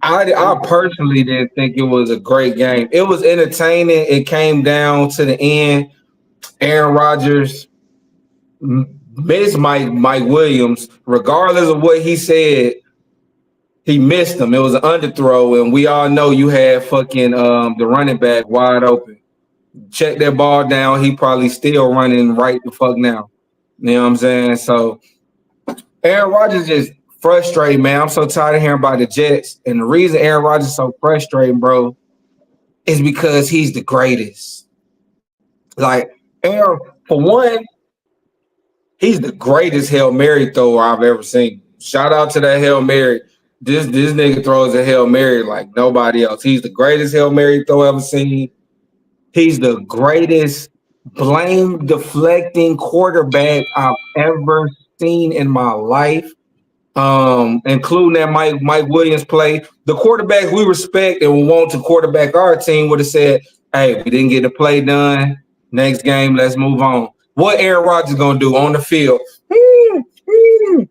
I personally didn't think it was a great game. It was entertaining. It came down to the end. Aaron Rodgers missed Mike Williams. Regardless of what he said, he missed him. It was an underthrow, and we all know you had fucking the running back wide open. Check that ball down. He probably still running right the fuck now. You know what I'm saying? So Aaron Rodgers just frustrated, man. I'm so tired of hearing about the Jets. And the reason Aaron Rodgers is so frustrating, bro, is because he's the greatest. Like, Aaron, for one, he's the greatest Hail Mary thrower I've ever seen. Shout out to that Hail Mary. This nigga throws a Hail Mary like nobody else. He's the greatest Hail Mary throw ever seen. He's the greatest blame deflecting quarterback I've ever seen in my life. Including that Mike Williams play. The quarterbacks we respect and want to quarterback our team would have said, hey, we didn't get the play done. Next game, let's move on. What Aaron Rodgers gonna do on the field?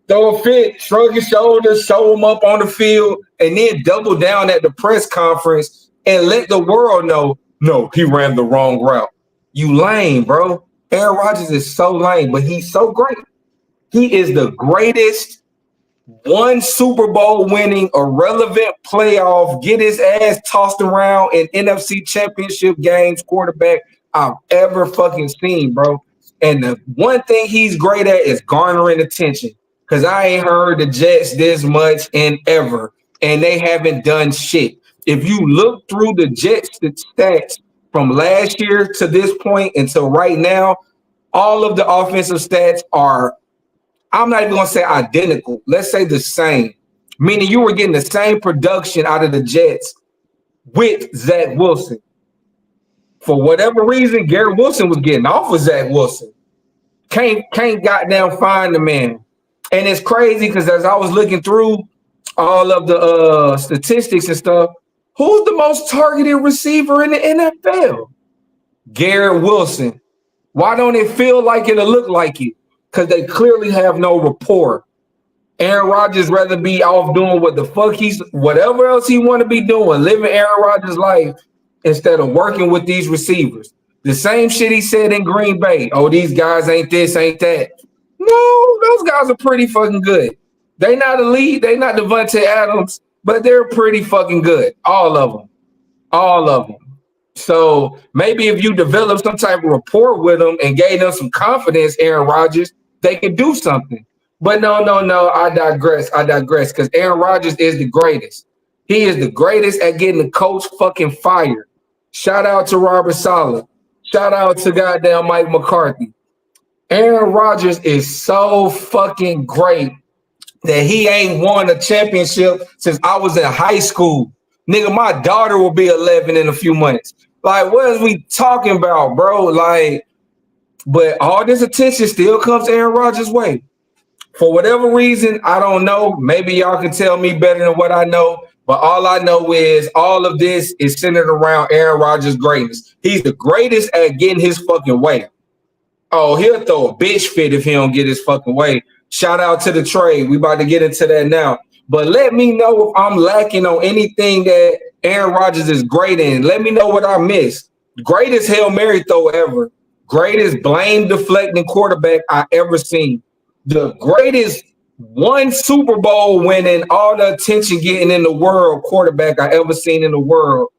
Throw a fit, shrug his shoulders, show him up on the field, and then double down at the press conference and let the world know, no, he ran the wrong route. You lame, bro. Aaron Rodgers is so lame, but he's so great. He is the greatest one Super Bowl winning, irrelevant playoff, get his ass tossed around in NFC championship games quarterback I've ever fucking seen, bro. And the one thing he's great at is garnering attention. Because I ain't heard the Jets this much in ever. And they haven't done shit. If you look through the Jets stats from last year to this point until right now, all of the offensive stats are, I'm not even going to say identical. Let's say the same. Meaning you were getting the same production out of the Jets with Zach Wilson. For whatever reason, Garrett Wilson was getting off of Zach Wilson. Can't goddamn find the man. And it's crazy because as I was looking through all of the statistics and stuff, who's the most targeted receiver in the NFL? Garrett Wilson. Why don't it feel like it or look like it? Because they clearly have no rapport. Aaron Rodgers rather be off doing what the fuck whatever else he want to be doing, living Aaron Rodgers' life instead of working with these receivers. The same shit he said in Green Bay. Oh, these guys ain't this, ain't that. No, those guys are pretty fucking good. They not elite. They not Devontae Adams, but they're pretty fucking good. All of them. All of them. So maybe if you develop some type of rapport with them and gave them some confidence, Aaron Rodgers, they can do something. But no. I digress. Because Aaron Rodgers is the greatest. He is the greatest at getting the coach fucking fired. Shout out to Robert Saleh. Shout out to goddamn Mike McCarthy. Aaron Rodgers is so fucking great that he ain't won a championship since I was in high school. Nigga, my daughter will be 11 in a few months. Like, what is we talking about, bro? Like, but all this attention still comes Aaron Rodgers' way. For whatever reason, I don't know. Maybe y'all can tell me better than what I know. But all I know is all of this is centered around Aaron Rodgers' greatness. He's the greatest at getting his fucking way. Oh, he'll throw a bitch fit if he don't get his fucking way. Shout out to the trade. We about to get into that now. But let me know if I'm lacking on anything that Aaron Rodgers is great in. Let me know what I missed. Greatest Hail Mary throw ever. Greatest blame deflecting quarterback I ever seen. The greatest one Super Bowl winning, all the attention getting in the world quarterback I ever seen in the world.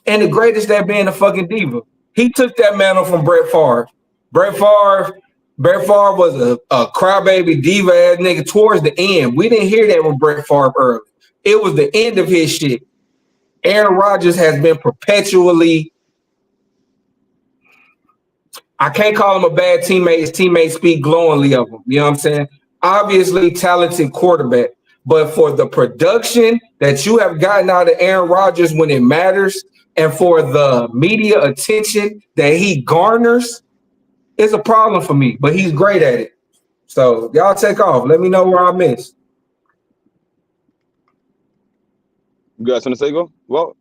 And the greatest at being a fucking diva. He took that mantle from Brett Favre. Brett Favre was a crybaby diva ass nigga towards the end. We didn't hear that with Brett Favre early. It was the end of his shit. Aaron Rodgers has been perpetually, I can't call him a bad teammate. His teammates speak glowingly of him. You know what I'm saying? Obviously talented quarterback. But for the production that you have gotten out of Aaron Rodgers when it matters, and for the media attention that he garners, it's a problem for me. But he's great at it. So y'all take off. Let me know where I missed. You got something to say, go? Well,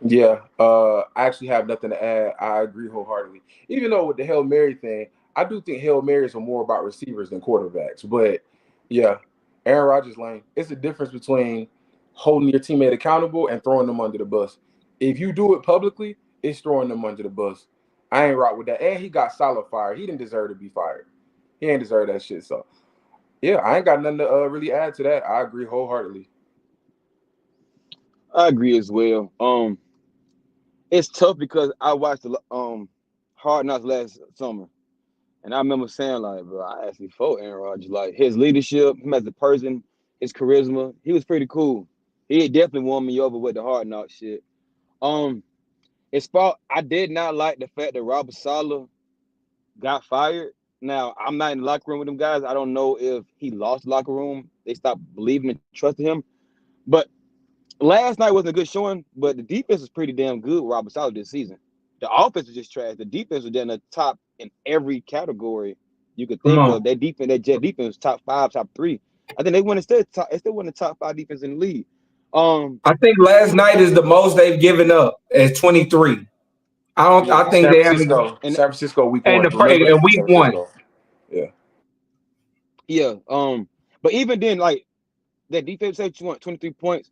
yeah, I actually have nothing to add. I agree wholeheartedly. Even though with the Hail Mary thing, I do think Hail Marys are more about receivers than quarterbacks. But yeah, Aaron Rodgers lane. It's the difference between holding your teammate accountable and throwing them under the bus. If you do it publicly, it's throwing them under the bus. I ain't rock with that. And he got solid fired. He didn't deserve to be fired. He ain't deserve that shit. So yeah, I ain't got nothing to really add to that. I agree wholeheartedly. I agree as well. It's tough because I watched the Hard Knocks last summer, and I remember saying like, bro, I actually fought Aaron Rodgers. Like his leadership, him as a person, his charisma, he was pretty cool. He definitely won me over with the Hard Knocks shit. It's fault. I did not like the fact that Robert Saleh got fired. Now I'm not in the locker room with them guys. I don't know if he lost the locker room. They stopped believing and trusting him. But last night wasn't a good showing, but the defense was pretty damn good with Robert Saleh this season. The offense was just trash. The defense was down the top in every category you could Come think on. of. That defense, that Jet defense was top 5, top 3. I think they won still one of the top 5 defense in the league. I think last night is the most they've given up at 23. Yeah, I think they haven't. And San Francisco week And one. Remember? and week San one. Francisco. Yeah. yeah, but even then, like that defense said you want 23 points.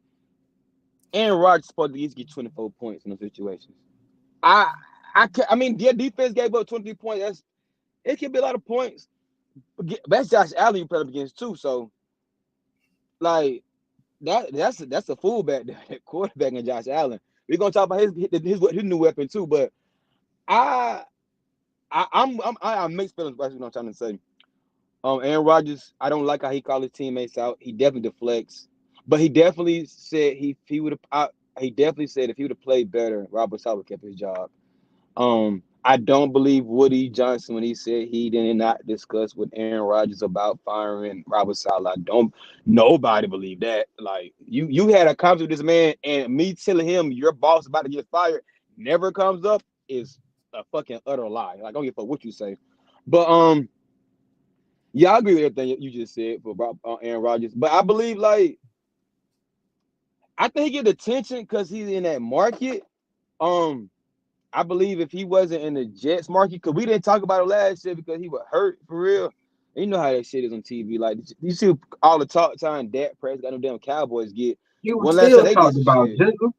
Aaron Rodgers supposed to at least get 24 points in those situations. I mean, their defense gave up 23 points. It can be a lot of points. But that's Josh Allen you put up against too. So, like that's a fullback, that quarterback, and Josh Allen. We're gonna talk about his new weapon too. But I'm mixed feelings. That's what I'm trying to say. Aaron Rodgers, I don't like how he called his teammates out. He definitely deflects, but he definitely said he would have. He definitely said if he would have played better, Robert Saleh kept his job. I don't believe Woody Johnson when he said he did not discuss with Aaron Rodgers about firing Robert Saleh. I don't. Nobody believe that. Like you had a conversation with this man, and me telling him your boss about to get fired never comes up is a fucking utter lie. Like I don't give a fuck what you say, but yeah, I agree with everything you just said for Aaron Rodgers. But I believe like I think he get attention because he's in that market. I believe if he wasn't in the Jets market, because we didn't talk about it last year because he was hurt for real. And you know how that shit is on TV. Like you see all the talk time Dak Prescott, them damn Cowboys get. You One last time still they talk get some about shit. Jizzle.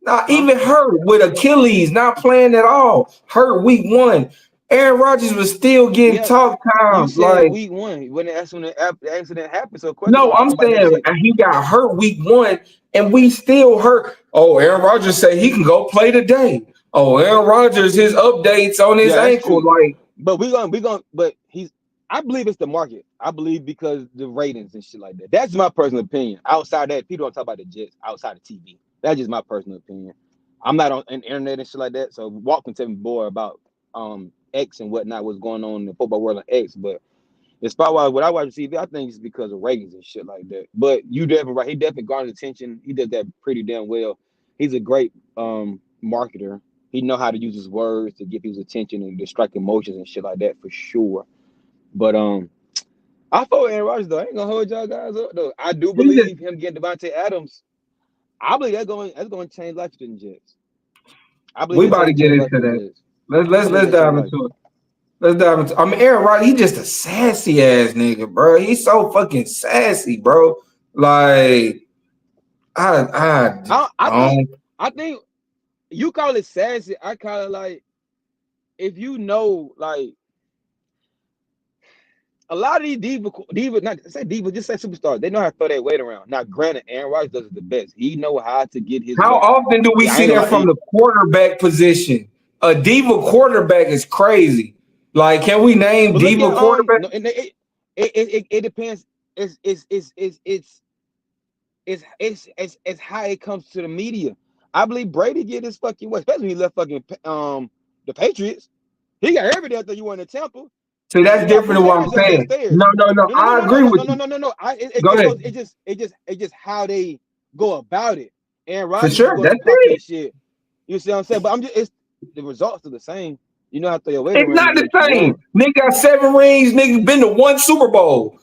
Not Huh? even hurt with Achilles, not playing at all. Hurt week one. Aaron Rodgers was still getting Yeah, talk you time. said Like, week one when that's when the accident happened. So of course they're no, gonna I'm talk about that saying shit. he got hurt week one, and we still hurt. Oh, Aaron Rodgers said he can go play today. Oh, Aaron Rodgers, his updates on his Yeah, that's ankle. true. Like, But but I believe it's the market. I believe because the ratings and shit like that. That's my personal opinion. Outside that, people don't talk about the Jets outside of TV. That's just my personal opinion. I'm not on the internet and shit like that. So Walt can tell me more about X and whatnot, what's going on in the football world on X. But it's probably what I watch TV, I think it's because of ratings and shit like that. But you definitely right. He definitely garners attention. He does that pretty damn well. He's a great marketer. He know how to use his words to get people's attention and distract emotions and shit like that for sure. But I thought Aaron Rodgers though. I ain't gonna hold y'all guys up though. I do he just, believe him getting Devontae Adams. I believe that's going to change life for the Jets. I believe we that's about to going to get change into life for the that. Jets. I believe Let's that's dive change life. into it. Let's dive into. I mean, Aaron Rodgers, he just a sassy ass nigga, bro. He's so fucking sassy, bro. Like, I I think don't. I think you call it sassy. I call it like if you know like a lot of these diva, not say diva, just say superstars. They know how to throw their weight around. Now, granted, Aaron Rodgers does it the best. He know how to get his How way. often do we I see ain't gonna that lie. from the quarterback position? A diva quarterback is crazy. Like, can we name But look diva at quarterback? no, and it depends. It's how it comes to the media. I believe Brady get his fucking way, especially when he left fucking the Patriots. He got everything that you want in Tampa. See, He that's got different Bruce than what I'm Arians up there saying. stairs. No. I agree with you. No. Go It ahead. goes. It just how they go about it. And For Rodgers just sure. go That's there talking it. shit. You see what I'm saying? But it's the results are the same. You know how to throw your weight It's around to not get the what you same. want. Nigga got 7 rings. Nigga been to 1 Super Bowl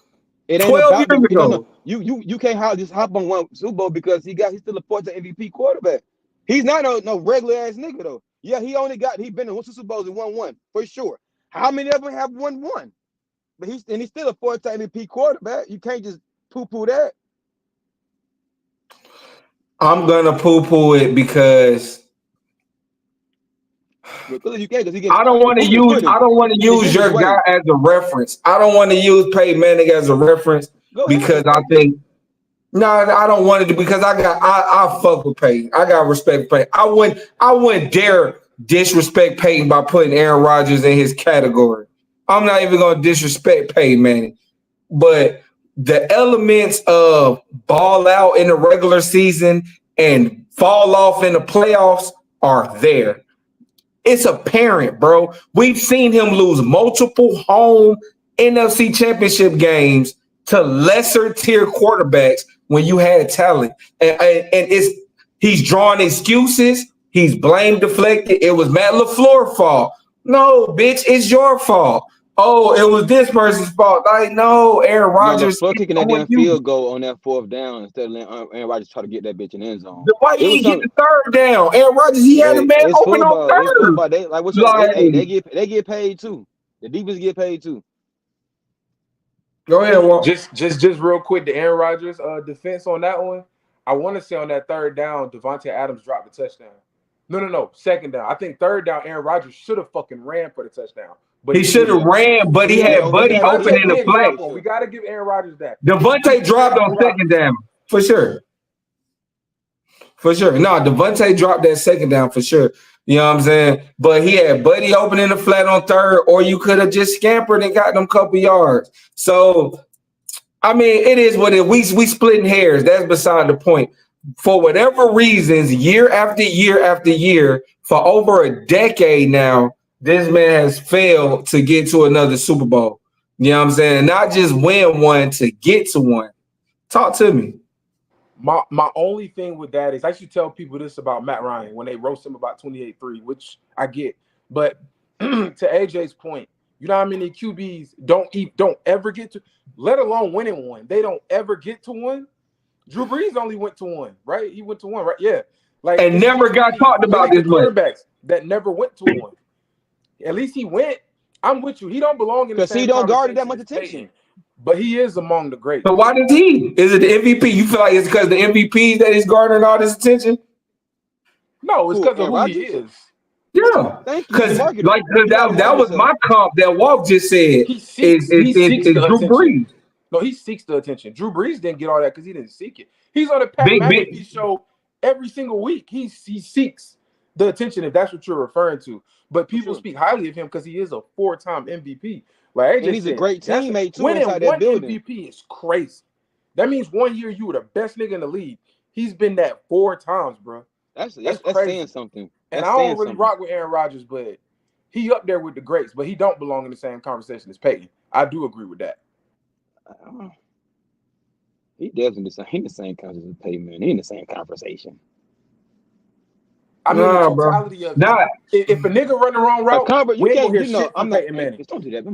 It ain't 12 about the years no. ago. You can't just hop on one Super Bowl because he's still a 4-time MVP quarterback. He's not no regular ass nigga though. Yeah, he been in 1 Super Bowls and won one for sure. How many of them have won one? But he's still a 4-time MVP quarterback. You can't just poo-poo that. I'm gonna poo-poo it because You can't, because he I don't want to use your guy as a reference. I don't want to use Peyton Manning as a reference because I think I don't want to because I fuck with Peyton. I got respect for Peyton. I wouldn't dare disrespect Peyton by putting Aaron Rodgers in his category. I'm not even gonna disrespect Peyton Manning, but the elements of ball out in the regular season and fall off in the playoffs are there. It's apparent, bro. We've seen him lose multiple home NFC championship games to lesser tier quarterbacks when you had talent. And he's drawing excuses. He's blame deflected. It was Matt LaFleur's fault. No, bitch, it's your fault. Oh, it was this person's fault. Like, no, Aaron Rodgers. LaFleur kicking that damn field goal on that 4th down instead of letting Aaron Rodgers try to get that bitch in the end zone. Why he didn't get the 3rd down? Aaron Rodgers, he had a man open on 3rd. They get paid too. The defense get paid too. Go ahead, Walt. Just real quick, the Aaron Rodgers defense on that one. I want to say on that 3rd down, Devontae Adams dropped the touchdown. No, 2nd down. I think 3rd down, Aaron Rodgers should have fucking ran for the touchdown. But he should have ran, but he had Buddy open in the flat. We got to give Aaron Rodgers that. Devontae dropped on 2nd down, for sure. For sure. No, Devontae dropped that 2nd down for sure. You know what I'm saying? But he had Buddy open in the flat on 3rd, or you could have just scampered and got them couple yards. So, I mean, it is what it is. We splitting hairs. That's beside the point. For whatever reasons, year after year after year, for over a decade now, this man has failed to get to another Super Bowl. You know what I'm saying? Not just win one, to get to one. Talk to me. My only thing with that is I should tell people this about Matt Ryan when they roast him about 28-3, which I get. But to AJ's point, you know how many QBs don't ever get to, let alone winning one. They don't ever get to one. Drew Brees only went to one, right? He went to one, right? Yeah. Like, and never got talked about this much. Quarterbacks that never went to one. At least he went. I'm with you. He don't belong in the same he don't guard that much attention. But he is among the greats. So why does he? Is it the MVP? You feel like it's because the MVPs that he's garnering all this attention? No, it's because of who he is. Yeah, because that was my comp that Walt just said. He seeks Drew Brees. No, he seeks the attention. Drew Brees didn't get all that because he didn't seek it. He's on the Pat McAfee show every single week. He seeks the attention, if that's what you're referring to. But people speak highly of him because he is a 4-time MVP. Like, and he's a great teammate too. Winning inside that one building. MVP is crazy. That means 1 year you were the best nigga in the league. He's been that 4 times, bro. That's saying something. And I don't really rock with Aaron Rodgers, but he up there with the greats. But he don't belong in the same conversation as Peyton. I do agree with that. He definitely in the same conversation as Peyton, man. He in the same conversation. I mean, the totality of it. If a nigga run the wrong route, we ain't gonna hear shit from Peyton Manning. Don't do that.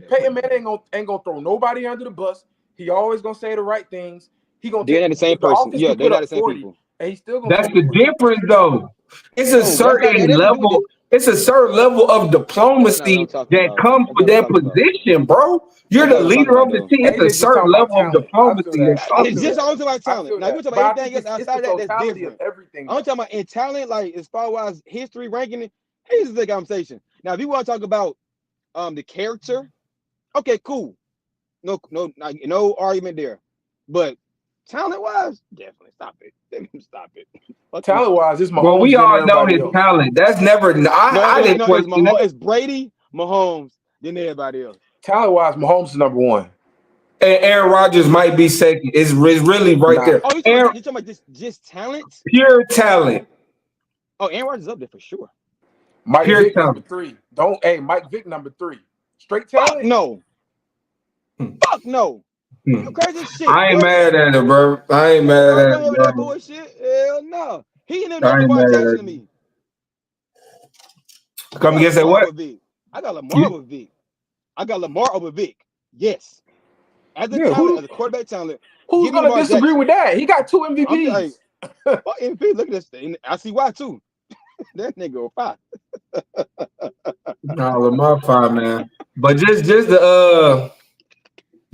Peyton Manning ain't gonna throw nobody under the bus. He always gonna say the right things. He gonna take the same person. Yeah, they're not the same people. And he's still gonna. That's the difference, though. It's a certain level. It's a certain level of diplomacy that comes with that position, bro. You're the leader of the team. It's a certain level of diplomacy. It's just all about talent. Now we're talking about anything else outside that that's different. Everything. I'm talking about in talent, like as far as history ranking. Here's the conversation. Now, if you want to talk about the character, okay, cool. No argument there. But talent-wise, definitely stop it. Stop it. Talent-wise, it's Mahomes. Well, we all know his talent. That's never. I didn't question it. It's Brady, Mahomes, then everybody else. Talent-wise, Mahomes is number 1. And Aaron Rodgers might be second. It's really right there. Oh, you're talking about just talent? Pure talent. Oh, Aaron Rodgers is up there for sure. Mike Vick number 3. Mike Vick number 3. Straight talent? Fuck no. Fuck no. You crazy shit. I ain't mad at it, bro. I ain't mad at it. That bullshit. Hell no. He ain't never attention to me. Come against that what? I got Lamar over Vic. I got Lamar over Vic. Yes. As a talent, as a quarterback talent. Who's gonna disagree with that? He got 2 MVPs. Fuck MVP. Look at this thing. I see why too. That nigga 5. No, Lamar 5, man. But just the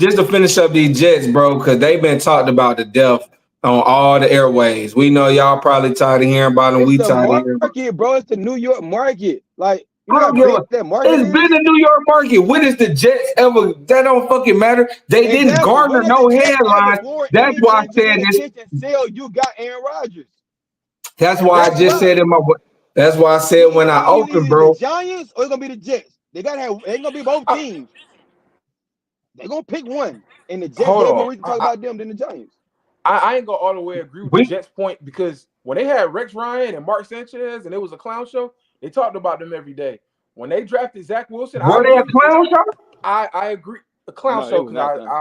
just to finish up these Jets, bro, because they've been talked about to death on all the airways. We know y'all probably tired of hearing about them. It's We the tired of hearing about market, bro. It's the New York market. Like, you I know how don't give a. big that market It's is? been the New York market. When is the Jets ever? That don't fucking matter. They didn't Exactly. garner When did the no Jets ever headlines. pour That's why I anything to said any this. attention until you got Aaron Rodgers? That's why I That's just said why. in my. That's why I said when I It's opened, either the bro. Giants or it's gonna be the Jets. They gotta have. It ain't gonna be both I, teams. They're gonna pick one, and the Jets hold gave more on. reason to talk about them than the Giants. I ain't gonna all the way agree with the We Jets point because when they had Rex Ryan and Mark Sanchez and it was a clown show, they talked about them every day. When they drafted Zach Wilson, I were they a agree. clown show? I agree. A clown No, it show was because not clown.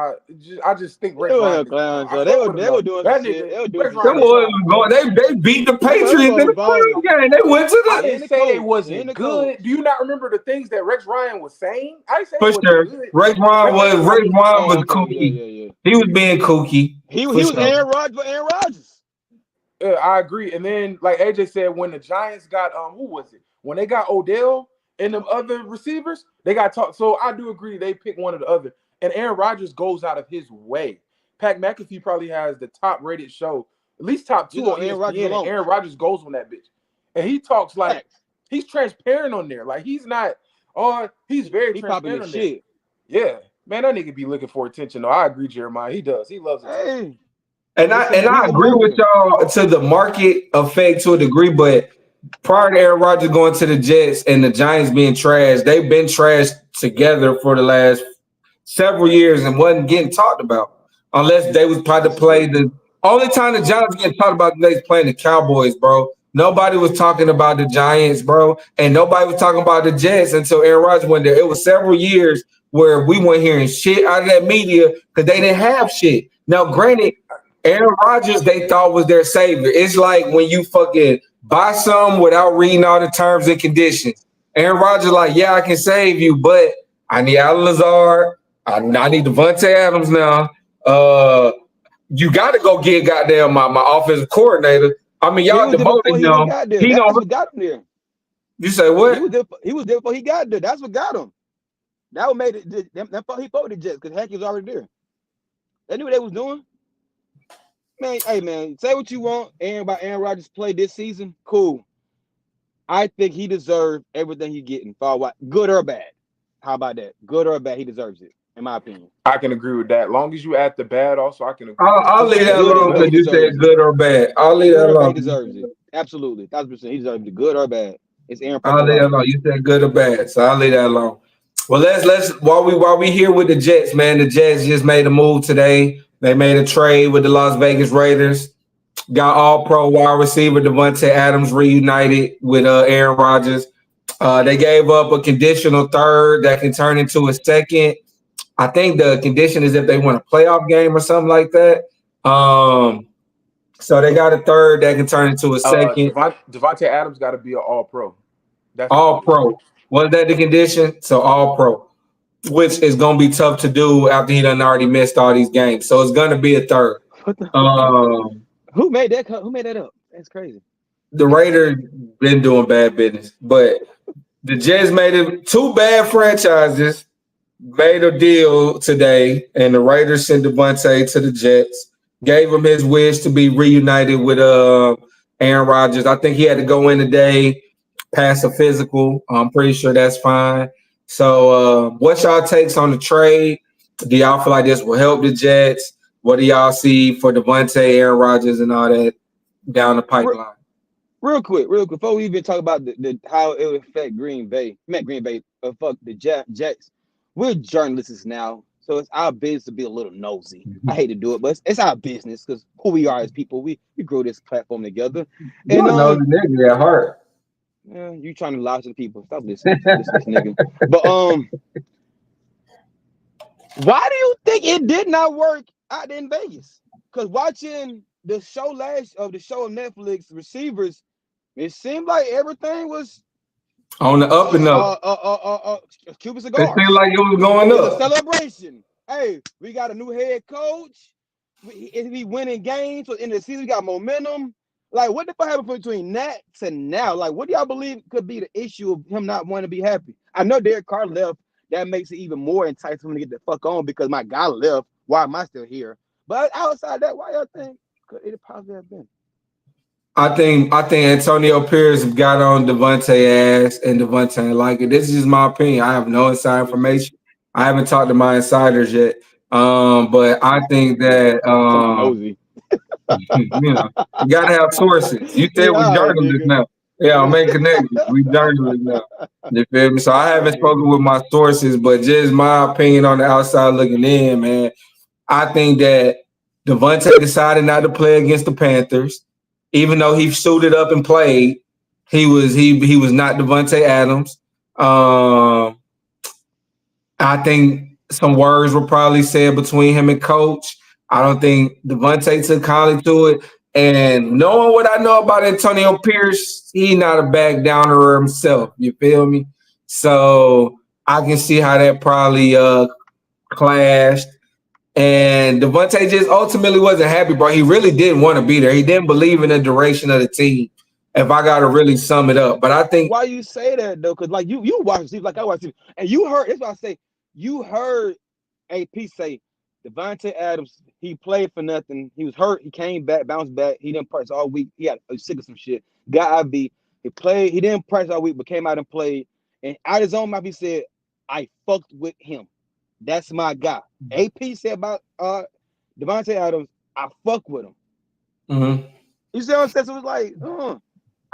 I just think It Rex was Ryan a is a clown. clown. I So fuck with him they were though. doing some That shit. nigga They were doing Rex some Them Ryan shit. a boys clown, was bro. going. They beat the Them Patriots in boys the balling. playoff game. They went to I the And didn't the say they coach. And wasn't the coach. good. Do you not remember the things that Rex Ryan was saying? I didn't say they for wasn't sure. good. Ray Ron Oh, was okay. Yeah, kooky. yeah, yeah. He was being kooky He for was sure. Aaron Rodgers for Aaron Rodgers. I agree. And then, like AJ said, when the Giants got who was it? When they got Odell and them other receivers, they got talk. So I do agree they pick one or the other. And Aaron Rodgers goes out of his way. Pat McAfee probably has the top rated show, at least top Just two on on Aaron Rodgers ESPN, and alone. Aaron Rodgers goes on that bitch. And he talks like Facts. he's transparent on there. Like he's not, he's very He popping transparent his on there. shit. Yeah. Man, that nigga be looking for attention. though. I agree, Jeremiah. He does. He loves attention. Hey, And it's I he's a agree with marketer. y'all to the market effect to a degree, but prior to Aaron Rodgers going to the Jets and the Giants being trashed, they've been trashed together for the last several years and wasn't getting talked about unless they was probably to play Disagree. the only time the Giants getting talked about they was playing the Cowboys, bro. Nobody was talking about the Giants, bro, and nobody was talking about the Jets until Aaron Rodgers went there. It was several years where we weren't hearing shit out of that media because they didn't have shit. Now, granted, Aaron Rodgers they thought was their savior. It's like when you fucking buy some without reading all the terms and conditions. Aaron Rodgers like, yeah, I can save you, but I need Alan Lazard. I need Devontae Adams now. You got to go get goddamn my offensive coordinator. I mean, He y'all was there demoted before he even him. got there. He That's don't. what got him there. You say He what? was there. He was there before he got there. That's what got him. That what made it. He fought the Jets because Hackett was already there. They knew what they was doing. Man, hey man, say what you want. About Aaron Rodgers play this season. Cool. I think he deserved everything he getting. For what, good or bad. How about that? Good or bad, he deserves it, in my opinion. I can agree with that. Long as you add the bad, also I can agree. I'll leave that Good, alone but he because you said deserves it. good or bad. I'll leave that Good or bad, he alone. deserves it. Absolutely, 1,000%. He deserves it. Good or bad, it's Aaron I'll fucking leave that Rodgers. alone. You said good or bad, so I'll leave that alone. Well, let's while we here with the Jets, man. The Jets just made a move today. They made a trade with the Las Vegas Raiders. Got all pro wide receiver Devontae Adams reunited with Aaron Rodgers. They gave up a conditional third that can turn into a second. I think the condition is if they win a playoff game or something like that. So they got a third that can turn into a second. Devontae Adams got to be an All Pro. That's the All condition. pro. Was that the condition? So all pro, which is going to be tough to do after he done already missed all these games. So it's going to be a third. What the? Um, Who made that? Who made that up? That's crazy. the Raiders been doing bad business, but the Jets made it. Two bad franchises made a deal today, and the Raiders sent Devontae to the Jets. Gave him his wish to be reunited with Aaron Rodgers. I think he had to go in today, pass a physical. I'm pretty sure that's fine. So, what's y'all takes on the trade? Do y'all feel like this will help the Jets? What do y'all see for Devontae, Aaron Rodgers, and all that down the pipeline? Real quick, before we even talk about the how it would affect Green Bay, fuck the Jets. We're journalists now, so it's our business to be a little nosy. I hate to do it, but it's our business because who we are as people, we grow this platform together. You And know the nigga at heart. yeah, you trying to lie to the people? Stop listening, listen to this nigga. But why do you think it did not work out in Vegas? Because watching the show of Netflix Receivers. It seemed like everything was On the up and up. Cuban It seemed cigars. like it was going It's a up. celebration. Hey, we got a new head coach. We winning games. So in the season, we got momentum. Like, what the fuck happened between that to now? Like, what do y'all believe could be the issue of him not wanting to be happy? I know Derek Carr left. that makes it even more enticing for me to get the fuck on because my guy left. Why am I still here? But outside that, why y'all think could it possibly have been? I think Antonio Pierce got on Devontae ass and Devontae ain't like it. This is just my opinion. I have no inside information. I haven't talked to my insiders yet. But I think that Somebody nosy. you know, you gotta have sources. You said Yeah, we all right, journalists nigga. now. Yeah, I'm making connections. We journalists now. You feel me? So I haven't spoken with my sources, but just my opinion on the outside looking in, man. I think that Devontae decided not to play against the Panthers, even though he suited up and played. He was not Devontae Adams. I think some words were probably said between him and coach. I don't think Devontae took kindly to it. And knowing what I know about Antonio Pierce, he not a back downer himself. You feel me? So I can see how that probably clashed. And Devontae just ultimately wasn't happy, bro. He really didn't want to be there. He didn't believe in the direction of the team. If I got to really sum it up, but I think why you say that though? Because like you watch TV like I watch TV, and you heard. That's why I say you heard AP say Devontae Adams. He played for nothing. He was hurt. He came back, bounced back. He didn't practice all week. He was sick of some shit. Got IV. He played. He didn't practice all week, but came out and played. And out his own mouth, he said, "I fucked with him. That's my guy." AP said about Devontae Adams, "I fuck with him." mm-hmm. You see what I'm saying? So it was like,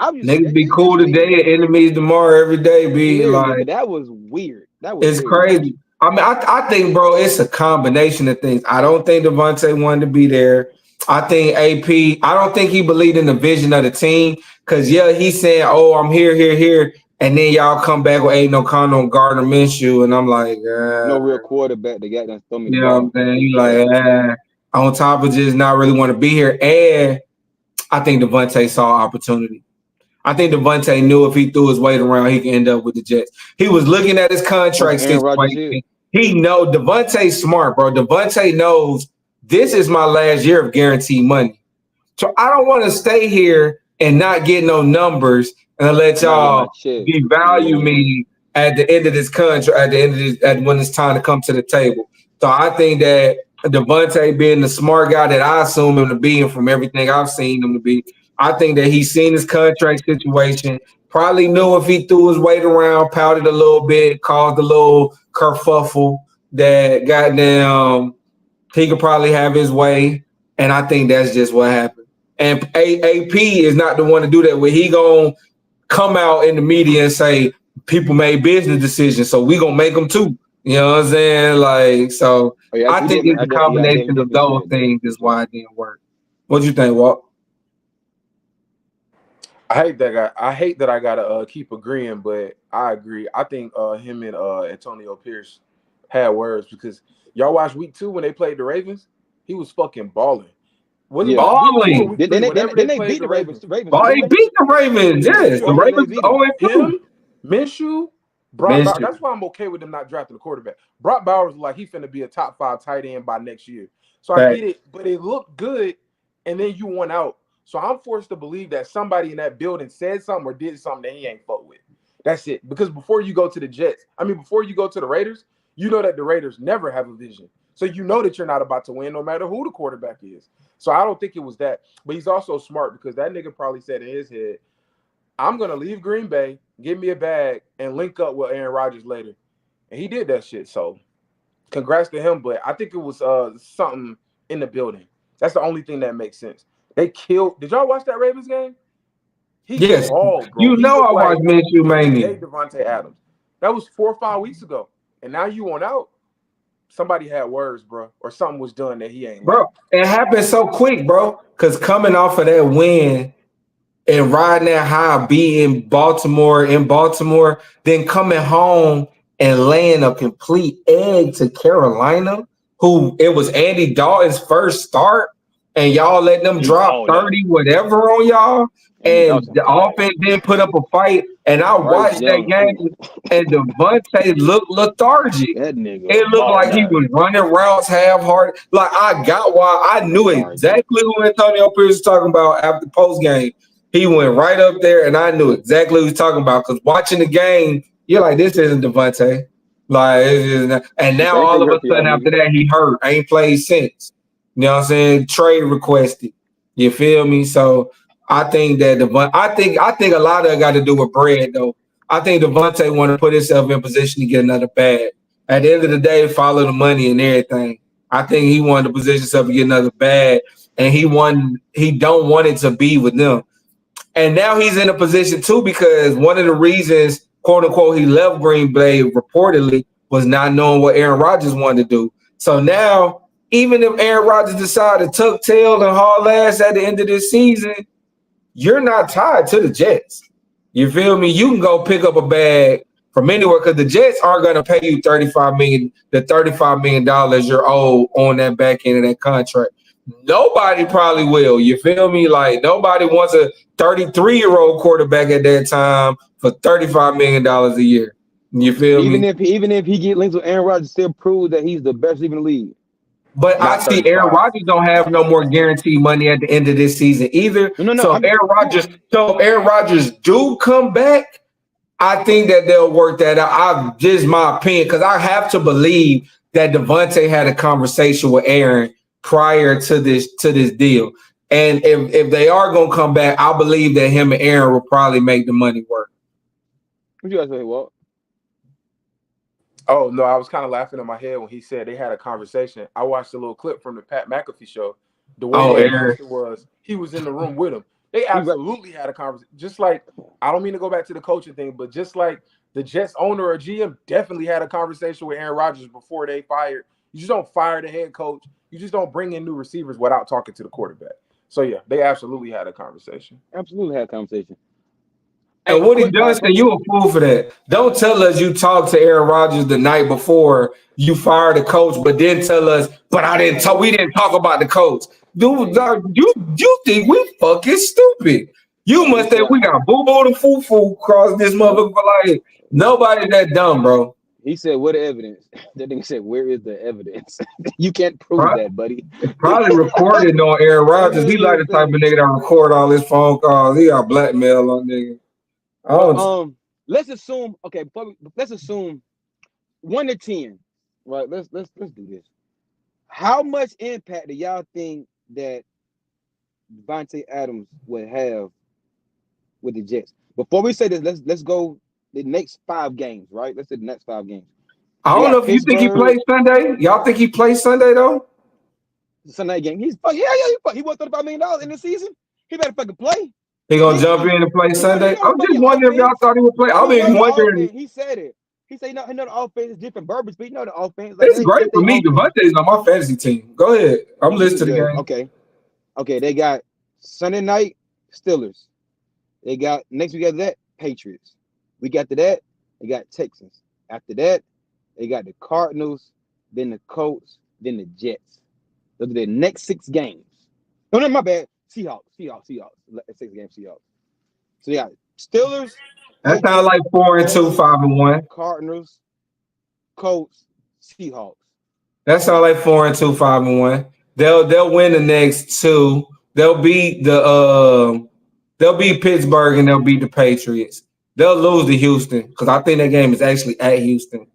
Niggas be cool today and enemies tomorrow every day. Be like, but that was weird. That was it's crazy. I mean, I think, bro, it's a combination of things. I don't think Devontae wanted to be there. I think AP, I don't think he believed in the vision of the team. Cause yeah, he's saying, "Oh, I'm here," and then y'all come back with Aiden O'Connell and Gardner Minshew, and I'm like, no real quarterback. They got that throw me. You know what I'm saying? You like, on top of just not really want to be here. And I think Devontae saw opportunity. I think Devontae knew if he threw his weight around, he could end up with the Jets. He was looking at his contract situation. He know Devontae's smart, bro. Devontae knows this is my last year of guaranteed money. So I don't want to stay here and not get no numbers and let y'all devalue me at the end of this contract, at the end of this, when it's time to come to the table. So I think that Devontae being the smart guy that I assume him to be, and from everything I've seen him to be, I think that he's seen his contract situation, probably knew if he threw his weight around, pouted a little bit, caused a little kerfuffle, that goddamn he could probably have his way. And I think that's just what happened. And AP is not the one to do that with. He gonna come out in the media and say people made business decisions, so we gonna make them too. You know what I'm saying? Like, so I think it's a combination of those things is why it didn't work. What you think, Walt? I hate that guy. I hate that I gotta keep agreeing, but I agree. I think him and Antonio Pierce had words because y'all watched week 2 when they played the Ravens. He was fucking balling. Balling. Then they beat the Ravens. They beat the Ravens. Yes, the Ravens. Him, Minshew, Brock Bowers. That's why I'm okay with them not drafting a quarterback. Brock Bowers was like he finna be a top 5 tight end by next year. So I get it, but it looked good, and then you won out. So I'm forced to believe that somebody in that building said something or did something that he ain't fuck with. That's it. Because before you go to the Jets, before you go to the Raiders, you know that the Raiders never have a vision. So you know that you're not about to win no matter who the quarterback is. So I don't think it was that. But he's also smart because that nigga probably said in his head, I'm going to leave Green Bay, give me a bag, and link up with Aaron Rodgers later. And he did that shit. So congrats to him. But I think it was something in the building. That's the only thing that makes sense. They killed. Did y'all watch that Ravens game? Yes. Called, bro. You know I watched Minshew mainly. Devontae Adams. That was 4 or 5 weeks ago. And now you went out. Somebody had words, bro. Or something was done that he ain't. Bro, it happened so quick, bro. Because coming off of that win and riding that high, beating Baltimore in Baltimore, then coming home and laying a complete egg to Carolina, who it was Andy Dalton's first start. And y'all let them drop 30 whatever on y'all, and the offense didn't put up a fight. And I watched that game, and Devontae looked lethargic. It looked like he was running routes half-hearted. Like, I got why. I knew exactly who Antonio Pierce was talking about after the post game. He went right up there, and I knew exactly what he was talking about. Because watching the game, you're like, this isn't Devontae. Like, it's just not, and now Everything all of a hurt for y'all sudden after niggas. that he hurt. Ain't played since. You know what I'm saying? Trade requested. You feel me? So I think that I think a lot of it got to do with bread though. I think Devontae want to put himself in position to get another bag. At the end of the day, follow the money and everything. I think he wanted to position himself to get another bag, and he don't want it to be with them. And now he's in a position too because one of the reasons, quote unquote, he left Green Bay reportedly was not knowing what Aaron Rodgers wanted to do. So now, even if Aaron Rodgers decided to tuck tail and haul ass at the end of this season, you're not tied to the Jets. You feel me? You can go pick up a bag from anywhere because the Jets aren't going to pay you $35 million you're owed on that back end of that contract. Nobody probably will. You feel me? Like nobody wants a 33-year-old quarterback at that time for $35 million a year. You feel Even me? if he get linked with Aaron Rodgers, still prove that he's the best in the league. But I Not see Aaron 35. Rodgers don't have no more guaranteed money at the end of this season either. No. So if Aaron Rodgers do come back, I think that they'll work that out. Just my opinion, because I have to believe that Devontae had a conversation with Aaron prior to this deal. And if they are gonna come back, I believe that him and Aaron will probably make the money work. What you guys say, Walt? Oh no, I was kind of laughing in my head when he said they had a conversation. I watched a little clip from the Pat McAfee show. The way they Aaron. announced it was he was in the room with him. They absolutely had a conversation. Just like, I don't mean to go back to the coaching thing, but just like the Jets owner or GM definitely had a conversation with Aaron Rodgers before they fired. You just don't fire the head coach. You just don't bring in new receivers without talking to the quarterback. So yeah, they absolutely had a conversation. Absolutely had a conversation. And Woody Johnson, you a fool for that. Don't tell us you talked to Aaron Rodgers the night before you fired the coach, but then tell us, but I didn't talk. We didn't talk about the coach. Dude, you think we fucking stupid? You must think we got boo boo and foo foo across this motherfucker. Like nobody that dumb, bro. He said, "What evidence?" That nigga said, "Where is the evidence?" You can't prove that, buddy. It's probably recorded on Aaron Rodgers. He like the type of nigga that record all his phone calls. He got blackmail on nigga. Let's assume. Okay, let's assume 1 to 10. Right. Let's do this. How much impact do y'all think that Devontae Adams would have with the Jets? Before we say this, let's go the next 5 games. Right. Let's say the next 5 games. I don't know if you think he plays Sunday. Y'all think he plays Sunday though? Sunday game. He won $35 million in the season. He better fucking play. He gonna jump in and play Sunday? I'm just wondering if y'all thought he would play. I've been wondering. He said it. He said, he know the offense is different verbiage, but you know the offense. Like, it's great for me. Devontae's on my fantasy team. Go ahead. I'm listening to the game. Okay. They got Sunday night Steelers. They got next week after that Patriots. Week after that they got Texans. After that they got the Cardinals, then the Colts, then the Jets. Those are their next 6 games. No, my bad. Seahawks. 6 games Seahawks. So yeah, Steelers. That sounds like 4-2, 5-1. Cardinals, Colts, Seahawks. That sounds like 4-2, 5-1. They'll win the next 2. They'll beat Pittsburgh and they'll beat the Patriots. They'll lose to Houston because I think that game is actually at Houston.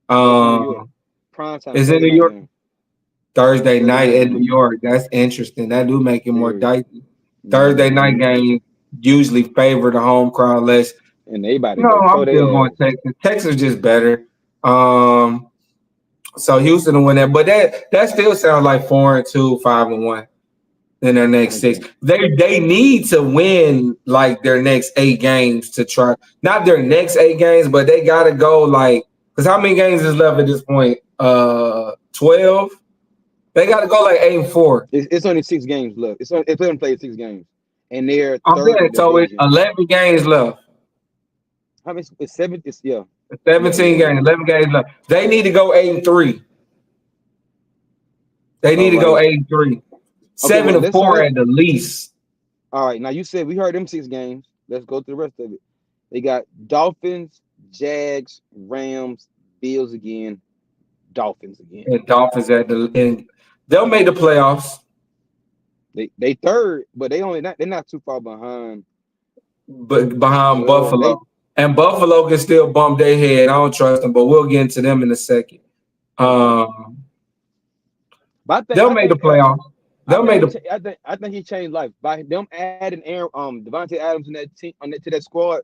Prime time. Is in New York. Thursday night in New York. That's interesting. That do make it more dicey. Thursday night game usually favor the home crowd less. And everybody. No, I'm still going Texas. Texas is just better. So Houston will win that, but that still sounds like 4-2, 5-1 in their next 6. They need to win like their next 8 games to try. Not their next 8 games, but they gotta go like because how many games is left at this point? 12. They got to go like 8-4. It's only 6 games left. It's only played 6 games, and they're so it's 11 games left. How many? It's 7. It's 17 games. 11 games left. They need to go 8-3. They need to go 8-3. 7-4 at the least. All right. Now you said we heard them 6 games. Let's go through the rest of it. They got Dolphins, Jags, Rams, Bills again, Dolphins again. And Dolphins at the end. They'll make the playoffs. They third, but they're not too far behind. But behind Buffalo. And Buffalo can still bump their head. I don't trust them, but we'll get into them in a second. But They'll make the playoffs. They'll make the. I think he changed life by them adding Aaron Devontae Adams in that team to that squad.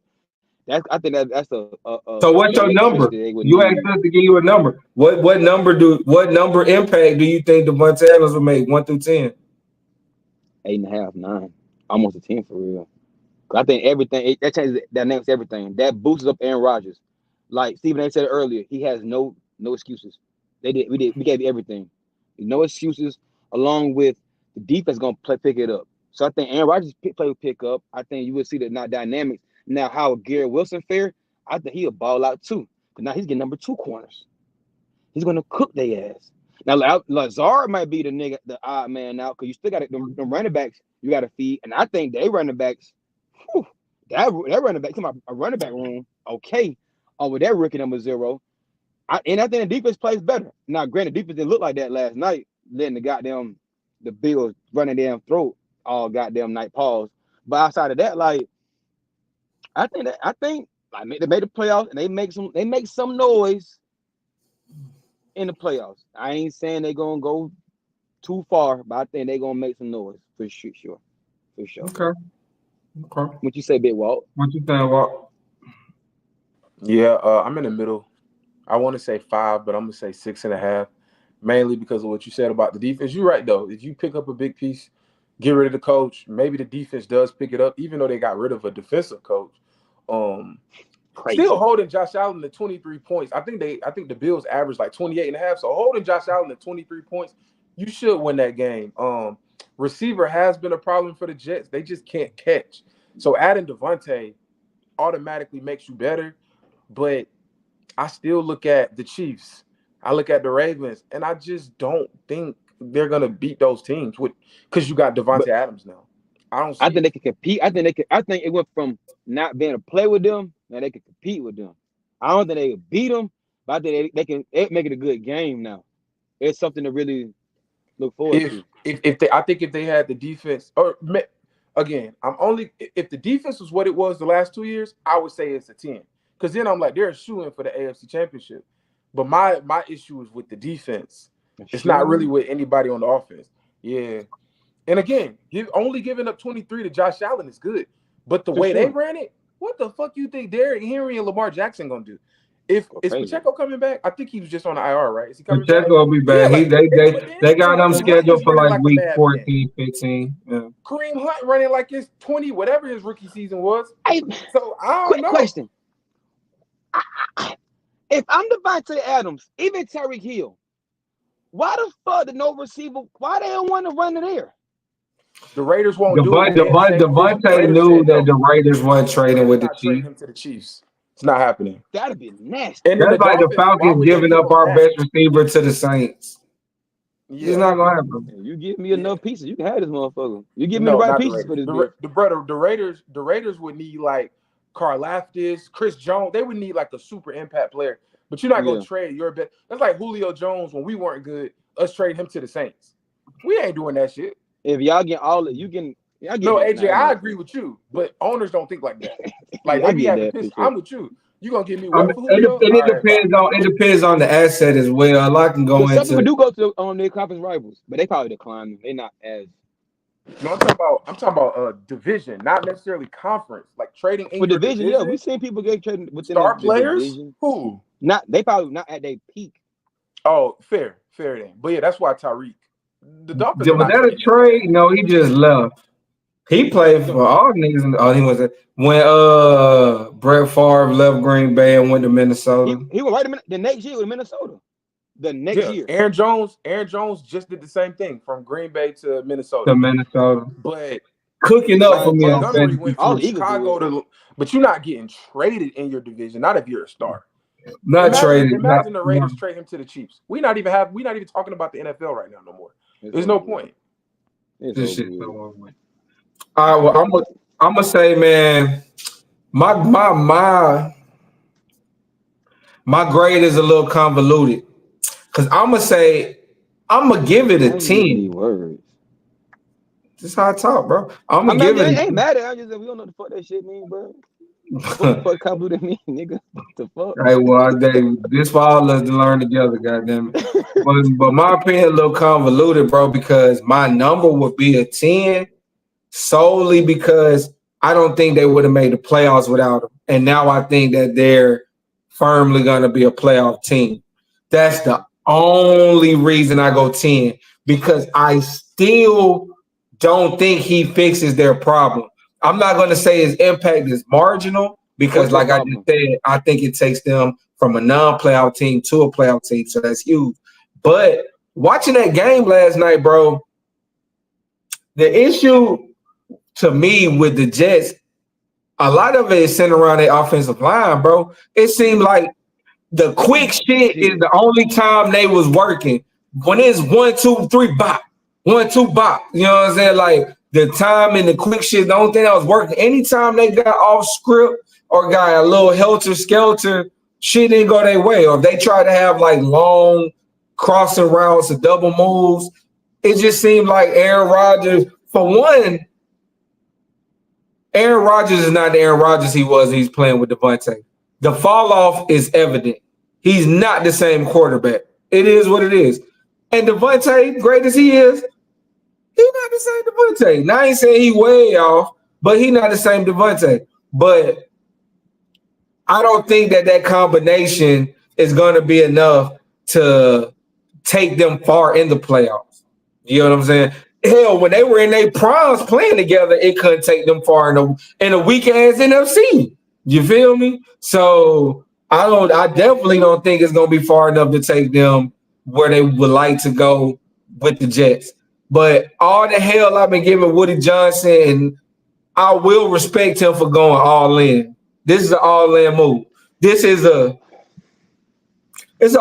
I think that's So what's your electricity number? they would You need. asked us to give you a number. What number impact do you think Devontae Adams will make? 1 through 10. 8.5, 9, almost a 10 for real. I think everything that changes dynamics. Everything that boosts up Aaron Rodgers. Like Stephen A. said earlier, he has no excuses. We gave everything. No excuses. Along with the defense gonna pick it up. So I think Aaron Rodgers play will pick up. I think you will see the not dynamics. Now how Garrett Wilson fare, I think he'll ball out too. But now he's getting number 2 corners. He's gonna cook their ass. Now Lazard might be the odd man out because you still got them running backs you got to feed, and I think they running backs. Whew, that running back, a running back room, okay, with that rookie number 0. I think the defense plays better. Now, granted, defense didn't look like that last night, letting the Bills running damn throat all goddamn night. Pause. But outside of that, like I think they made the playoffs and they make some noise in the playoffs. I ain't saying they're gonna go too far, but I think they're gonna make some noise for sure. Okay. What you say, Big Walt? What you think, Walt? Yeah, I'm in the middle. I want to say 5, but I'm gonna say 6.5, mainly because of what you said about the defense. You're right though. If you pick up a big piece, get rid of the coach, maybe the defense does pick it up, even though they got rid of a defensive coach. Still holding Josh Allen to 23 points. I think the Bills averaged like 28.5. So holding Josh Allen to 23 points, you should win that game. Receiver has been a problem for the Jets. They just can't catch. So adding Devontae automatically makes you better. But I still look at the Chiefs. I look at the Ravens, and I just don't think they're gonna beat those teams because you got Devontae Adams now. I think they can compete. I think it went from not being able to play with them, now they can compete with them. I don't think they can beat them, but I think they can make it a good game now. It's something to really look forward to. I think if they had the defense, again, if the defense was what it was the last 2 years, I would say it's a 10. Because then I'm like, they're shooing for the AFC Championship. But my issue is with the defense. It's not really with anybody on the offense. Yeah. And again, only giving up 23 to Josh Allen is good. But the way they ran it, what the fuck you think Derrick Henry and Lamar Jackson gonna do? Is Pacheco coming back? I think he was just on the IR, right? Is he coming back? Pacheco will be back. Yeah, they got him scheduled for like week 14, 15. Yeah. Kareem Hunt running like it's 20, whatever his rookie season was. So I don't know. Question. If I'm Devontae Adams, even Tyreek Hill, why the fuck did no receiver? Why they don't want to run in there? The Raiders won't do it. Devontae knew that the Raiders weren't trading with the Chiefs. Him to the Chiefs. It's not happening. That'd be nasty. And that's like the Falcons giving up our best receiver to the Saints. Yeah. It's not gonna happen. You give me enough pieces, you can have this motherfucker. You give me the right pieces for this. The Raiders would need like Karlaftis, Chris Jones. They would need like a super impact player. But you're not gonna trade your best. That's like Julio Jones when we weren't good. Us trade him to the Saints. We ain't doing that shit. If y'all get all you can. No, AJ, I agree with you, but owners don't think like that. Like they be having piss. I'm with you. You gonna give me what? It depends on the asset as well. A lot can go into. Some people do go to their conference rivals, but they probably decline. They're not as. No, I'm talking about division, not necessarily conference. Like trading in your division. Yeah, we seen people get traded within star players. Division. Who? They probably not at their peak. Oh, fair then. But yeah, that's why Tyreek. The Dolphins. Was that a trade? No, he just left. He played for all niggas. He was when Brett Favre left Green Bay and went to Minnesota. He was right the next year with Minnesota. The next year. Aaron Jones just did the same thing from Green Bay to Minnesota. But cooking up for me. Montgomery went from Chicago but you're not getting traded in your division, not if you're a star. Imagine the Raiders trade him to the Chiefs. We're not even talking about the NFL right now no more. There's no point. This shit so long. All right, well, I'm gonna say, man, my grade is a little convoluted because I'm gonna give it a 10. Words. This is how I talk, bro. I'm gonna give it. I ain't mad at it. We don't know the fuck that shit mean, bro. What the fuck Call of Duty mean, nigga? What the fuck? Right, well, this for all of us to learn together, goddamn it. But my opinion a little convoluted, bro, because my number would be a 10 solely because I don't think they would have made the playoffs without him. And now I think that they're firmly going to be a playoff team. That's the only reason I go 10, because I still don't think he fixes their problem. I'm not going to say his impact is marginal because, like I just said, I think it takes them from a non-playoff team to a playoff team. So that's huge. But watching that game last night, bro, the issue to me with the Jets, a lot of it is centered around their offensive line, bro. It seemed like the quick shit is the only time they was working. When it's 1, 2, 3, bop, 1, 2, bop. You know what I'm saying? Like the time and the quick shit, the only thing that was working. Anytime they got off script or got a little helter-skelter, shit didn't go their way. Or if they tried to have like long crossing routes or double moves, it just seemed like Aaron Rodgers, for one, Aaron Rodgers is not the Aaron Rodgers he was. He's playing with Devontae. The fall off is evident. He's not the same quarterback. It is what it is. And Devontae, great as he is, he's not the same Devontae. Now I ain't saying he way off, but he's not the same Devontae. But I don't think that combination is going to be enough to take them far in the playoffs. You know what I'm saying? Hell, when they were in their primes playing together, it couldn't take them far in a weak ass NFC. You feel me? So I definitely don't think it's gonna be far enough to take them where they would like to go with the Jets. But all the hell I've been giving Woody Johnson, and I will respect him for going all in. This is an all-in move. It's an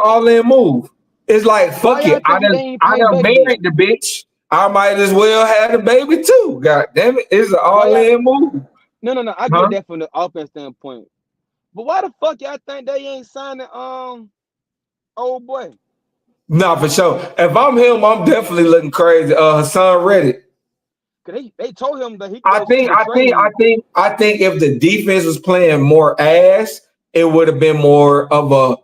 all-in move. It's like, fuck it. I done married the bitch. I might as well have the baby too. God damn it. It's an all-in move. No. I get that from the offense standpoint. But why the fuck y'all think they ain't signing old boy? Nah, for sure. If I'm him, I'm definitely looking crazy. Hassan Reddick. Cause they told him that he. I think if the defense was playing more ass, it would have been more of a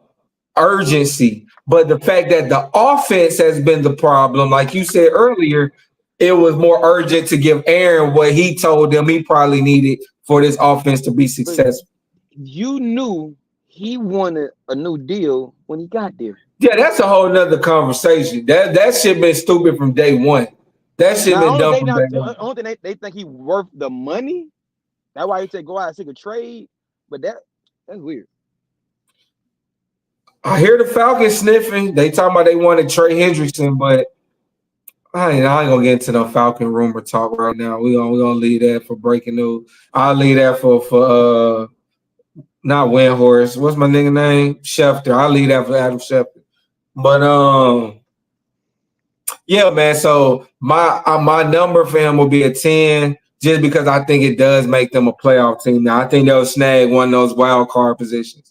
urgency. But the fact that the offense has been the problem, like you said earlier, it was more urgent to give Aaron what he told them he probably needed for this offense to be successful. You knew he wanted a new deal when he got there. Yeah, that's a whole nother conversation. That shit been stupid from day one. That shit been dumb from day one. Only thing they think he worth the money. That's why he said go out and seek a trade. But that's weird. I hear the Falcons sniffing. They talking about they wanted Trey Hendrickson, but I ain't gonna get into no Falcon rumor talk right now. We gonna leave that for breaking news. I'll leave that for not Windhorse. What's my nigga name? Schefter. I'll leave that for Adam Schefter. But yeah, man. So my number for him will be a 10, just because I think it does make them a playoff team. Now I think they'll snag one of those wild card positions.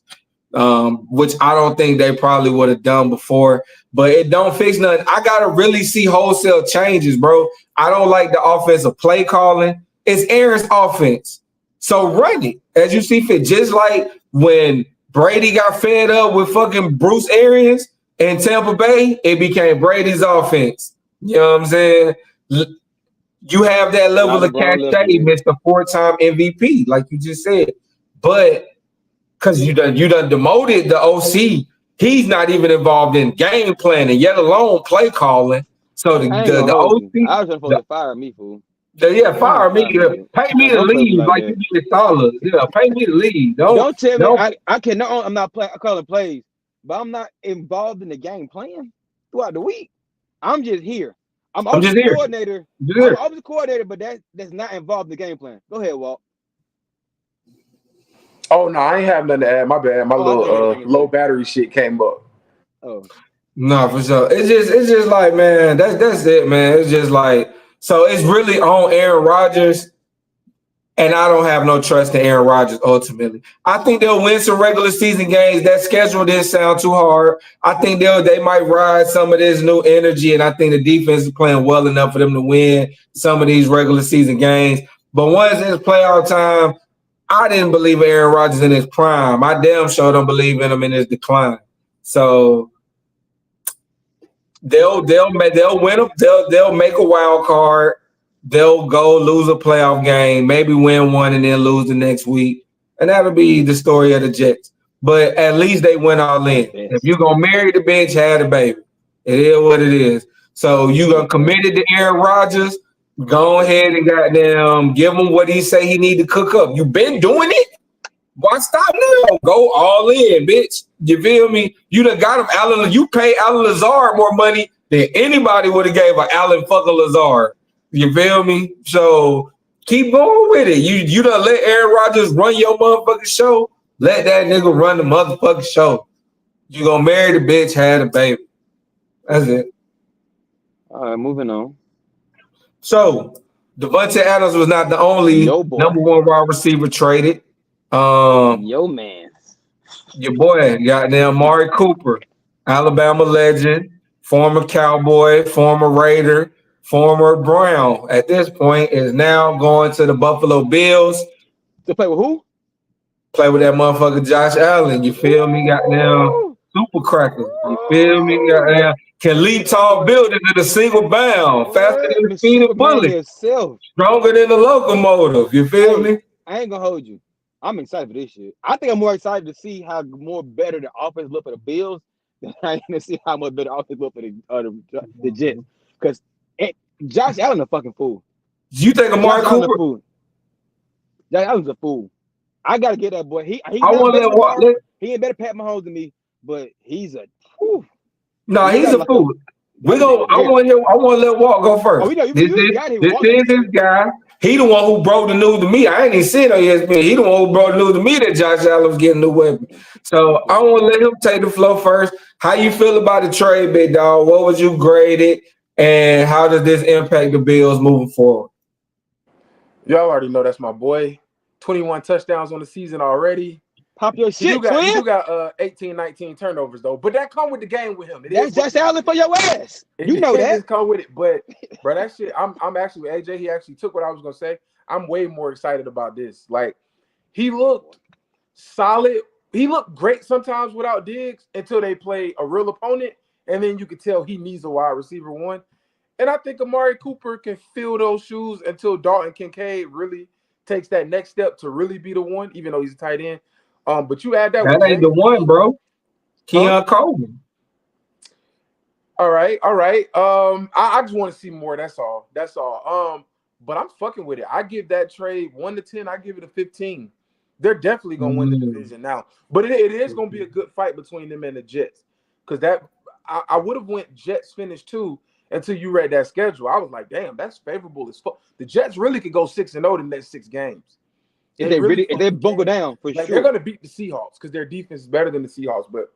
Which I don't think they probably would have done before, but it don't fix nothing. I gotta really see wholesale changes, bro. I don't like the offensive play calling. It's Aaron's offense, so run it as you see fit. Just like when Brady got fed up with fucking Bruce Arians in Tampa Bay, it became Brady's offense. You know what I'm saying? You have that level of cachet, Mr. 4-time MVP, like you just said, but because you done demoted the OC, he's not even involved in game planning, yet alone play calling. So the OC, I was supposed to fire me, fool. Fire me. Pay me to leave, like you did Salah. Yeah, pay me to leave. Don't tell me I cannot. I'm not calling plays, but I'm not involved in the game plan throughout the week. I'm just here. I'm just here. Coordinator. I'm the coordinator, but that's not involved in the game plan. Go ahead, Walt. Oh no, I ain't have nothing to add. My bad. My little low battery shit came up. Oh no, for sure. It's just like, man, that's it, man. It's just like, so it's really on Aaron Rodgers, and I don't have no trust in Aaron Rodgers ultimately. I think they'll win some regular season games. That schedule didn't sound too hard. I think they might ride some of this new energy, and I think the defense is playing well enough for them to win some of these regular season games. But once it's playoff time, I didn't believe in Aaron Rodgers in his prime. I damn sure don't believe in him in his decline. So they'll make a wild card. They'll go lose a playoff game, maybe win one and then lose the next week, and that'll be the story of the Jets. But at least they went all in. If you're gonna marry the bench, have the baby. It is what it is. So you gonna committed to Aaron Rodgers. Go ahead and goddamn give him what he say he need to cook up. You been doing it? Why stop now? Go all in, bitch. You feel me? You done got him, Allen. You pay Allen Lazard more money than anybody would have gave an Allen fucking Lazard. You feel me? So keep going with it. You done let Aaron Rodgers run your motherfucking show. Let that nigga run the motherfucking show. You gonna marry the bitch, have the baby. That's it. All right, moving on. So Devontae Adams was not the only number one wide receiver traded. Yo, man. Your boy, goddamn Amari Cooper, Alabama legend, former Cowboy, former Raider, former Brown. At this point, is now going to the Buffalo Bills. To play with who? Play with that motherfucker Josh Allen. You feel me? Goddamn super cracker. You feel me? Goddamn can leap tall buildings in a single bound, faster than a speed of bullet, stronger than a locomotive. You feel me? I ain't gonna hold you. I'm excited for this shit. I think I'm more excited to see how more better the offense look for the Bills than I am to see how much better offense look for the Jets. Because Josh Allen a fucking fool. You think Amari Cooper? Josh Allen's a fool. I gotta get that boy. He ain't better Pat Mahomes than me, but he's a whew. No, he's a fool. I want to let Walt go first. This is his guy. He the one who broke the news to me. I ain't even seen on ESPN. He the one who broke the news to me that Josh Allen was getting a new weapon. So I want to let him take the floor first. How you feel about the trade, big dog? What was you graded, and how does this impact the Bills moving forward? Y'all already know that's my boy. 21 touchdowns on the season already. Pop your shit, you got 18, 19 turnovers though, but that come with the game with him. That's Josh Allen for your ass. You know that. Just come with it, but bro, that shit. I'm actually with AJ. He actually took what I was gonna say. I'm way more excited about this. Like he looked solid. He looked great sometimes without Diggs until they play a real opponent, and then you could tell he needs a wide receiver one. And I think Amari Cooper can fill those shoes until Dalton Kincaid really takes that next step to really be the one, even though he's a tight end. But you add that ain't the one, bro. Keon Coleman. All right. I just want to see more. That's all. But I'm fucking with it. I give that trade 1 to 10. I give it a 15. They're definitely gonna win the division now. But it is gonna be a good fight between them and the Jets. Because I would have went Jets finish 2 until you read that schedule. I was like, damn, that's favorable as fuck. The Jets really could go 6-0 the next 6 games. If they bungle down for sure, they're gonna beat the Seahawks because their defense is better than the Seahawks. But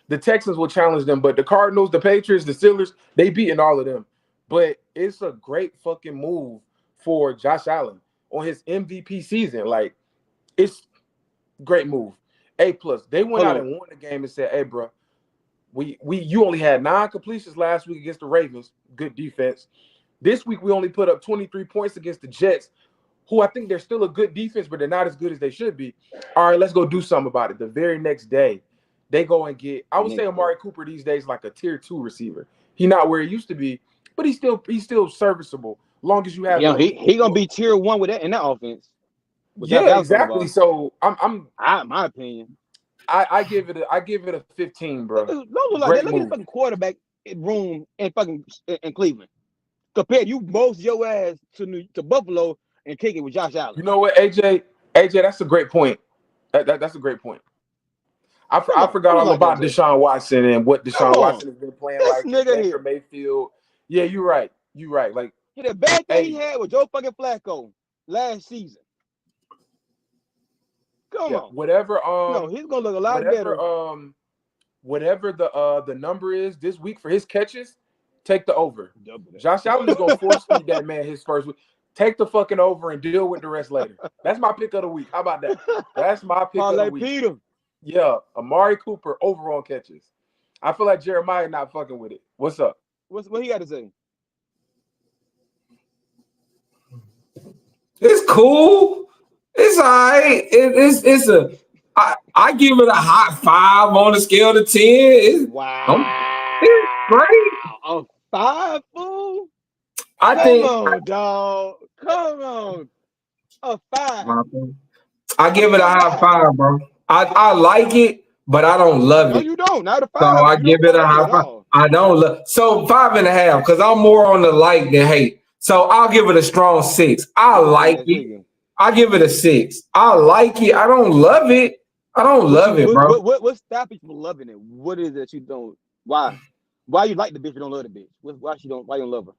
the Texans will challenge them. But the Cardinals, the Patriots, the Steelers, they beating all of them. But it's a great fucking move for Josh Allen on his MVP season. Like it's great move. A+. They went out and won the game and said, "Hey, bro, you only had 9 completions last week against the Ravens. Good defense. This week we only put up 23 points against the Jets." Who I think they're still a good defense, but they're not as good as they should be. All right, let's go do something about it. The very next day, they go and get, I would say Amari Cooper these days like a tier 2 receiver. He's not where he used to be, but he's still serviceable. Long as you have he gonna be tier 1 with that in that offense. Yeah, exactly. So my opinion. I give it a 15, bro. Look at the fucking quarterback room in Cleveland. Compare you most your ass to Buffalo and kick it with Josh Allen. You know what, AJ, that's a great point. That's a great point. I forgot all about Deshaun Watson and what Deshaun Watson has been playing like. Nigga here, Mayfield. Yeah, you're right. Like the bad thing he had with Joe fucking Flacco last season. Come on. Whatever. He's gonna look a lot better. Whatever the number is this week for his catches, take the over. Josh Allen is gonna force feed that man his first week. Take the fucking over and deal with the rest later. That's my pick of the week. How about that? That's my pick of the week. Peter. Yeah, Amari Cooper over on catches. I feel like Jeremiah not fucking with it. What's up? What he got to say? It's It's all right. It's a. I give it a hot 5 on the scale to 10. It's great. A 5, fool? I Come think on, dog. Come on. A 5. I give it a high 5, bro. I like it, but I don't love No, it. you don't. Not a So 5. I You give don't it a fuck with it high at 5. all. I don't love so 5.5 because I'm more on the like than hate. So I'll give it a strong 6. I like Ass it. nigga. I give it a 6. I like it. I don't love it. I don't love it, bro. What stopping you from loving it? What is it that you don't? Why? Why you like the bitch but don't love the bitch? Why you don't love her?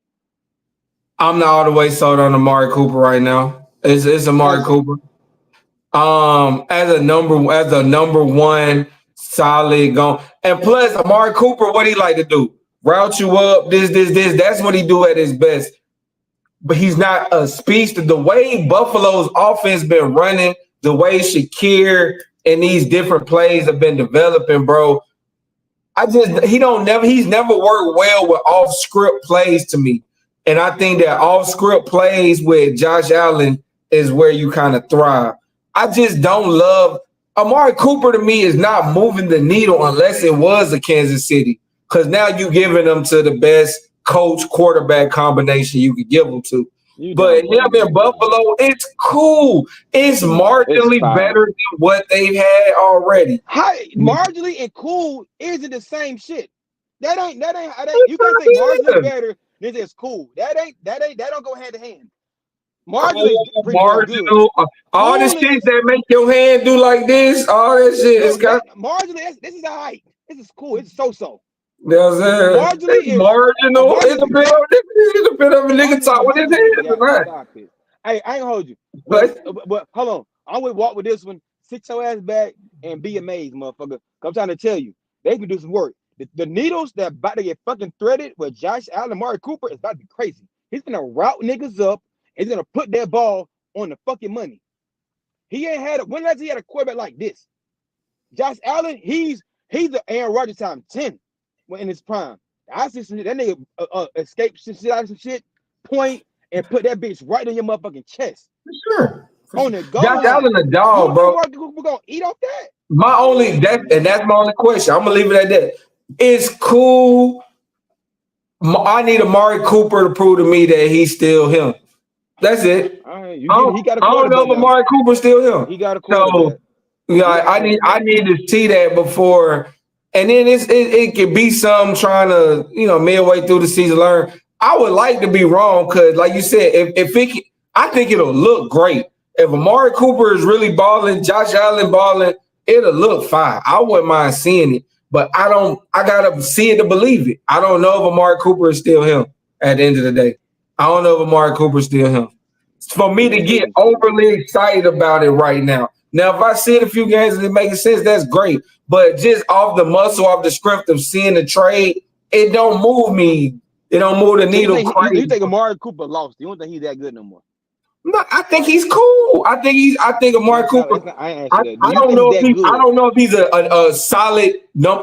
I'm not all the way sold on Amari Cooper right now. It's Amari Cooper. As a number one solid gone. And plus Amari Cooper, what he like to do? Route you up, this. That's what he do at his best. But he's not a speedster. The way Buffalo's offense been running, the way Shakir and these different plays have been developing, bro. He's never worked well with off script plays to me. And I think that off script plays with Josh Allen is where you kind of thrive. I just don't love Amari Cooper to me is not moving the needle unless it was a Kansas City. Because now you're giving them to the best coach quarterback combination you could give them to. But him in Buffalo, it's cool. It's marginally better than what they've had already. Marginally and cool isn't the same shit. That ain't. You can't say marginally better than it's cool. That don't go hand to hand. Marginally, marginal, all the shit that make your hand do like this, all that shit. Marginally, this is all right. This is cool. It's so. Marginally marginal. It's a bit of a nigga talk with his hands. Right? Stop it. Hey, I ain't hold you. But hold on. I would walk with this one. Sit your ass back and be amazed, motherfucker. I'm trying to tell you, they can do some work. The needles that about to get fucking threaded with Josh Allen, Amari Cooper is about to be crazy. He's gonna route niggas up. And he's gonna put that ball on the fucking money. He ain't had when last he had a quarterback like this. Josh Allen, he's the Aaron Rodgers time 10 when in his prime. I see some that nigga escape shit out of some shit, point and put that bitch right in your motherfucking chest. Sure. On the goal. Josh Allen a dog, bro. We're gonna eat off that. That's my only question. I'm gonna leave it at that. It's cool. I need Amari Cooper to prove to me that he's still him. That's it. All right, he got a quarterback. I don't know if Amari Cooper's still him. He got a quarterback. So, I need to see that before, and then it could be some trying to midway through the season learn. I would like to be wrong because, like you said, I think it'll look great if Amari Cooper is really balling, Josh Allen balling. It'll look fine. I wouldn't mind seeing it, but I gotta see it to believe it. I don't know if Amari Cooper is still him at the end of the day. I don't know if Amari Cooper's still him. For me to get overly excited about it right now. Now, if I see it a few games and it makes sense, that's great. But just off the muscle, off the script of seeing the trade, it don't move me. It don't move the needle crazy. You think Amari Cooper lost? You don't think he's that good no more? No, I think he's cool. I think Amari Cooper. I don't know if he's a solid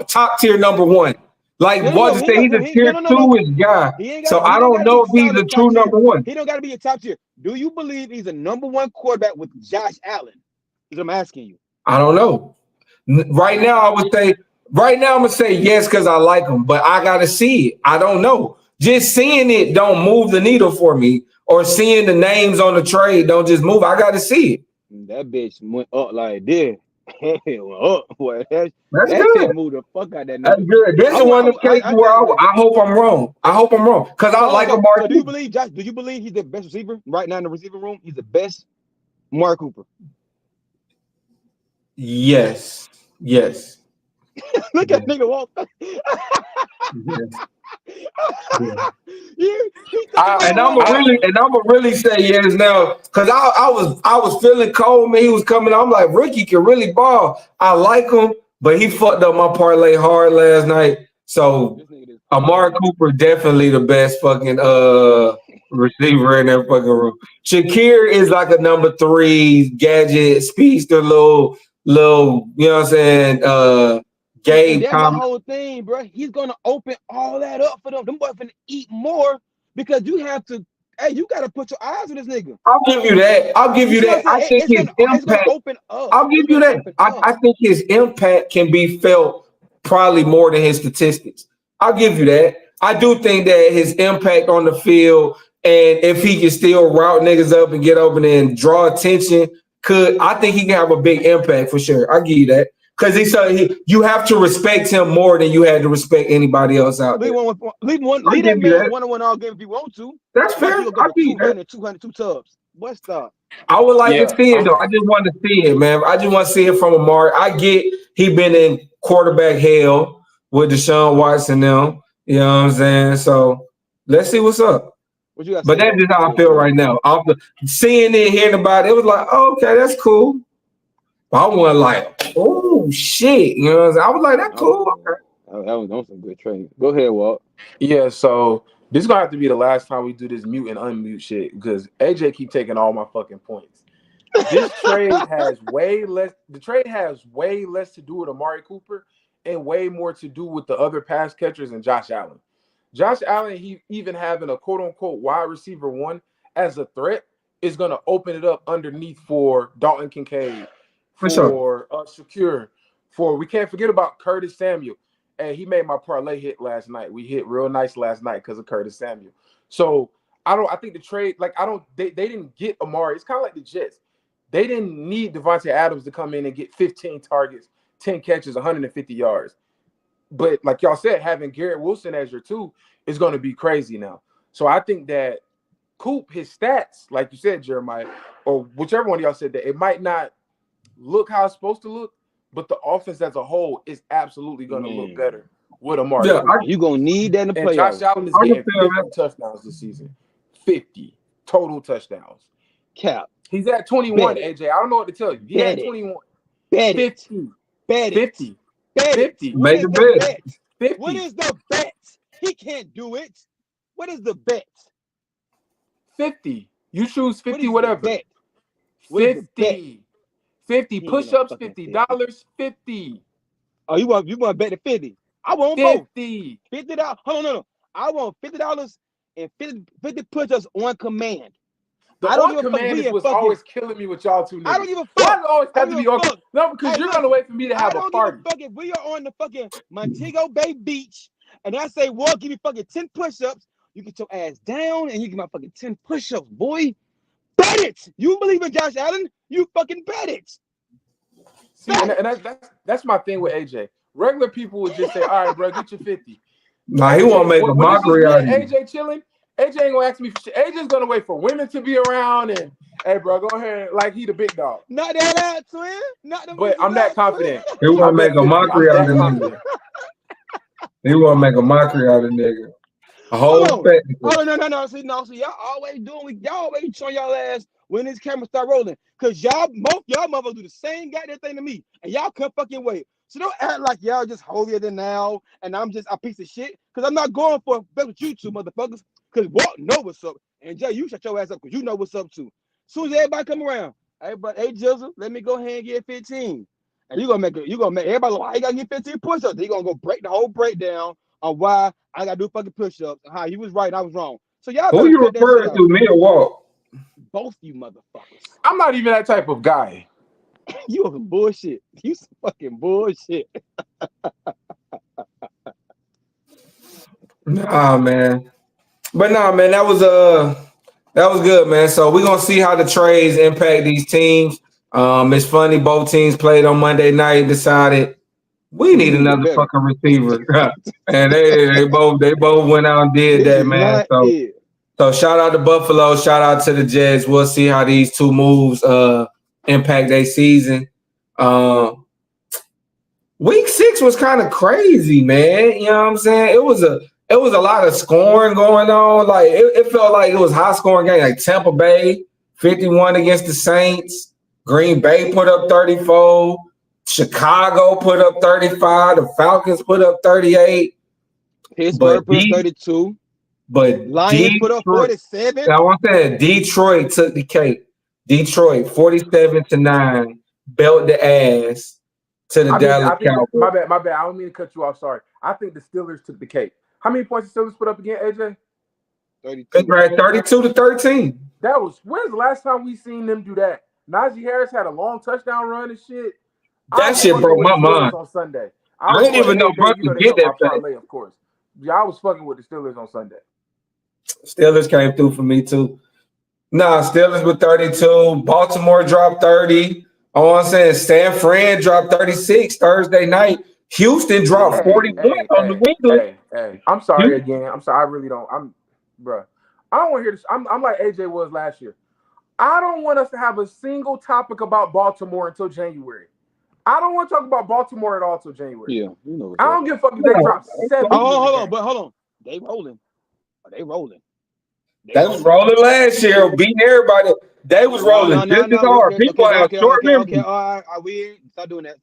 top tier number one. Like Walter said, he's a tier 2 guy. So I don't know if he's a true number one. He don't got to be a top tier. Do you believe he's a number one quarterback with Josh Allen? Is what I'm asking you. I don't know. Right now, I'm gonna say yes because I like him, but I gotta see it. I don't know. Just seeing it don't move the needle for me, or seeing the names on the trade don't just move. I gotta see it. That bitch went up like this. It went up. Boy, that's good. Moved the fuck out that. That's good. This is one of the cases where I hope I'm wrong. Because I like Amari. Do you believe, Josh? Do you believe he's the best receiver right now in the receiver room? He's the best. Amari Cooper. Yes. Look at nigga walk. And I'm gonna really say yes now because I was feeling cold, man. He was coming. I'm like, Ricky can really ball. I like him, but he fucked up my parlay hard last night. So Amari Cooper definitely the best fucking receiver in that fucking room. Shakir is like a number 3 gadget speedster, little, you know what I'm saying? Gabe that's the whole thing, bro. He's gonna open all that up for them. Them boys finna eat more because you have to Hey, you gotta put your eyes on this nigga. I'll give you that. I'll give you see what that. I'm I saying? think his It's gonna impact. open up. I'll give It's you gonna that. open up. I think his impact can be felt probably more than his statistics. I'll give you that. I do think that his impact on the field and if he can still route niggas up and get open and draw attention, I think he can have a big impact for sure. I'll give you that. Because you have to respect him more than you had to respect anybody else out there. Leave that man one-on-one all game if you want to. That's fair. He'll go I'll for give you that. 200, 2 tubs. What stop? I would like to see it though. I just want to see it, man. I just want to see it from Amari. I get he been in quarterback hell with Deshaun Watson now. You know what I'm saying? So let's see what's up. What you got? But that's just how I feel right now. After seeing it, hearing about it, it was like, oh, okay, that's cool. But I wasn't like, oh shit. You know what I'm saying? I was like, that's cool. Okay. That was some good training. Go ahead, Walt. Yeah, so this is gonna have to be the last time we do this mute and unmute shit because AJ keep taking all my fucking points. This trade has way less. The trade has way less to do with Amari Cooper and way more to do with the other pass catchers and Josh Allen. Josh Allen, he even having a quote unquote wide receiver one as a threat is gonna open it up underneath for Dalton Kincaid, for Shakir, for we can't forget about Curtis Samuel. And he made my parlay hit last night. We hit real nice last night because of Curtis Samuel. So I think the trade, they didn't get Amari. It's kind of like the Jets. They didn't need Devontae Adams to come in and get 15 targets, 10 catches, 150 yards. But like y'all said, having Garrett Wilson as your two is going to be crazy now. So I think that Coop, his stats, like you said, Jeremiah, or whichever one of y'all said that, it might not look how it's supposed to look, but the offense as a whole is absolutely going to look better with Amari. Yeah, you're going to need that in the playoffs. Josh Allen is getting 50 touchdowns this season. 50 total touchdowns. Cap. He's at 21, AJ. I don't know what to tell you. He's at 21. Bet 50. Bet 50. Bet 50. Make the bet. 50. What is the bet? He can't do it. What is the bet? 50. You choose 50, whatever. Bet? 50. 50 push-ups, $50, 50. Oh, you want to bet the 50? I want 50. Both. $50. Hold on, no. I want $50 and 50 push-ups on command. The on command was always killing me with y'all two niggas. I don't give a fuck. Why does it always have to be on? No, because you're gonna wait for me to have a party. I don't give a fuck if we are on the fucking Montego Bay Beach and I say, well, give me fucking 10 push-ups. You get your ass down and you get my fucking 10 push-ups, boy. Bet it. You believe in Josh Allen? You fucking bet it. See, and that's my thing with AJ. Regular people would just say, all right, bro, get your 50. Nah, he won't make a mockery out of you. AJ chilling. AJ ain't gonna ask me for shit. AJ's gonna wait for women to be around and, hey, bro, go ahead, like he the big dog. Not that out, twin. Not the. But I'm that confident. He won't make a mockery out of the nigga. He won't make a mockery out of the nigga. A whole spectacle. Oh no. See, y'all always showing y'all ass when this camera start rolling. Cause y'all motherfuckers do the same goddamn thing to me. And y'all can't fucking wait. So don't act like y'all just holier than now and I'm just a piece of shit. Cause I'm not going for bet with you two motherfuckers. Cause Walt know what's up. And Jay, you shut your ass up because you know what's up too. Soon as everybody come around, hey Jizzle, let me go ahead and get 15. And you're gonna make everybody like, why you gotta get 15 push-ups? You're gonna go break the whole breakdown on why I gotta do fucking push-ups and how he was right and I was wrong. So y'all who you referring to, me or Walt? Both you motherfuckers. I'm not even that type of guy. You some bullshit. You some fucking bullshit. Nah, man. But nah, man, that was good, man. So we're gonna see how the trades impact these teams. It's funny, both teams played on Monday night, decided we need another fucking receiver. And they both went out and did that, man. So shout out to Buffalo, shout out to the Jets. We'll see how these two moves impact their season. Week 6 was kind of crazy, man. You know what I'm saying? It was a lot of scoring going on. Like it felt like it was high scoring game. Like Tampa Bay 51 against the Saints. Green Bay put up 34. Chicago put up 35. The Falcons put up 38. Pittsburgh put up 32. But Lions put up 47. I want that Detroit took the cake. Detroit 47-9, belt the ass to the Dallas Cowboys. My bad. I don't mean to cut you off. Sorry. I think the Steelers took the cake. How many points the Steelers put up again, AJ? 32. Right, 32-13. That was when's the last time we seen them do that? Najee Harris had a long touchdown run and shit. That shit broke my mind. On Sunday. I didn't even know bro could get that parlay, of course. Yeah, I was fucking with the Steelers on Sunday. Steelers came through for me too. Nah, Steelers with 32. Baltimore dropped 30. Oh, I'm saying San Fran dropped 36 Thursday night. Houston dropped 41 on the weekly. Hey, I'm sorry again. I'm sorry. I really don't. Bruh. I don't want to hear this. I'm like AJ was last year. I don't want us to have a single topic about Baltimore until January. I don't want to talk about Baltimore at all until January. Yeah, you know. I don't give a fuck if they drop 7. Hold on. They rolling. They was rolling last year, beating everybody. They was rolling just as hard. People have short memory. All right, we stop doing that.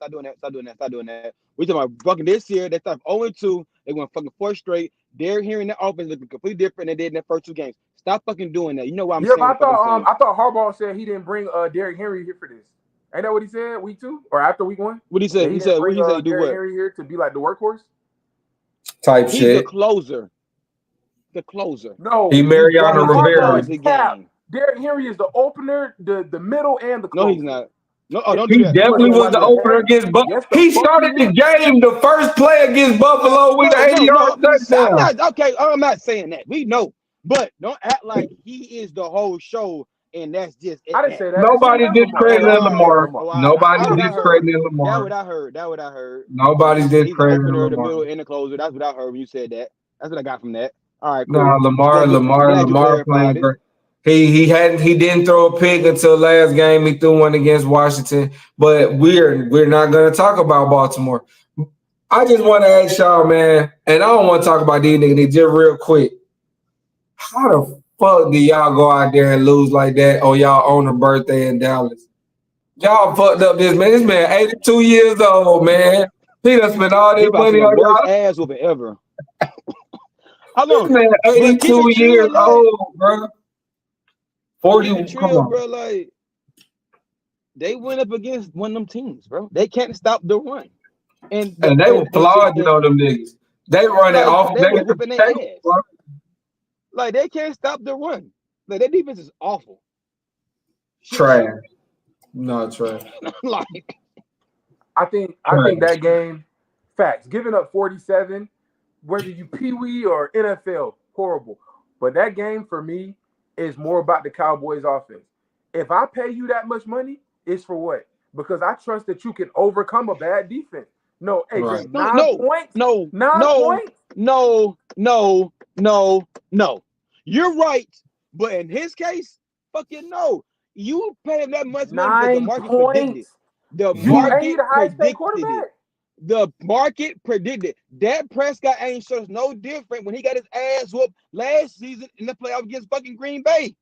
We talking about fucking this year. They started 0-2. They went fucking 4 straight. They're hearing that offense looking completely different than they did in their first 2 games. Stop fucking doing that. You know what I'm saying? Yeah, but I thought Harbaugh said he didn't bring Derrick Henry here for this. Ain't that what he said week 2 or after week 1? What he said? He said do what? Henry here to be like the workhorse type He's shit. The closer. No, he Mariano Rivera. Derrick Henry is the opener, the middle, and the closer. No, he's not. No, don't he do that. Definitely was the opener against Buffalo. He started the game, the first play against Buffalo with the 80-yard touchdown. I'm not saying that. We know, but don't act like he is the whole show. And that's just it. I didn't say that. Nobody's discrediting Lamar. Nobody's discrediting Lamar. That what I heard. Nobody's discrediting Lamar. The middle and the closer. That's what I heard when you said that. That's what I got from that. All right, cool. No, Lamar playing great. He didn't throw a pick until last game. He threw one against Washington. But we're not gonna talk about Baltimore. I just want to ask y'all, man, and I don't want to talk about these niggas just real quick. How the fuck do y'all go out there and lose like that on y'all owner birthday in Dallas? Y'all fucked up this man. This man 82 years old, man. He done spent all this money on y'all. Ass whooping ever. How long? This man 82 years old, bro. 40. Come on, bro. Like they went up against one of them teams, bro. They can't stop the run, and they were flogging on them niggas. They run it off. They were whipping their ass. Like they can't stop the run. Like their defense is awful. Trash. No trash. Like I think that game, facts. Giving up 47, whether you Pee-wee or NFL, horrible. But that game for me is more about the Cowboys offense. If I pay you that much money, it's for what? Because I trust that you can overcome a bad defense. No, AJ, right. 9 points. No. You're right, but in his case, fucking no. You pay him that much money because the market predicted. The market predicted. Dak Prescott ain't shows no different when he got his ass whooped last season in the playoff against fucking Green Bay.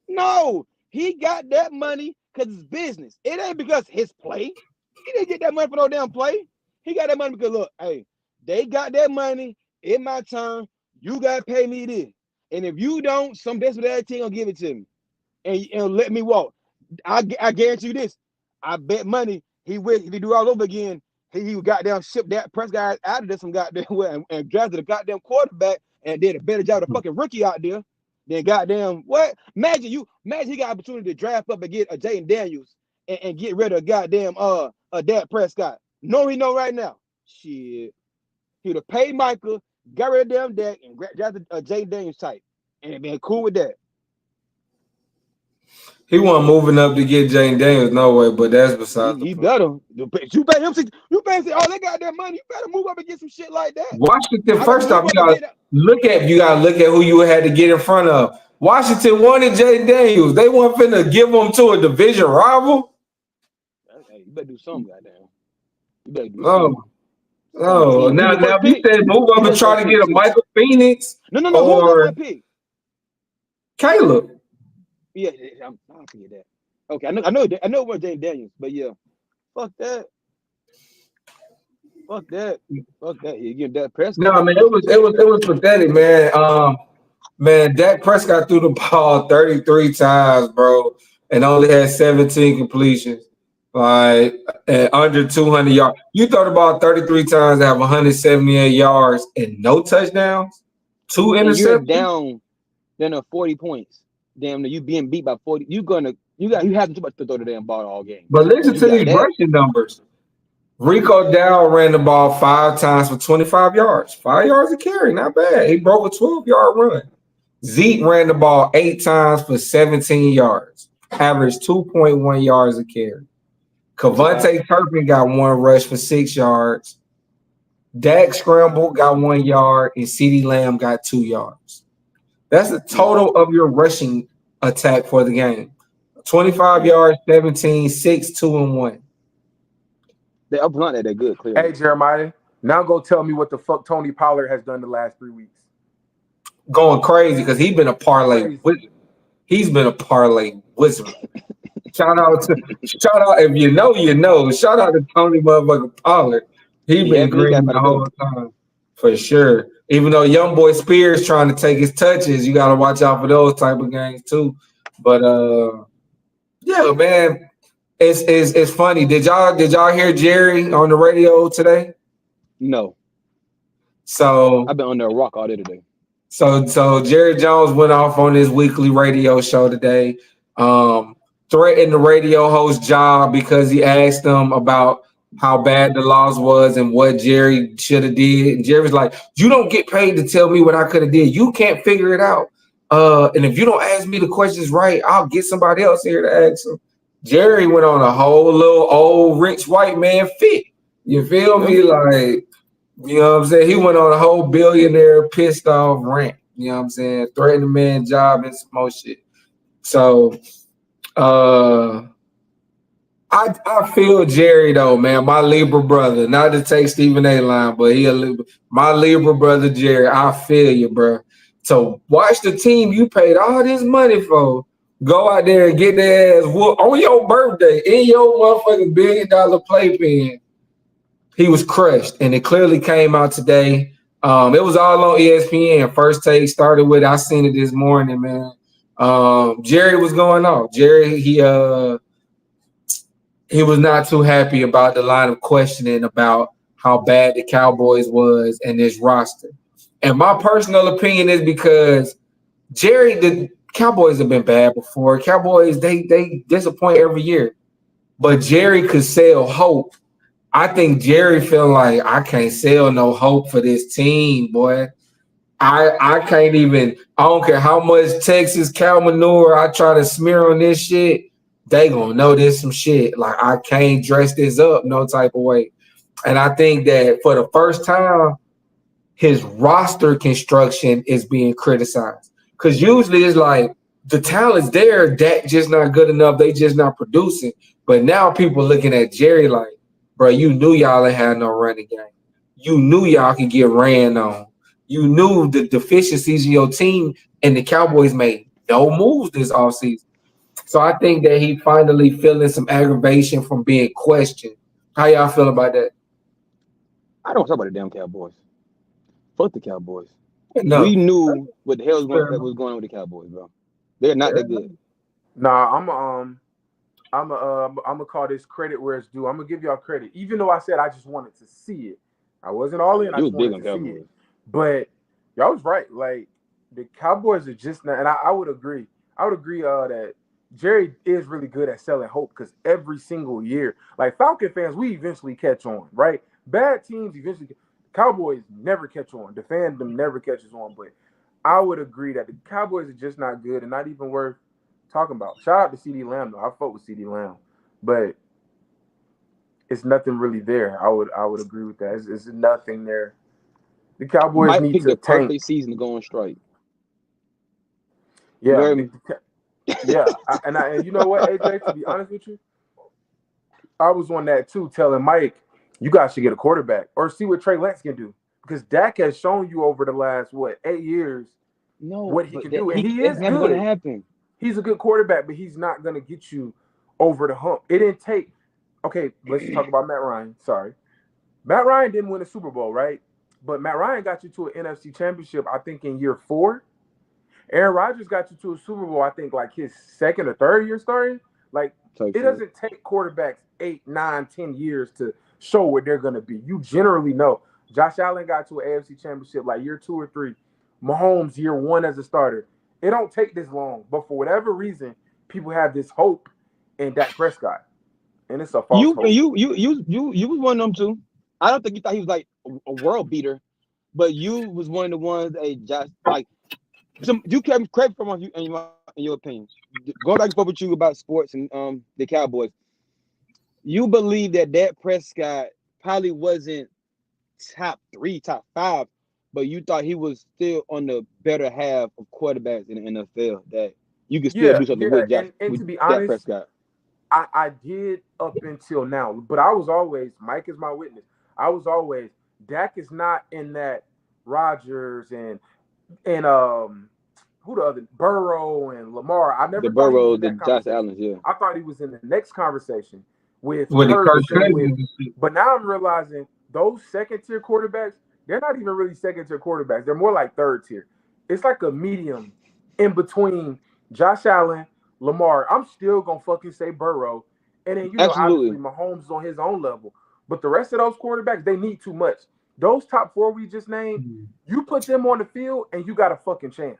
No, he got that money because it's business. It ain't because his play. He didn't get that money for no damn play. He got that money because look, hey, they got that money. It's my turn. You gotta pay me this. And if you don't, some desperate ass team gonna give it to me and let me walk. I guarantee you this. I bet money if he do all over again, he goddamn shipped that press guy out of this some goddamn way and drafted a goddamn quarterback and did a better job of the fucking rookie out there than goddamn what? Imagine he got opportunity to draft up and get a Jaden Daniels and get rid of goddamn a Dak Prescott. No, he know right now. Shit. He would have paid Michael, got rid of damn Dak, and drafted a Jaden Daniels type. And been cool with that. He wasn't moving up to get Jane Daniels, no way, but that's beside he better. You pay him. You pay him. Oh, they got that money. You better move up and get some shit like that. Washington, first off, you gotta look at who you had to get in front of. Washington wanted Jane Daniels. They weren't finna give him to a division rival. Hey, you better do something, goddamn. You better do something. Oh, now you said move up and try to get a Michael Phoenix. No. Who's that pick? Caleb. Yeah, I'm forget that. Okay, I know what Jaden Daniels, but yeah, fuck that. You get that Prescott. No, man, it was pathetic, man. Man, Dak Prescott threw the ball 33 times, bro, and only had 17 completions. Like under 200 yards. You throw the ball 33 times, have 178 yards and no touchdowns, 2 interceptions. then 40 points. Damn, you being beat by 40. You have too much to throw the damn ball all game. But listen You to got these that. rushing numbers. Rico Dow ran the ball 5 times for 25 yards. 5 yards a carry, not bad. He broke a 12-yard run. Zeke ran the ball 8 times for 17 yards. Averaged 2.1 yards a carry. Cavante Turpin got 1 rush for 6 yards. Dak scrambled, got 1 yard, and CeeDee Lamb got 2 yards. That's the total of your rushing attack for the game. 25 yards, 17, 6, 2, and 1. They up front that they're good, clearly. Hey, Jeremiah, now go tell me what the fuck Tony Pollard has done the last 3 weeks. Going crazy because he's been a parlay wizard. He's been a parlay wizard. Shout out if you know, you know. Shout out to Tony motherfucking Pollard. He been green the whole time. For sure. Even though young boy Spears trying to take his touches, you gotta watch out for those type of games too. But yeah, man. It's funny. Did y'all hear Jerry on the radio today? No. So I've been under a rock all day today. So Jerry Jones went off on his weekly radio show today, threatened the radio host job because he asked them about how bad the loss was and what Jerry should have did. And Jerry's like, "You don't get paid to tell me what I could have did. You can't figure it out. And if you don't ask me the questions right, I'll get somebody else here to ask them." Jerry went on a whole little old rich white man fit. You feel me? Like, you know what I'm saying? He went on a whole billionaire pissed off rant. You know what I'm saying? Threatened the man's job and some more shit. So I feel Jerry though, man. My Libra brother, not to take Stephen A. line, but my Libra brother Jerry. I feel you, bro. So watch the team you paid all this money for go out there and get their ass whooped on your birthday in your motherfucking $1 billion playpen. He was crushed, and it clearly came out today. It was all on ESPN. First Take started with, I seen it this morning, man. Jerry was going off. Jerry, he was not too happy about the line of questioning about how bad the Cowboys was and this roster. And my personal opinion is because Jerry, the Cowboys have been bad before. Cowboys, they disappoint every year. But Jerry could sell hope. I think Jerry feel like I can't sell no hope for this team, boy. I can't even, I don't care how much Texas cow manure I try to smear on this shit, they gonna know this some shit. Like, I can't dress this up no type of way. And I think that for the first time, his roster construction is being criticized. Because usually it's like the talent's there, Dak just not good enough, they just not producing. But now people looking at Jerry like, bro, you knew y'all ain't had no running game. You knew y'all could get ran on. You knew the deficiencies of your team, and the Cowboys made no moves this offseason. So I think that he finally feeling some aggravation from being questioned. How y'all feel about that? I don't talk about the damn Cowboys. Fuck the Cowboys. No. We knew what the hell was going on with the Cowboys, bro. They're not that good. Nah, I'm gonna call this credit where it's due. I'm gonna give y'all credit, even though I said I just wanted to see it. I wasn't all in. I just wanted to see it. But y'all was right. Like, the Cowboys are just not, and I would agree. I would agree that Jerry is really good at selling hope because every single year, like Falcon fans, we eventually catch on, right? Bad teams eventually. Cowboys never catch on. The fandom never catches on. But I would agree that the Cowboys are just not good and not even worth talking about. Shout out to CeeDee Lamb though. I fuck with CeeDee Lamb, but it's nothing really there. I would agree with that. It's nothing there. The Cowboys need to the perfect season to go on strike. Yeah, yeah. And you know what, AJ? To be honest with you, I was on that too, telling Mike, you guys should get a quarterback or see what Trey Lance can do because Dak has shown you over the last 8 years what he can do, and he is never good. Gonna happen. He's a good quarterback, but he's not going to get you over the hump. It didn't take – okay, let's talk about Matt Ryan. Sorry. Matt Ryan didn't win a Super Bowl, right? But Matt Ryan got you to an NFC championship, I think, in year 4. Aaron Rodgers got you to a Super Bowl, I think, like his second or third year starting. Like, it doesn't take quarterbacks 8, 9, 10 years to show what they're going to be. You generally know. Josh Allen got to an AFC championship like year 2 or 3. Mahomes, year 1 as a starter. It don't take this long, but for whatever reason, people have this hope in Dak Prescott, and it's a false You hope. you was one of them too. I don't think you thought he was like a world beater, but you was one of the ones that just like you kept credit from you in your opinion. Going back and forth with you about sports and the Cowboys, you believe that Dak Prescott probably wasn't top 3, top 5, but you thought he was still on the better half of quarterbacks in the NFL that you could still Yeah, do something yeah, with and with to be Dak honest, Prescott. I did up until now, but I was always Mike is my witness. I was always Dak is not in that Rodgers and who the other Burrow and Lamar. I The never thought he was Burrow, in the that Josh conversation. Allen, yeah. I thought he was in the next conversation with with the Kirk Hurts and with. Cousins. But now I'm realizing those second tier quarterbacks, they're not even really second tier quarterbacks. They're more like third tier. It's like a medium in between Josh Allen, Lamar. I'm still gonna fucking say Burrow, and then obviously Absolutely. Mahomes is on his own level. But the rest of those quarterbacks, they need too much. Those top 4 we just named, you put them on the field and you got a fucking chance.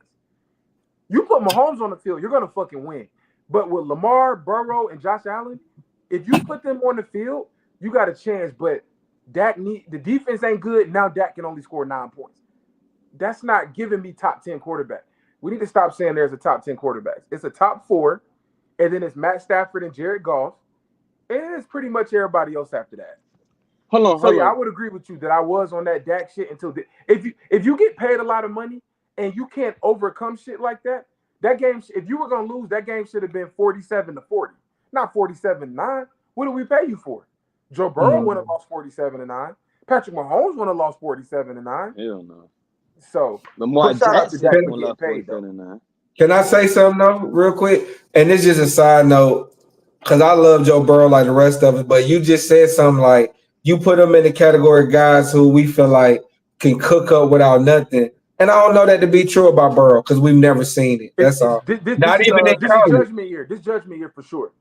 You put Mahomes on the field, you're gonna fucking win. But with Lamar, Burrow, and Josh Allen, if you put them on the field, you got a chance. But the defense ain't good. Now Dak can only score 9 points. That's not giving me top 10 quarterback. We need to stop saying there's a top 10 quarterbacks. It's a top 4, and then it's Matt Stafford and Jared Goff, and it's pretty much everybody else after that. Hold Yeah, I on. would agree with you that I was on that Dak shit if you get paid a lot of money and you can't overcome shit like that, that game if you were gonna lose, that game should have been 47-40, not 47-9. What did we pay you for? Joe Burrow would have lost 47-9. Patrick Mahomes would have lost 47-9. Hell no. So, Lamar but shout out to Jackson Dak for won getting last paid though. 47-9. Can I say something though, real quick? And this is just a side note, because I love Joe Burrow like the rest of us, but you just said something like you put him in the category of guys who we feel like can cook up without nothing. And I don't know that to be true about Burrow because we've never seen it. That's all. Not even in This is college. judgment year. This judgment year for sure.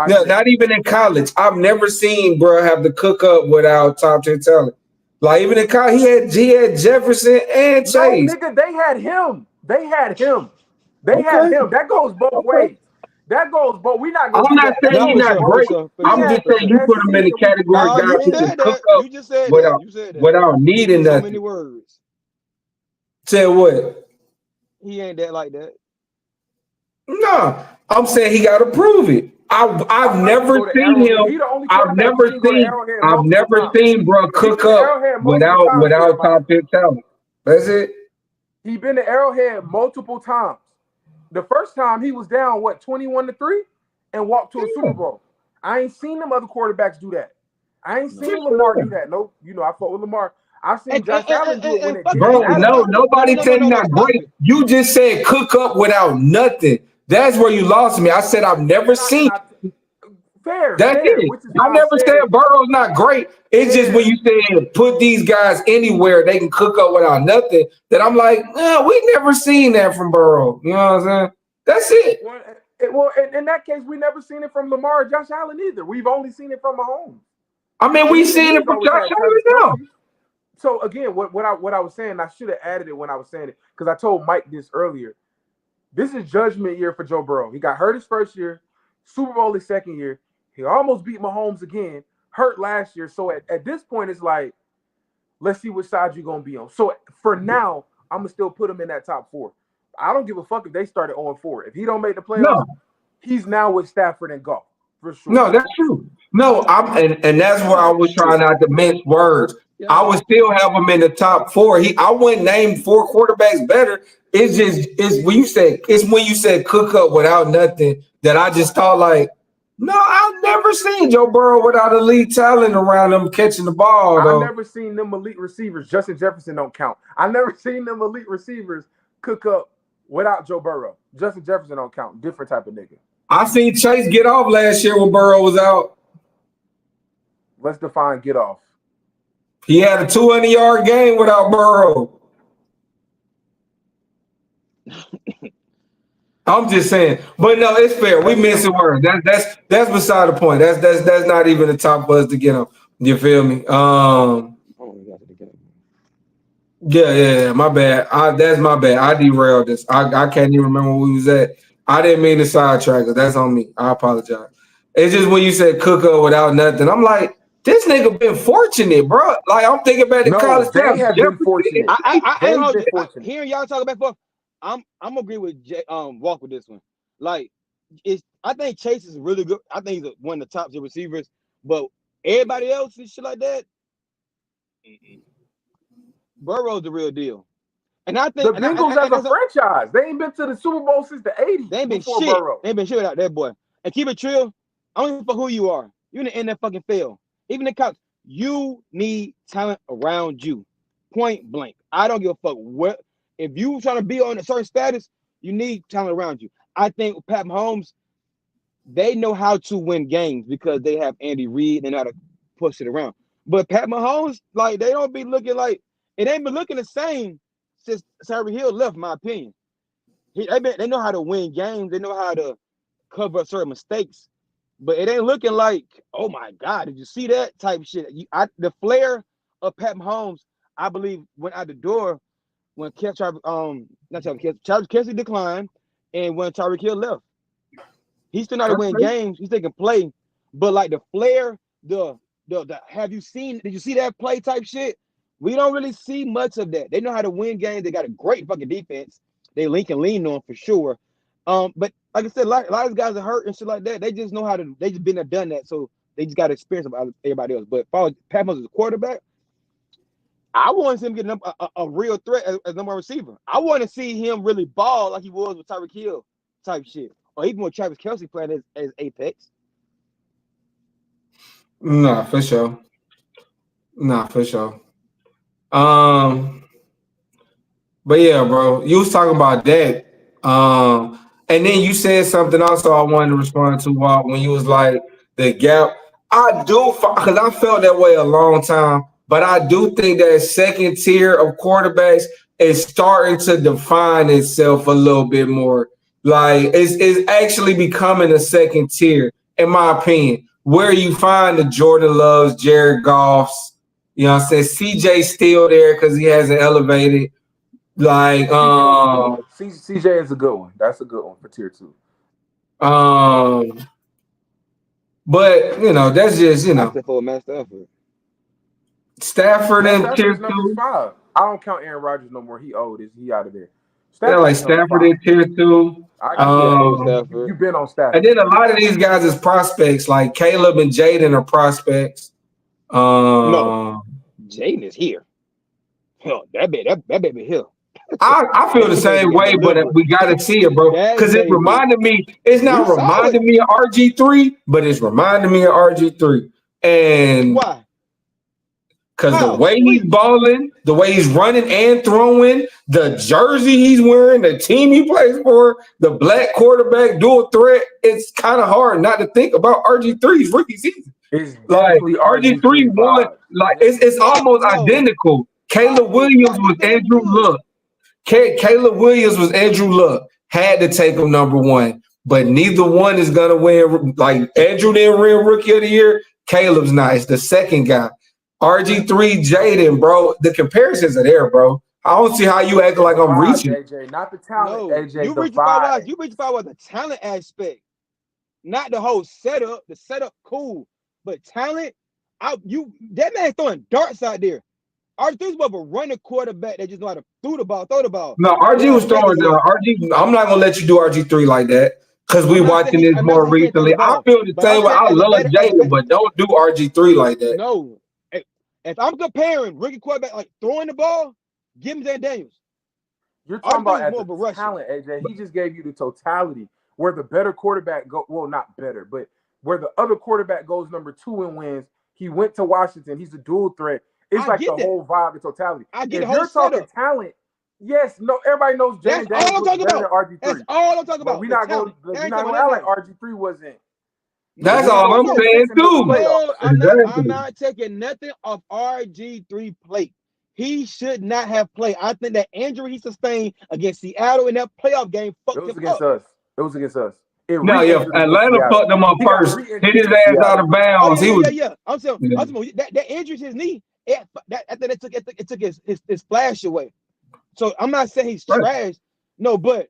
No, not even in college. I've never seen bro have to cook up without top 10 talent. Like even in college, he had Jefferson and Chase. No, nigga, they had him. They had him. That goes both ways. That goes both. We not. I'm not saying he's not great. I'm just saying you put him in the category of guys who can cook up You just said without that. You said that. without needing so nothing. many words. Said what? He ain't that like that. No, I'm saying he got to prove it. I've never seen him. I've never seen bro cook up without top 10 talent. That's it. He been to Arrowhead multiple times. The first time he was down 21-3 and walked to a Super Bowl. I ain't seen them other quarterbacks do that. I ain't seen Lamar do that. No, I fought with Lamar. I've seen Josh Allen do it when it didn't matter. No, nobody said he's not great. You just said cook up without nothing. That's where you lost me. I said I've never seen. Fair. That's it. I never said Burrow's not great. It's just when you said put these guys anywhere they can cook up without nothing. That I'm like, no, we never seen that from Burrow. You know what I'm saying? That's it. Well, in that case, we never seen it from Lamar or Josh Allen either. We've only seen it from Mahomes. I mean, we've seen it from Josh Allen now. So again, what I was saying, I should have added it when I was saying it because I told Mike this earlier. This is judgment year for Joe Burrow. He got hurt his first year, Super Bowl his second year. He almost beat Mahomes again, hurt last year. So at this point, it's like, let's see which side you're going to be on. So for now, I'm going to still put him in that top 4. I don't give a fuck if they started 0-4. If he don't make the playoffs, he's now with Stafford and Goff, for sure. No, that's true. No, and that's where I was trying not to mince words. I would still have him in the top 4. I wouldn't name 4 quarterbacks better. It's when you said cook up without nothing that I just thought like, no, I've never seen Joe Burrow without elite talent around him catching the ball. I've never seen them elite receivers. Justin Jefferson don't count. I've never seen them elite receivers cook up without Joe Burrow. Justin Jefferson don't count. Different type of nigga. I seen Chase get off last year when Burrow was out. Let's define get off. He had a 200-yard game without Burrow. I'm just saying, but no, it's fair. We missing words. That's beside the point. That's not even the top buzz to get him. You feel me? Yeah. My bad. That's my bad. I derailed this. I can't even remember where we was at. I didn't mean to sidetrack us. That's on me. I apologize. It's just when you said Cooker without nothing, I'm like, this nigga been fortunate, bro. Like I'm thinking about the No, college they time. have been fortunate. I They've ain't been fortunate. hearing y'all talk about. I'm agree with Walk with this one. Like, I think Chase is really good. I think he's one of the top 2 receivers, but everybody else and shit like that. Burrow's the real deal. And I think The Bengals as a franchise, they ain't been to the Super Bowl since the 80s. They ain't been before shit. Burrow. They ain't been shit without that boy. And keep it real. I don't give a fuck who you are. You in the fucking field. Even the cops. You need talent around you. Point blank. I don't give a fuck what. If you trying to be on a certain status, you need talent around you. I think Pat Mahomes, they know how to win games because they have Andy Reid. They know how to push it around. But Pat Mahomes, like, they don't be looking like it ain't been looking the same since Tyreek Hill left, in my opinion. They know how to win games. They know how to cover certain mistakes. But it ain't looking like, oh my God, did you see that type shit? The flair of Pat Mahomes, I believe, went out the door when Travis Kelce declined and when Tyreek Hill left. He's still not to win games. He's taking play, but like the flair, the did you see that play type shit? We don't really see much of that. They know how to win games. They got a great fucking defense. They can lean on for sure. But like I said, a lot of these guys are hurt and shit like that. They just know how to. They just been there, done that. So they just got experience about everybody else. But Pat Mahomes is a quarterback. I want him to get a real threat as number one receiver. I want to see him really ball like he was with Tyreek Hill type shit, or even with Travis Kelce playing as apex. Nah, for sure. But yeah, bro, you was talking about that. And then you said something also I wanted to respond to, Walt, when you was like the gap. I do, because I felt that way a long time, but I do think that second tier of quarterbacks is starting to define itself a little bit more. Like it's actually becoming a second tier, in my opinion, where you find the Jordan Loves, Jared Goffs, you know what I'm saying? CJ's still there because he hasn't elevated. Like CJ is a good one. That's a good one for tier 2. But you know, that's just For Matt Stafford. Stafford and tier Stafford's number 2. 5. I don't count Aaron Rodgers no more. He old. He out of there. Yeah, like Stafford in tier 2. You've been on Stafford. And then a lot of these guys is prospects. Like Caleb and Jaden are prospects. No, Jaden is here. Hell, that baby here. I feel the same way, but we got to see it, bro. Because it reminded me, it's not reminding me of RG3, but it's reminding me of RG3. And why? Because the way he's balling, the way he's running and throwing, the jersey he's wearing, the team he plays for, the black quarterback dual threat, it's kind of hard not to think about RG3's rookie season. It's like RG3 won, like it's almost identical. Caleb Williams was Andrew Luck. Caleb Williams was Andrew Luck. Had to take him number 1, but neither one is gonna win. Like Andrew didn't win Rookie of the Year. Caleb's not. It's the second guy. RG3, Jaden, bro. The comparisons are there, bro. I don't see how you act like I'm reaching. AJ, not the talent, AJ. You reach about the talent aspect, not the whole setup. The setup, cool, but talent, that man throwing darts out there. RG3's about a running quarterback that just know how to throw the ball. No, RG was throwing RG. I'm not gonna let you do RG3 like that because we watching this more recently. I feel the same way. I love Jaden, but don't do RG3 like that. No. If I'm comparing rookie quarterback like throwing the ball, give him Dan Daniels. You're talking about as a talent, AJ. He just gave you the totality where the better quarterback not better, but where the other quarterback goes number 2 and wins. He went to Washington. He's a dual threat. It's like the whole vibe, the totality. If you're talking talent, yes, no, everybody knows Jaden Daniels was better than RG3. That's all I'm talking about. We're not going to act like RG3 wasn't. That's all I'm saying too. No, I'm not taking nothing off RG3 plate. He should not have played. I think that injury he sustained against Seattle in that playoff game fucked him up. It was against us. Atlanta fucked him up first. Hit his ass out of bounds. I'm saying that injury to his knee. after it took his flash away. So I'm not saying he's trash. No, but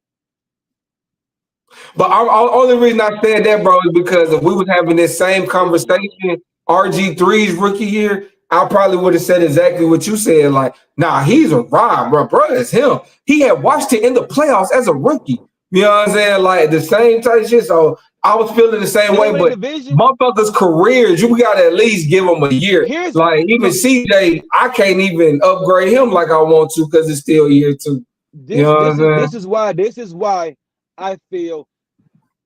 only reason I said that, bro, is because if we was having this same conversation RG3's rookie year, I probably would have said exactly what you said. Like, nah, he's a Rob, bro. It's him. He had watched it in the playoffs as a rookie. You know what I'm saying? Like the same type of shit. So I was feeling the same way, but motherfuckers' careers, you gotta at least give them a year. Like even CJ, I can't even upgrade him like I want to because it's still year 2. This is why I feel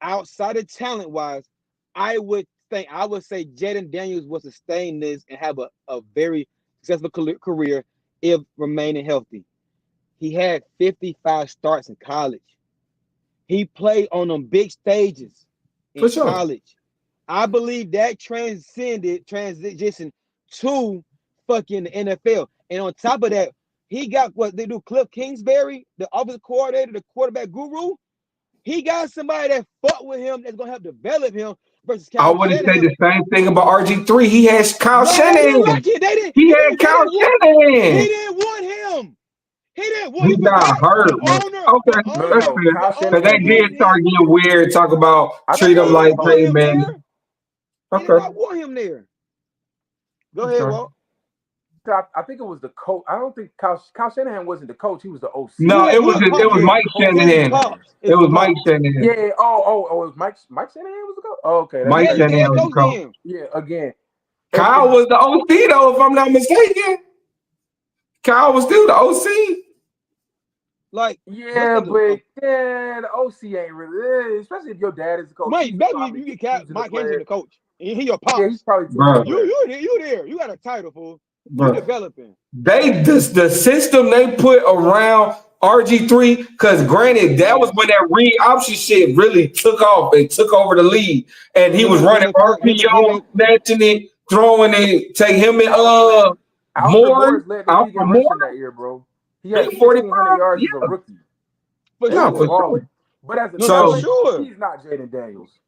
outside of talent wise, I would say Jaden Daniels will sustain this and have a very successful career if remaining healthy. He had 55 starts in college. He played on them big stages in college. I believe that transition to fucking the NFL. And on top of that, he got what they do. Cliff Kingsbury, the offensive coordinator, the quarterback guru. He got somebody that fought with him that's gonna help develop him versus Kyle I wouldn't say the same thing about RG3. He has Kyle Shanahan. He had Kyle Shanahan. He didn't want him. He didn't want him. He got hurt. Okay. So they did start getting weird. Talk about treat him like Peyton Manning. Okay. He did not want him there. Go ahead, Walt. I think it was the coach. I don't think Kyle Shanahan wasn't the coach. He was the OC. No, it was Mike Shanahan. It was Mike Shanahan. Yeah. Oh, it was Mike Shanahan was the coach. Oh, okay. Mike Shanahan was the coach. Yeah. Again, Kyle was the OC though, if I'm not mistaken. Kyle was still the OC. Like, yeah, but the OC ain't really, especially if your dad is the coach. Mike, you get Mike Henderson the coach. And he your pops. Yeah, he's probably you there. You got a title, fool. You're developing. The system they put around RG3, because granted, that was when that read option shit really took off. It took over the league. And he was running RPO, snatching it, throwing it, take him and Moore out for Moore that year, bro. He had 1,400 yards as a rookie. For sure. But as a talent, he's not Jaden Daniels.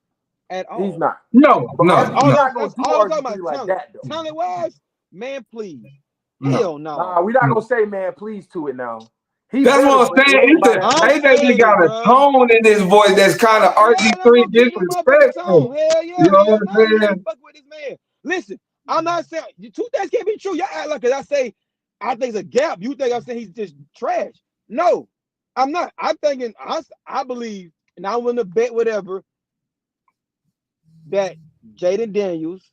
At all. He's not. No. He's not going to do RG3 like that, though. Talent-wise, man, please. Hell no. Nah, we're not going to say man, please to it now. That's what I'm saying. They basically got a tone in this voice that's kind of RG3 disrespectful. Hell yeah. You know what I'm saying? Fuck with this man. Listen, I'm not saying two things can't be true. Y'all act like I say I think it's a gap. You think I'm saying he's just trash? No, I'm not. I'm thinking I believe, and I'm willing to bet whatever that Jaden Daniels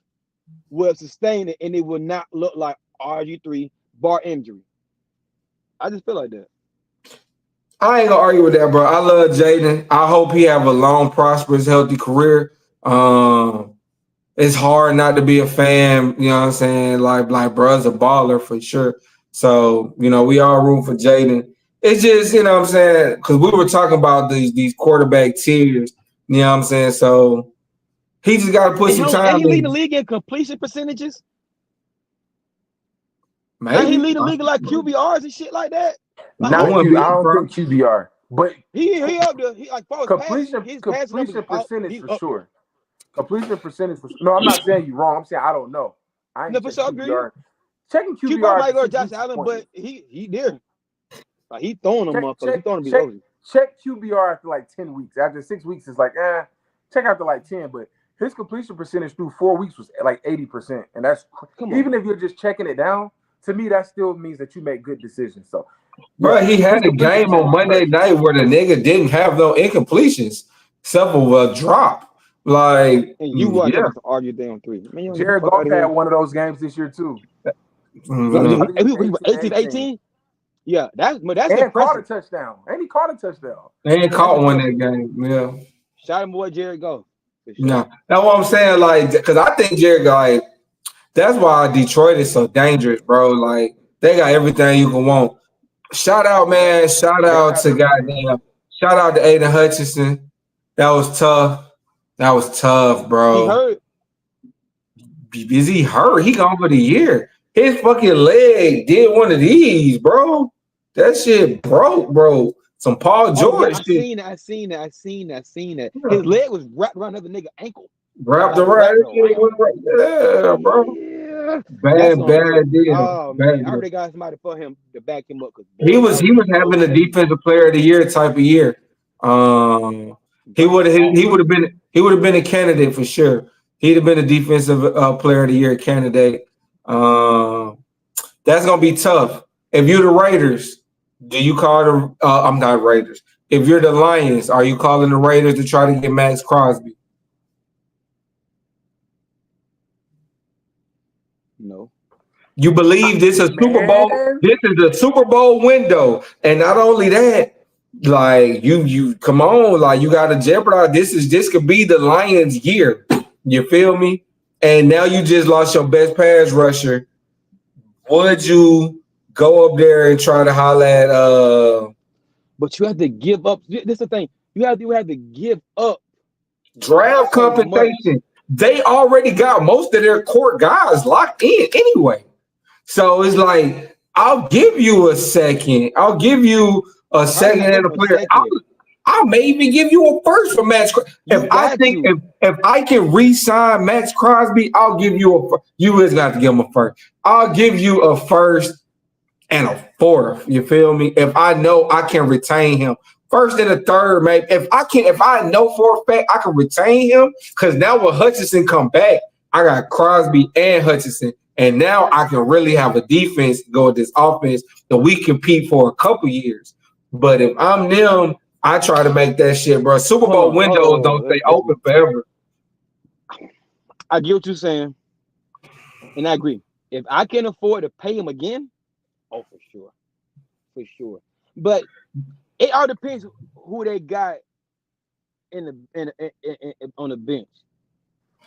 will sustain it, and it will not look like RG3 bar injury. I just feel like that. I ain't gonna argue with that, bro. I love Jaden. I hope he have a long, prosperous, healthy career. It's hard not to be a fan, you know what I'm saying? Like bruh's a baller for sure. So, you know, we all room for Jaden. It's just, you know what I'm saying? Because we were talking about these quarterback tiers, you know what I'm saying? So he just got to put some time. He lead the league in completion percentages. Maybe. He lead the league in like QBRs and shit like that. Like, I don't think QBR, but he up there. He like completion percentage for sure. Completion percentage for sure. No, I'm not saying you wrong. I'm saying I don't know. I ain't QBR. Checking QBR might go JoshAllen, but he there. Like he throwing them up. He throwing them. Check QBR after like 10 weeks. After 6 weeks, it's like check after like 10. But his completion percentage through 4 weeks was like 80%, and that's even if you're just checking it down. To me, that still means that you make good decisions. So, bro, he had a game on Monday night where the nigga didn't have no incompletions, except for a drop. Like, and you want to argue day on 3. Man, Jared Goff had one of those games this year too. 18? Yeah, that's and impressive. Caught a touchdown. And he caught a touchdown. And caught one that game. Yeah. Shout him boy Jared Goff. Sure. No, that's what I'm saying. Like, because I think Jared like. That's why Detroit is so dangerous, bro. Like, they got everything you can want. Shout out, man. Shout out to Aiden Hutchinson. That was tough, bro. He hurt. Is he hurt? He gone for the year. His fucking leg did one of these, bro. That shit broke, bro. Some Paul George shit. I seen that. His leg was wrapped around another nigga ankle. Wrapped around. Yeah, bro. Yeah, That's Bad, on real. bad deal. Oh Bad man, I deal. heard they got somebody for him to back him up because He boy, was y'all he was was having a okay. defensive player of the year type of year. Um, he Break would it have off. he would have been a candidate for sure. He'd have been a defensive player of the year candidate. Um, that's gonna be tough. If you're the Raiders, do you call the? I'm not Raiders. If you're the Lions, are you calling the Raiders to try to get Max Crosby? No. You believe this is a Super Bowl? Man, This is a Super Bowl window, and not only that, like you come on, like you got to jeopardize. This could be the Lions' year. You feel me? And now you just lost your best pass rusher. Would you go up there and try to holler at But you have to give up. This is the thing. You have to give up draft so much. compensation? They already got most of their core guys locked in anyway. So it's like, I'll give you a second. I'll give you a Probably second not and give a him a player. I'll, second. I may even give you a first for Max. If You I got think to. if I can re-sign Max Crosby, I'll give you a. You is got to give him a first. I'll give you a first and a fourth. You feel me? If I know I can retain him, first and a third, maybe. If I know for a fact I can retain him, because now when Hutchinson come back, I got Crosby and Hutchinson, and now I can really have a defense go with this offense that we compete for a couple years. But if I'm them, I try to make that shit, bro. Super Hold Bowl on. windows don't stay open forever. I get what you're saying, and I agree. If I can afford to pay him again, oh for sure. But it all depends who they got on the bench.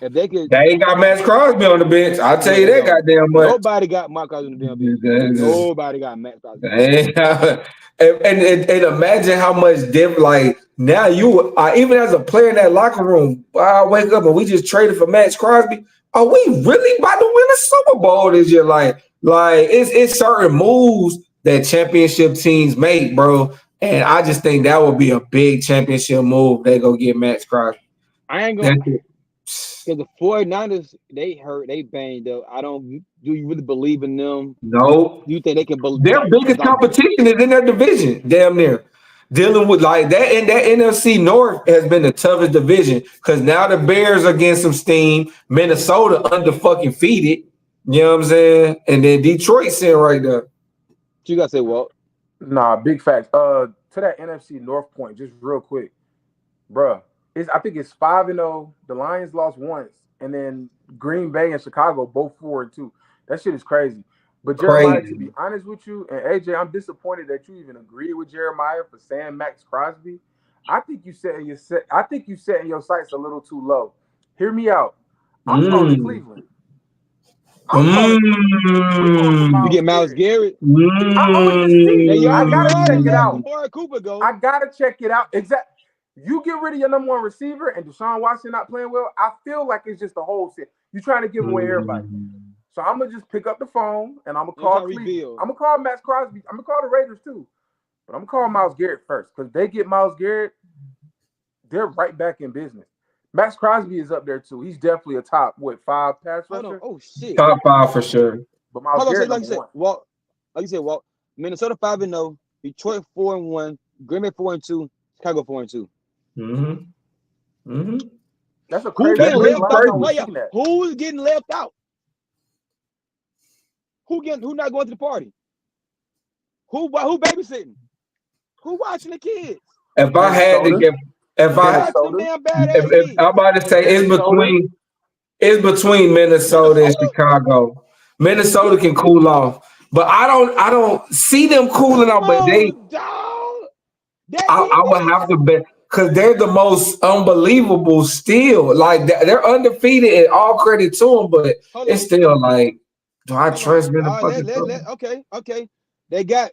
If they could, They ain't got Max Crosby on the bench. I'll tell yeah, you they that don't. goddamn much. Nobody got Mark Cousins on the damn bench. Nobody got Matt Cousins on the bench. And, and imagine how much diff like now you even as a player in that locker room, I wake up and we just traded for Max Crosby. Are we really about to win a Super Bowl this year? Like it's certain moves that championship teams make, bro. And I just think that would be a big championship move. They go get Max Crosby. I ain't gonna That's it. because the 49ers, they hurt, they banged up. Do you really believe in them? No. Do you think they can Their biggest like competition is in their division, damn near. Dealing with like that, and that NFC North has been the toughest division because now the Bears are getting some steam. Minnesota under fucking feeded, you know what I'm saying? And then Detroit sitting right there. you gotta say, Walt? nah, big facts. To that NFC North point, just real quick, bruh. I think it's 5-0. The Lions lost once, and then Green Bay and Chicago both 4-2. That shit is crazy. But Jeremiah, to Crazy. be honest with you, and AJ, I'm disappointed that you even agreed with Jeremiah for saying Max Crosby. I think you setting your sights a little too low. Hear me out. I'm calling Mm. Cleveland. I'm calling Cleveland. We're going for You Miles get Miles Garrett. Garrett. I want to see. Now you I already gotta check it let out. Amari Cooper go. I gotta check it out. Exactly. You get rid of your number one receiver and Deshaun Watson not playing well. I feel like it's just a whole set. You're trying to give away everybody. So I'm gonna just pick up the phone and I'm gonna call Cleveland. Rebuild. I'm gonna call Max Crosby. I'm gonna call the Raiders too, but I'm gonna call Miles Garrett first because they get Miles Garrett, they're right back in business. Max Crosby is up there too. He's definitely a top 5 pass Hold on. rusher. Oh shit. Top 5 for sure. But Miles Hold on. Garrett Like you number said, one. Walt. Like you said, Walt. Minnesota 5-0. Detroit 4-1. Green Bay 4-2. Chicago 4-2. Mm-hmm. Mm-hmm. That's a Who's crazy. getting When's the left last out the time we've playoff? seen that? Who's getting left out? Who not going to the party? Who babysitting? Who watching the kids? If I had to Minnesota. give, if Who I watching them Minnesota. damn badass if kids? I'm about to say it's between Minnesota and Chicago. Minnesota can cool off, but I don't see them cooling off. But Dog. That I would defense. have to bet because they're the most unbelievable still. Like they're undefeated, and all credit to them. But Hold it's on. still like, do I Hold on. trust them? All right, okay. They got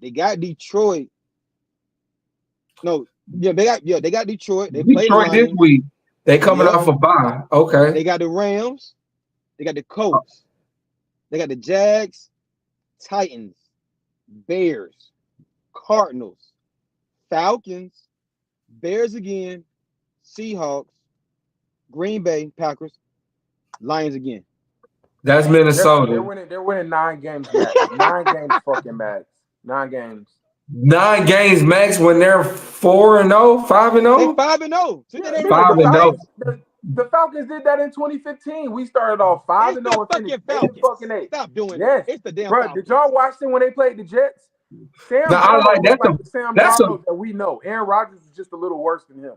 They got Detroit. No, they got Detroit. They play the Detroit this Lions. week. They coming Yep. off a bye. Okay. They got the Rams. They got the Colts. They got the Jags, Titans, Bears, Cardinals, Falcons, Bears again, Seahawks, Green Bay, Packers, Lions again. That's They're Minnesota. winning. They're winning 9 games max. 9 games fucking max. 9 games. 9 games max when they're 4-0, 5-0. They 5-0. So Yeah, they ain't nigga, even 5-0. the Falcons did that in 2015. We started off 5-0 It's the and fucking finished Falcons. 8-8. Stop doing Yes, it. It's the damn bro. Falcons. Did y'all watch them when they played the Jets? Sam Now, I like Darnold looked that's like the Sam that's a Darnold that we know. Aaron Rodgers is just a little worse than him.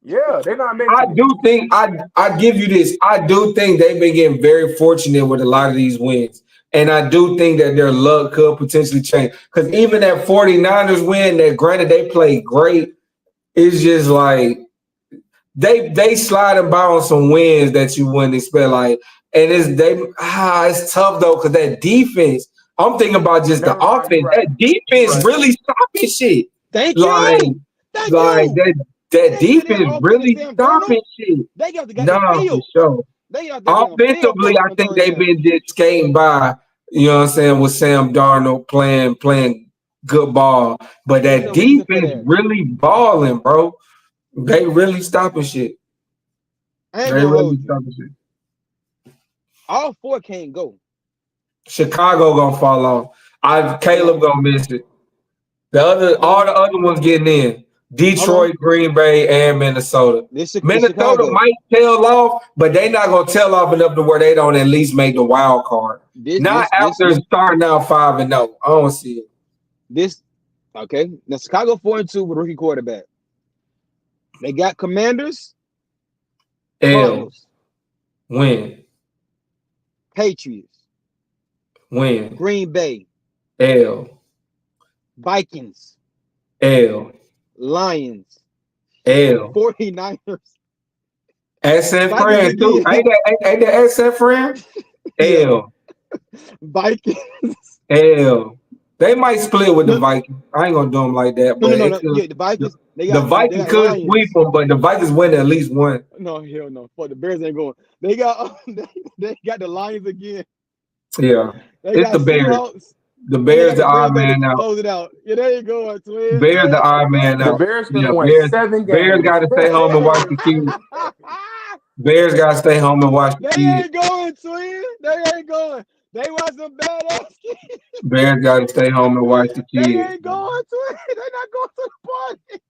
Yeah, they're not making I it. do think I give you this. I do think they've been getting very fortunate with a lot of these wins. And I do think that their luck could potentially change. Because even that 49ers win, that granted they played great, it's just like they sliding by on some wins that you wouldn't expect. Like, and it's tough though, because that defense, I'm thinking about just the Never mind, you're offense. right. That defense really stopping shit. Thank Like, you. Thank like you. that They give defense that offense really to Sam stopping Darnold. shit. They got the goddamn Nah, for field. sure. They got the damn field Offensively, for I the think third they've down. been just skating by, you know what I'm saying, with Sam Darnold playing good ball. But What's that your reason for defense that? really balling, bro. They really stopping shit. I ain't They gonna really hold you. stopping shit. All 4 can't go. Chicago gonna fall off. Caleb gonna miss it. All the other ones getting in. Detroit, Green Bay, and Minnesota. This Minnesota Chicago. might tail off, but they not gonna tail off enough to where they don't at least make the wild card. Not after starting out 5-0. I don't see it. Okay. Now Chicago 4-2 with a rookie quarterback. They got Commanders, Cardinals, Win. Patriots, Win. Green Bay, L. Vikings, L. Lions, L. 49ers. Asset Vikings friend too. again. Ain't that asset friend? Yeah. L. Vikings. L. They might split with the Vikings. I ain't gonna do them like that. But No. Yeah, the Vikings. They the got Vikings could Lions. sweep them, but the Vikings win at least one. No, hell no. Fuck, the Bears ain't going. They got they got the Lions again. Yeah. They It's got the Bears. Seahawks. The Bears, the odd man out. Close it out. Yeah, there you go, twin. Bears, the odd man The out. Bears Yeah, won Bears, 7 games. Bears got to stay home and watch the kids. Bears got to stay home and watch the They kids. ain't going, twin. They ain't going. They was some badass kids. Bears got to stay home and watch the They kids. ain't going, twin. They not going to the party.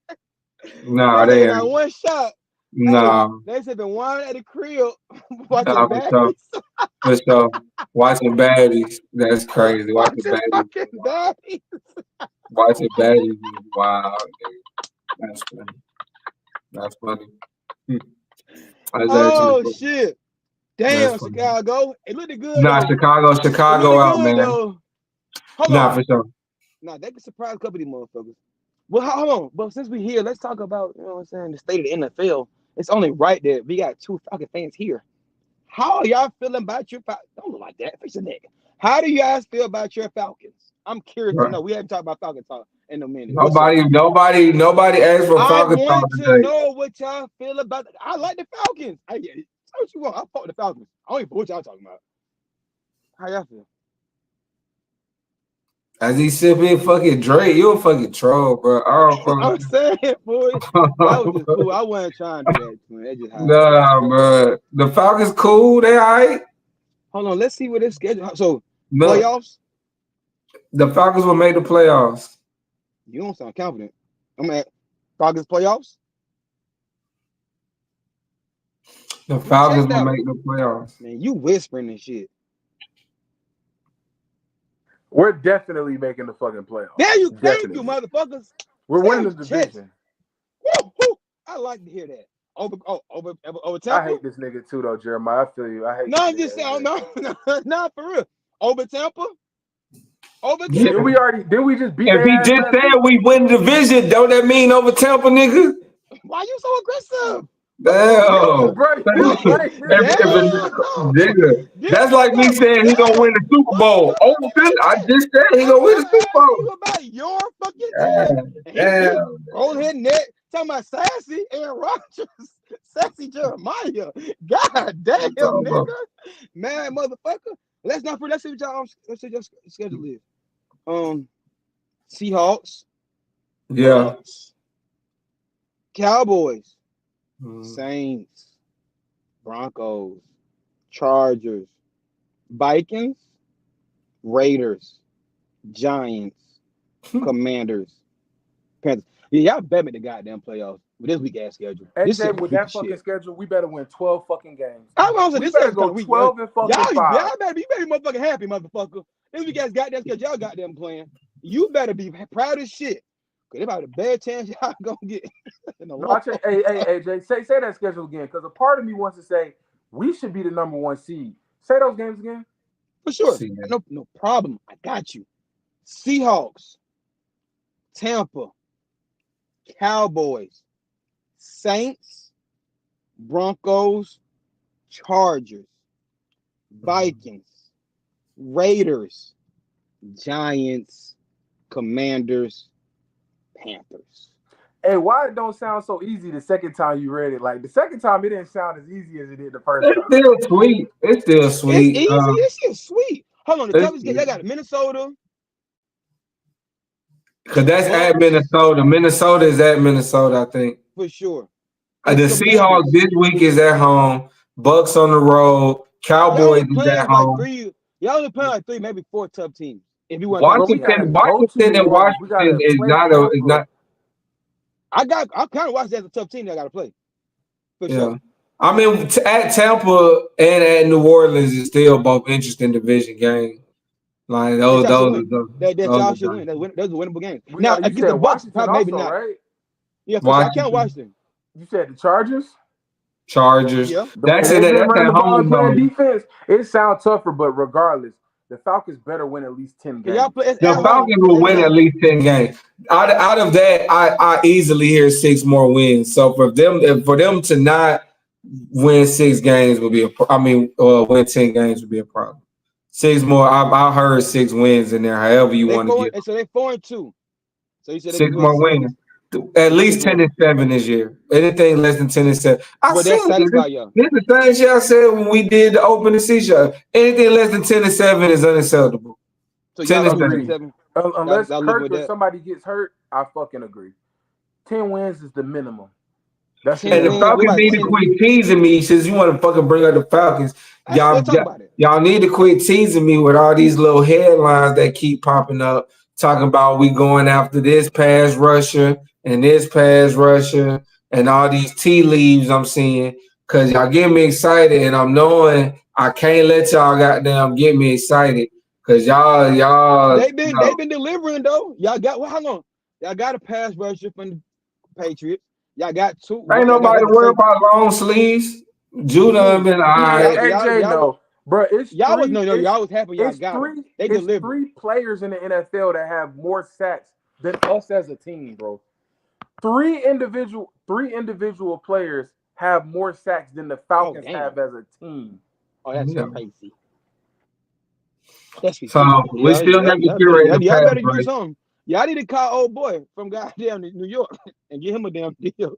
Nah, they they got ain't. one shot. Nah, Hey, they said been wine at the crib watching nah, for sure. baddies. For sure. Watching baddies. That's crazy. Watching Watching baddies. fucking baddies. Watching baddies is wild, dude. That's funny. That's funny. That's Oh actually shit. That's Damn, funny. Chicago. It looked good Nah, though. Chicago out, man. Though. Hold Nah, on. for sure. Nah, they could surprise a couple of these motherfuckers. Well, hold on. But since we here, let's talk about, you know what I'm saying, the state of the NFL. It's only right that we got 2 Falcon fans here. How are y'all feeling about your Falcons? Don't look like that. Fix your neck. How do you guys feel about your Falcons? I'm curious to know. We haven't talked about Falcon talk in a minute. Nobody asked for Falcon talk want to today. know what y'all feel about it. I like the Falcons. Say what you want. I fuck with the Falcons. I don't even know what y'all talking about. How y'all feel? As he sipping fucking Drake, you a fucking troll, bro. I'm saying, boy, that was just cool. I wasn't trying to do that. Man. That just nah, bro. The Falcons cool. They all right. Hold on. Let's see what this schedule. So No, playoffs. the Falcons will make the playoffs. You don't sound confident. I'm at Falcons playoffs. The Falcons will make the playoffs. Man, you whispering and shit. We're definitely making the fucking playoffs. There you Definitely. thank you, motherfuckers. We're winning the division. Woo. I like to hear that. Over Tampa. I hate this nigga too, though, Jeremiah. I feel you. I hate. No, I'm just saying. No, for real. Over Tampa. Yeah. Did we just beat? If he just said we win the division, don't that mean over Tampa, nigga? Why you so aggressive? Damn, bro. Nigga, that's like me saying he gonna win the Super Bowl. I just said he gonna win the Super Bowl. About your fucking team. Damn. Roll his neck. Talking about sassy Aaron Rodgers, sassy Jeremiah. God damn, nigga, man, motherfucker. Let's see what y'all schedule is. Seahawks. Yeah. Cowboys. Saints. Broncos. Chargers. Vikings, Raiders, Giants, Commanders, Panthers. Yeah, y'all bet me the goddamn playoffs with this weak ass schedule. This AJ, shit with weak that as fucking shit. schedule, we better win 12 fucking games. I was saying We this better schedule's go kind of weak. 12 and fucking 5. You better be motherfucking happy, motherfucker. This weak ass goddamn schedule y'all goddamn playing. You better be proud as shit. Cause about a bad chance y'all gonna get in the No, I change. Hey, AJ, say that schedule again, because a part of me wants to say we should be the number 1 seed. Say those games again. For sure. No problem. I got you. Seahawks, Tampa, Cowboys, Saints, Broncos, Chargers, Vikings, Raiders, Giants, Commanders, Panthers. Hey, why it don't sound so easy the second time you read it? Like the second time, it didn't sound as easy as it did the first time. It's still sweet. It's still sweet. It's easy. It's still sweet. Hold on. The toughest game, It's- y'all got Minnesota. Cause that's at Bucks, Minnesota. Minnesota is at Minnesota, I think. for sure. The And Seahawks Commanders. this week is at home. Bucks on the road. Y'all Cowboys only is playing at like home. three. Y'all only playing like 3, maybe 4 tough teams. If you want to But we count gotta Washington, go to Washington, New and Orleans. We Washington gotta is play not a is Tampa. not. I kind of watch that as a tough team that I got to play. For Yeah, sure. I mean at Tampa and at New Orleans is still both interesting division games. Like That those, y'all should those, win. are those, That those y'all are should games. win. Those are winnable games. We Now got. You against said the Bucks, Washington probably maybe also, not. right? Yeah, for sure. I count Washington, Washington. You said the Chargers. Chargers. Yeah. That's They've it. been That's running at the ball and home playing though. defense. It sounds tougher, but regardless, the Falcons better win at least 10 Cause y'all games. play it's The at home. Falcons It's will at win at home. least 10 games. Out of that, I easily hear 6 more wins. So for them to not win 6 games would be win 10 games would be a problem. 6 more. I heard 6 wins in there. However you They want to four get and so they 4-2. So you said they 6 can win more 6. wins. At Win 6 least more. 10-7 this year. Anything less than 10-7. I But that said this. satisfy y'all. This is the thing y'all said when we did the opening season. Anything less than 10-7 is unacceptable. So y'all 10 agree and with agree. 7? Unless Y'all living Kirk with or that? somebody gets hurt, I fucking agree. 10 wins is the minimum. That's the 10 And the wins. minimum. What Falcons about need to 10? quit teasing me since you want to fucking bring up the Falcons. Let's talk about it. Y'all need to quit teasing me with all these little headlines that keep popping up, talking about we going after this pass rusher and this pass rusher and all these tea leaves I'm seeing. Cause y'all get me excited and I'm knowing I can't let y'all goddamn get me excited. Cause y'all They've been delivering though. Y'all got how long? Y'all got a pass rusher from the Patriots. Y'all got 2. ain't Y'all got nobody the worried same. about long sleeves. Judah Who? been all Hey, right. AJ, Y'all no, bro. y'all was no, y'all was happy. Y'all It's got them. three. They It's delivered. 3 players in the NFL that have more sacks than us as a team, bro. Three individual players have more sacks than the Oh Falcons damn. have as a team. Oh, that's Yeah. crazy. That's So ridiculous. we still have to curate the Y'all pass better do rush. something. Y'all need to call old boy from goddamn New York and get him a damn deal.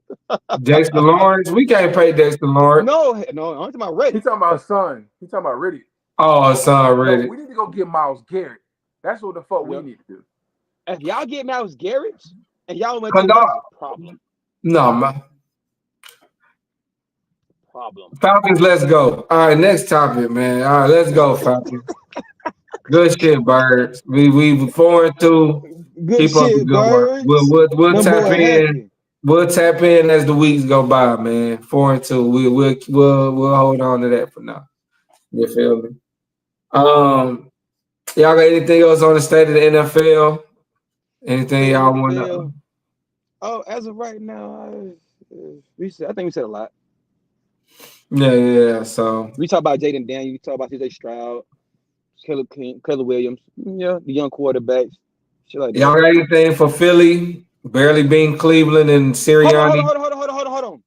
Dexter Lawrence, we can't pay Dexter Lawrence. No, I'm talking about He ready. talking about son. He talking about Riddick. Oh, it's No, already. we need to go get Miles Garrett. That's what the fuck we Yep. need to do. If y'all get Miles Garrett and y'all went Cause 10 wins, it's a problem. no, man. Problem. Falcons, let's go. All right, next topic, man. All right, let's go, Falcons. Good shit, birds. We 4-2. Good Keep up the shit, good work. birds. We'll Them tap boy in. happy. We'll tap in as the weeks go by, man. 4-2. We'll hold on to that for now. You feel me? Y'all got anything else on the state of the NFL? Anything State y'all want to? NFL. Oh, as of right now, I think we said a lot. Yeah. So We talk about Jaden Daniels. We talk about CJ Stroud, Keller Williams. Yeah, the young quarterbacks. Shit like y'all that. got anything for Philly? Barely beating Cleveland and Hold on, hold on, Sirianni. hold on.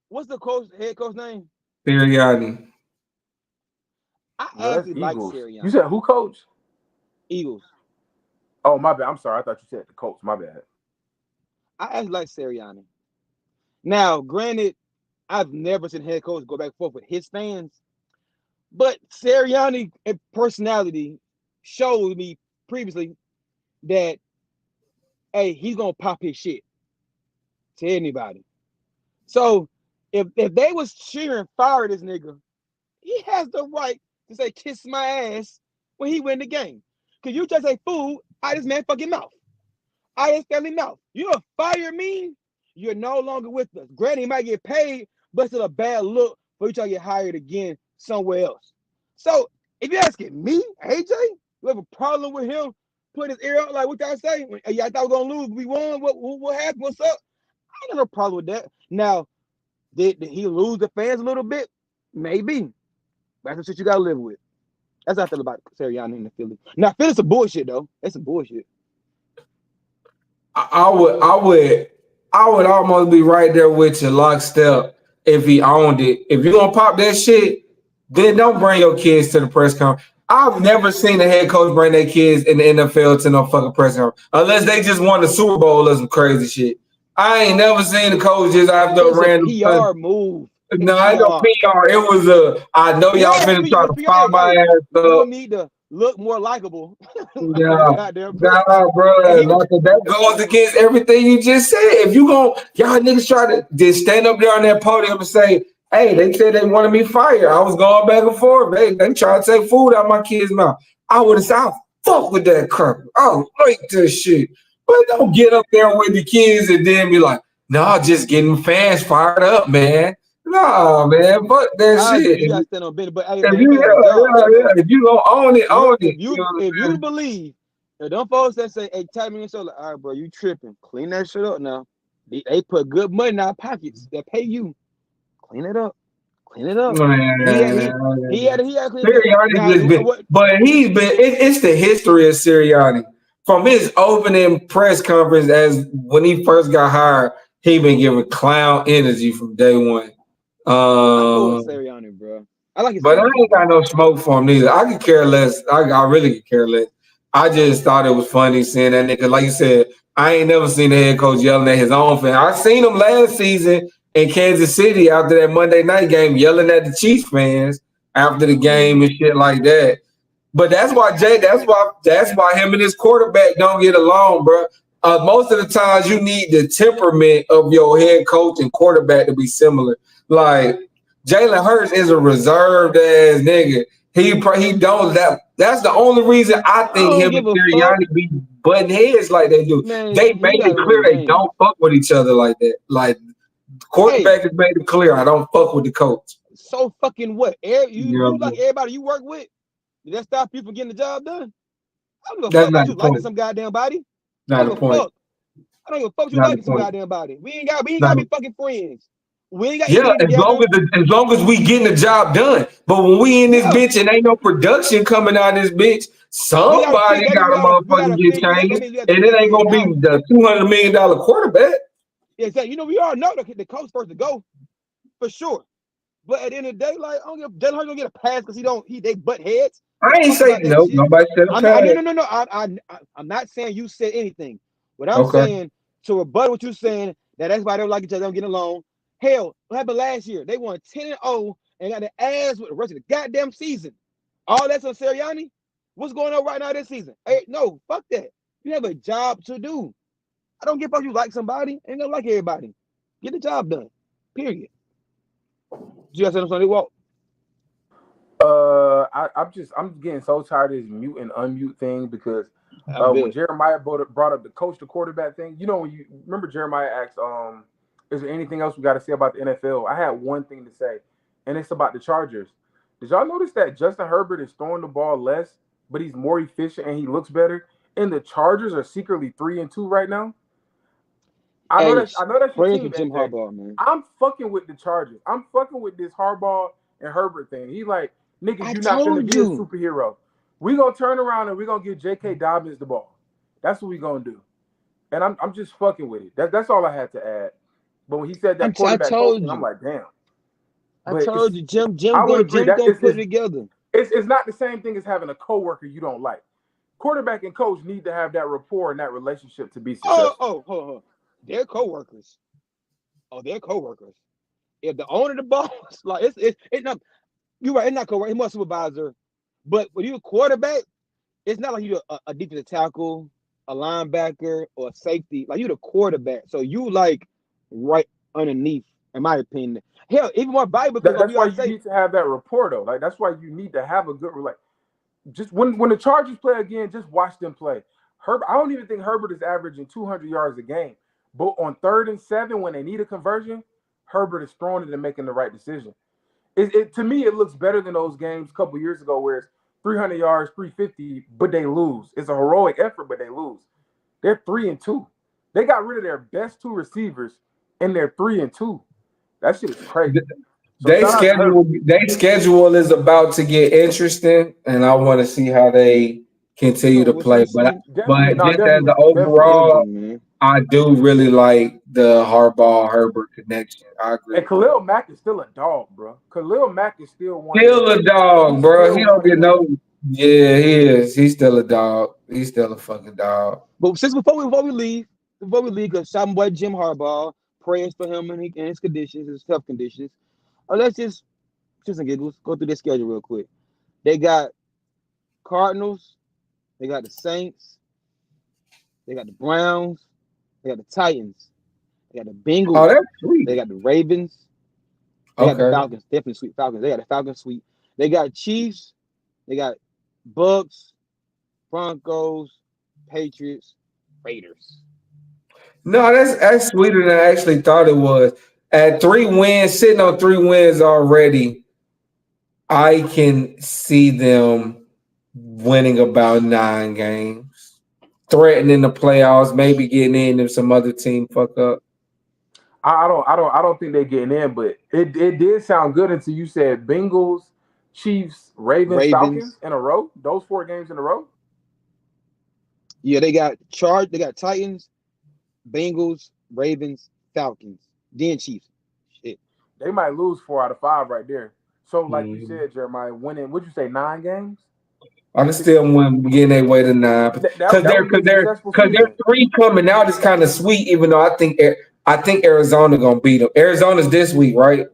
What's the head coach name? Sirianni. I No, that's actually like Eagles. You Sirianni. said who coach? Eagles. Oh, my bad. I'm sorry. I thought you said the Colts. My bad. I actually like Sirianni. Now, granted, I've never seen head coach go back and forth with his fans, but Sirianni personality showed me previously that hey, he's gonna pop his shit to anybody. So if they was cheering fire this nigga, he has the right to say kiss my ass when he win the game. Cause you just say fool out his man fucking mouth. Out his family mouth. You know fire me, you're no longer with us. Granted, he might get paid, but it's still a bad look for you trying to get hired again somewhere else. So if you're asking me, AJ, you have a problem with him putting his ear out like what y'all say? Yeah, I thought we were gonna lose. We won. What happened? What's up? I ain't got no problem with that. Now, did he lose the fans a little bit? Maybe. That's the shit you gotta live with. That's how I feel about Sirianni in the Philly. Now, Philly's some bullshit though. That's some bullshit. I would almost be right there with you, lockstep, if he owned it. If you're gonna pop that shit, then don't bring your kids to the press conference. I've never seen a head coach bring their kids in the NFL to no fucking press conference unless they just won the Super Bowl or some crazy shit. I ain't never seen a coach just after a random PR move. No, I know PR. It was I know y'all finna try to fire my ass up. You need to look more likable. Yeah, nah, bro. That goes against everything you just said. If you y'all niggas try to just stand up there on that podium and say, "Hey, they said they wanted me fired." I was going back and forth. They tried to take food out of my kid's mouth. I would have said, "I'll fuck with that crap. I'll like this shit." But don't get up there with the kids and then be like, "No, just getting fans fired up, man." No, man, fuck that shit. You gotta stand on business, but hey, If man, if you gonna own it, own it. If you believe, them folks that say, "Hey, tap me in," so like, all right, bro, you tripping? Clean that shit up now. They put good money in our pockets that pay you. Clean it up. Clean it up. He had clean it up. But he's been. It's the history of Sirianni. From his opening press conference, as when he first got hired, he been giving clown energy from day one. Sirianni, bro. I like his but I ain't got no smoke for him neither. I could care less. I really could care less. I just thought it was funny seeing that nigga. Like you said, I ain't never seen the head coach yelling at his own fan. I seen him last season in Kansas City after that Monday night game yelling at the Chiefs fans after the game and shit like that. But that's why him and his quarterback don't get along, bro. Most of the times you need the temperament of your head coach and quarterback to be similar. Like Jalen Hurts is a reserved ass nigga. He don't that. That's the only reason I think him and Sirianni be butting heads like they do. Man, they made it clear they don't fuck with each other like that. Like quarterback has made it clear I don't fuck with the coach. So fucking what? You like everybody you work with? Did that stop you from getting the job done? I don't give a fuck about you liking some goddamn body. Not the point. I don't give a fuck you liking some goddamn body. We ain't gotta be fucking friends. We ain't got as long as we getting the job done. But when we in this bitch and ain't no production coming out of this bitch, somebody got a motherfucking get changed, and it ain't gonna be the $200 million quarterback. Yeah, exactly. We all know the coach first to go for sure. But at the end of the day, like I don't give Jalen Hurts gonna get a pass because they butt heads. I ain't saying no. Nobody said a pass. No. I'm not saying you said anything. What I'm saying to rebut what you're saying that everybody don't like each other, don't get along. Hell, what happened last year? They won 10-0 and got their ass with the rest of the goddamn season. All that's on Sirianni. What's going on right now this season? Hey, no, fuck that. You have a job to do. I don't give a fuck you like somebody. Ain't gonna like everybody. Get the job done. Period. You guys say something, Walt? I'm getting so tired of this mute and unmute thing because when Jeremiah brought up the coach to quarterback thing, when you remember Jeremiah asked, is there anything else we got to say about the NFL? I had one thing to say, and it's about the Chargers. Did y'all notice that Justin Herbert is throwing the ball less, but he's more efficient and he looks better? And the Chargers are secretly 3-2 right now. I know that's your team. Jim Harbaugh, man. I'm fucking with the Chargers. I'm fucking with this Harbaugh and Herbert thing. He like, nigga, you're not gonna be a superhero. We gonna turn around and we gonna give J.K. Dobbins the ball. That's what we gonna do. And I'm just fucking with it. That's all I had to add. But when he said that quarterback coaching, I'm like, damn. I told you, Jim gonna put it together. It's not the same thing as having a coworker you don't like. Quarterback and coach need to have that rapport and that relationship to be successful. Oh. They're coworkers. They're coworkers. If the owner of the boss, like it's not. You're right. It's not coworker. He's more supervisor. But when you're a quarterback, it's not like you're a defensive tackle, a linebacker, or a safety. Like you're the quarterback. So you like right underneath in my opinion. Hell, even more valuable because That's you why gotta you say, need to have that rapport though. Like that's why you need to have a good like. Just when the Chargers play again, just watch them play. Herbert, I don't even think Herbert is averaging 200 yards a game, but on 3rd and 7 when they need a conversion, Herbert is throwing it and making the right decision. To me, it looks better than those games a couple years ago where it's 300 yards, 350, but they lose. It's a heroic effort, but they lose. They're 3-2. They got rid of their best 2 receivers, and they're 3-2. That shit is crazy. So They shout out to Herbert. schedule is about to get interesting, and I want to see how they continue to we'll play. But Definitely, no, just as the definitely, definitely. will overall, be, man. I do really like the Harbaugh Herbert connection. I agree. And Khalil Mack is still a dog, bro. Khalil Mack is still one of Still them. a dog, He's bro. still He one don't of get them. no. Yeah, he is. He's still a dog. He's still a fucking dog. But since before we leave, because some boy Jim Harbaugh prayers for him and his conditions, his health conditions. Let's just and giggles go through their schedule real quick. They got Cardinals, they got the Saints, they got the Browns, they got the Titans, they got the Bengals, Oh, that's sweet. they got the Ravens, they got the Okay. Falcons, definitely sweet Falcons. They got the Falcons sweet. They got Chiefs, they got Bucks, Broncos, Patriots, Raiders. No, that's sweeter than I actually thought it was. At 3 wins, sitting on 3 wins already, I can see them winning about 9 games, threatening the playoffs, maybe getting in if some other team fuck up. I don't think they're getting in, but it did sound good until you said Bengals, Chiefs, Ravens, Falcons in a row. Those 4 games in a row. Yeah, they got Titans, Bengals, Ravens, Falcons, then Chiefs. Shit. They might lose 4 out of 5 right there. So, like you Mhm. said, Jeremiah, winning. What'd you say? 9 games. I can still win getting their way to 9 because That would be a successful they're season. 3 coming out is kind of sweet. Even though I think Arizona gonna beat them. Arizona's this week, right?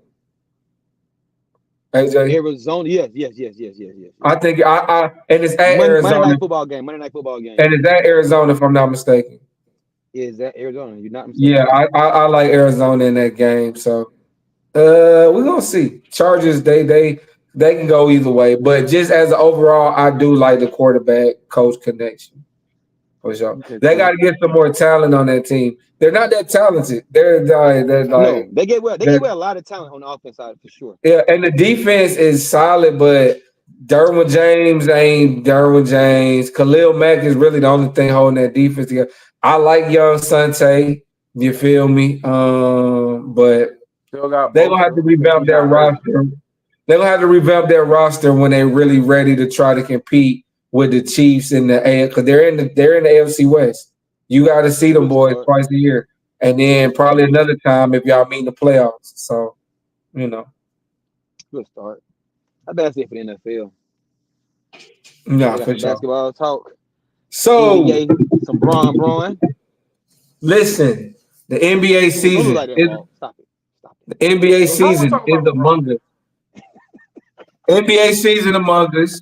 AJ, Arizona, yes. I think and it's at Monday Arizona, night football game. and it's at Arizona if I'm not mistaken. Is that Arizona? You're not mistaken. Yeah, I like Arizona in that game. So we're gonna see. Chargers, they can go either way, but just as an overall, I do like the quarterback coach connection for sure. Okay, They cool. got to get some more talent on that team. They're not that talented. They're No, like they get a lot of talent on the offense side for sure. yeah, and the defense is solid, but Derwin James ain't Derwin James. Khalil Mack is really the only thing holding that defense together. I like young Sante. You feel me? But Still got they're gonna have to Bosa if revamp he their not hurt. roster. They're gonna have to revamp their roster when they're really ready to try to compete with the Chiefs in the A because they're in the AFC West. You got to see them Good boys start. twice a year, and then probably another time if y'all meet in the playoffs. So you know, Good start. I bet that's it for the NFL. yeah, They got for some sure. basketball talk. So NBA, some Braun. listen, the NBA Don't look season like that, is Walt. Stop it. the NBA Don't do I want to season talk is about LeBron. among us. NBA season among us.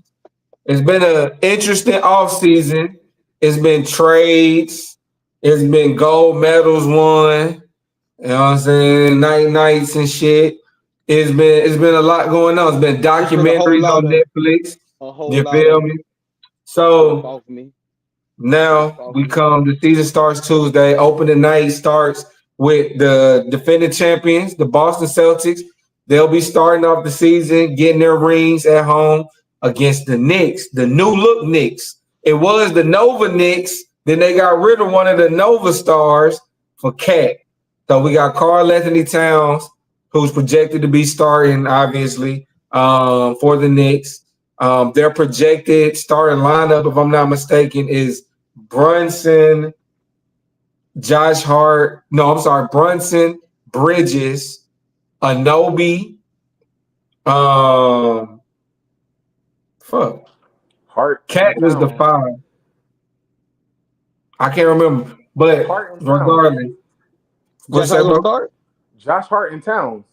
It's been an interesting offseason. It's been trades. It's been gold medals won. You know what I'm saying? Nights and shit. It's been a lot going on. It's been It's been a whole documentaries lot on of Netflix. You feel me? slip So off me. now the season starts Tuesday. Opening night starts with the defending champions, the Boston Celtics. They'll be starting off the season, getting their rings at home against the Knicks, the new look Knicks. It was the Nova Knicks. Then they got rid of one of the Nova stars for Cat. So we got Karl Anthony Towns, who's projected to be starting, obviously, for the Knicks. Their projected starting lineup, if I'm not mistaken, is Brunson, Josh Hart. No, I'm sorry, Brunson, Bridges, Anobi. Um, fuck. Hart Cat and was the Towns. 5. I can't remember, but Hart and Towns. regardless, what you Josh say, Hart gonna bro? start? Josh Hart and Towns.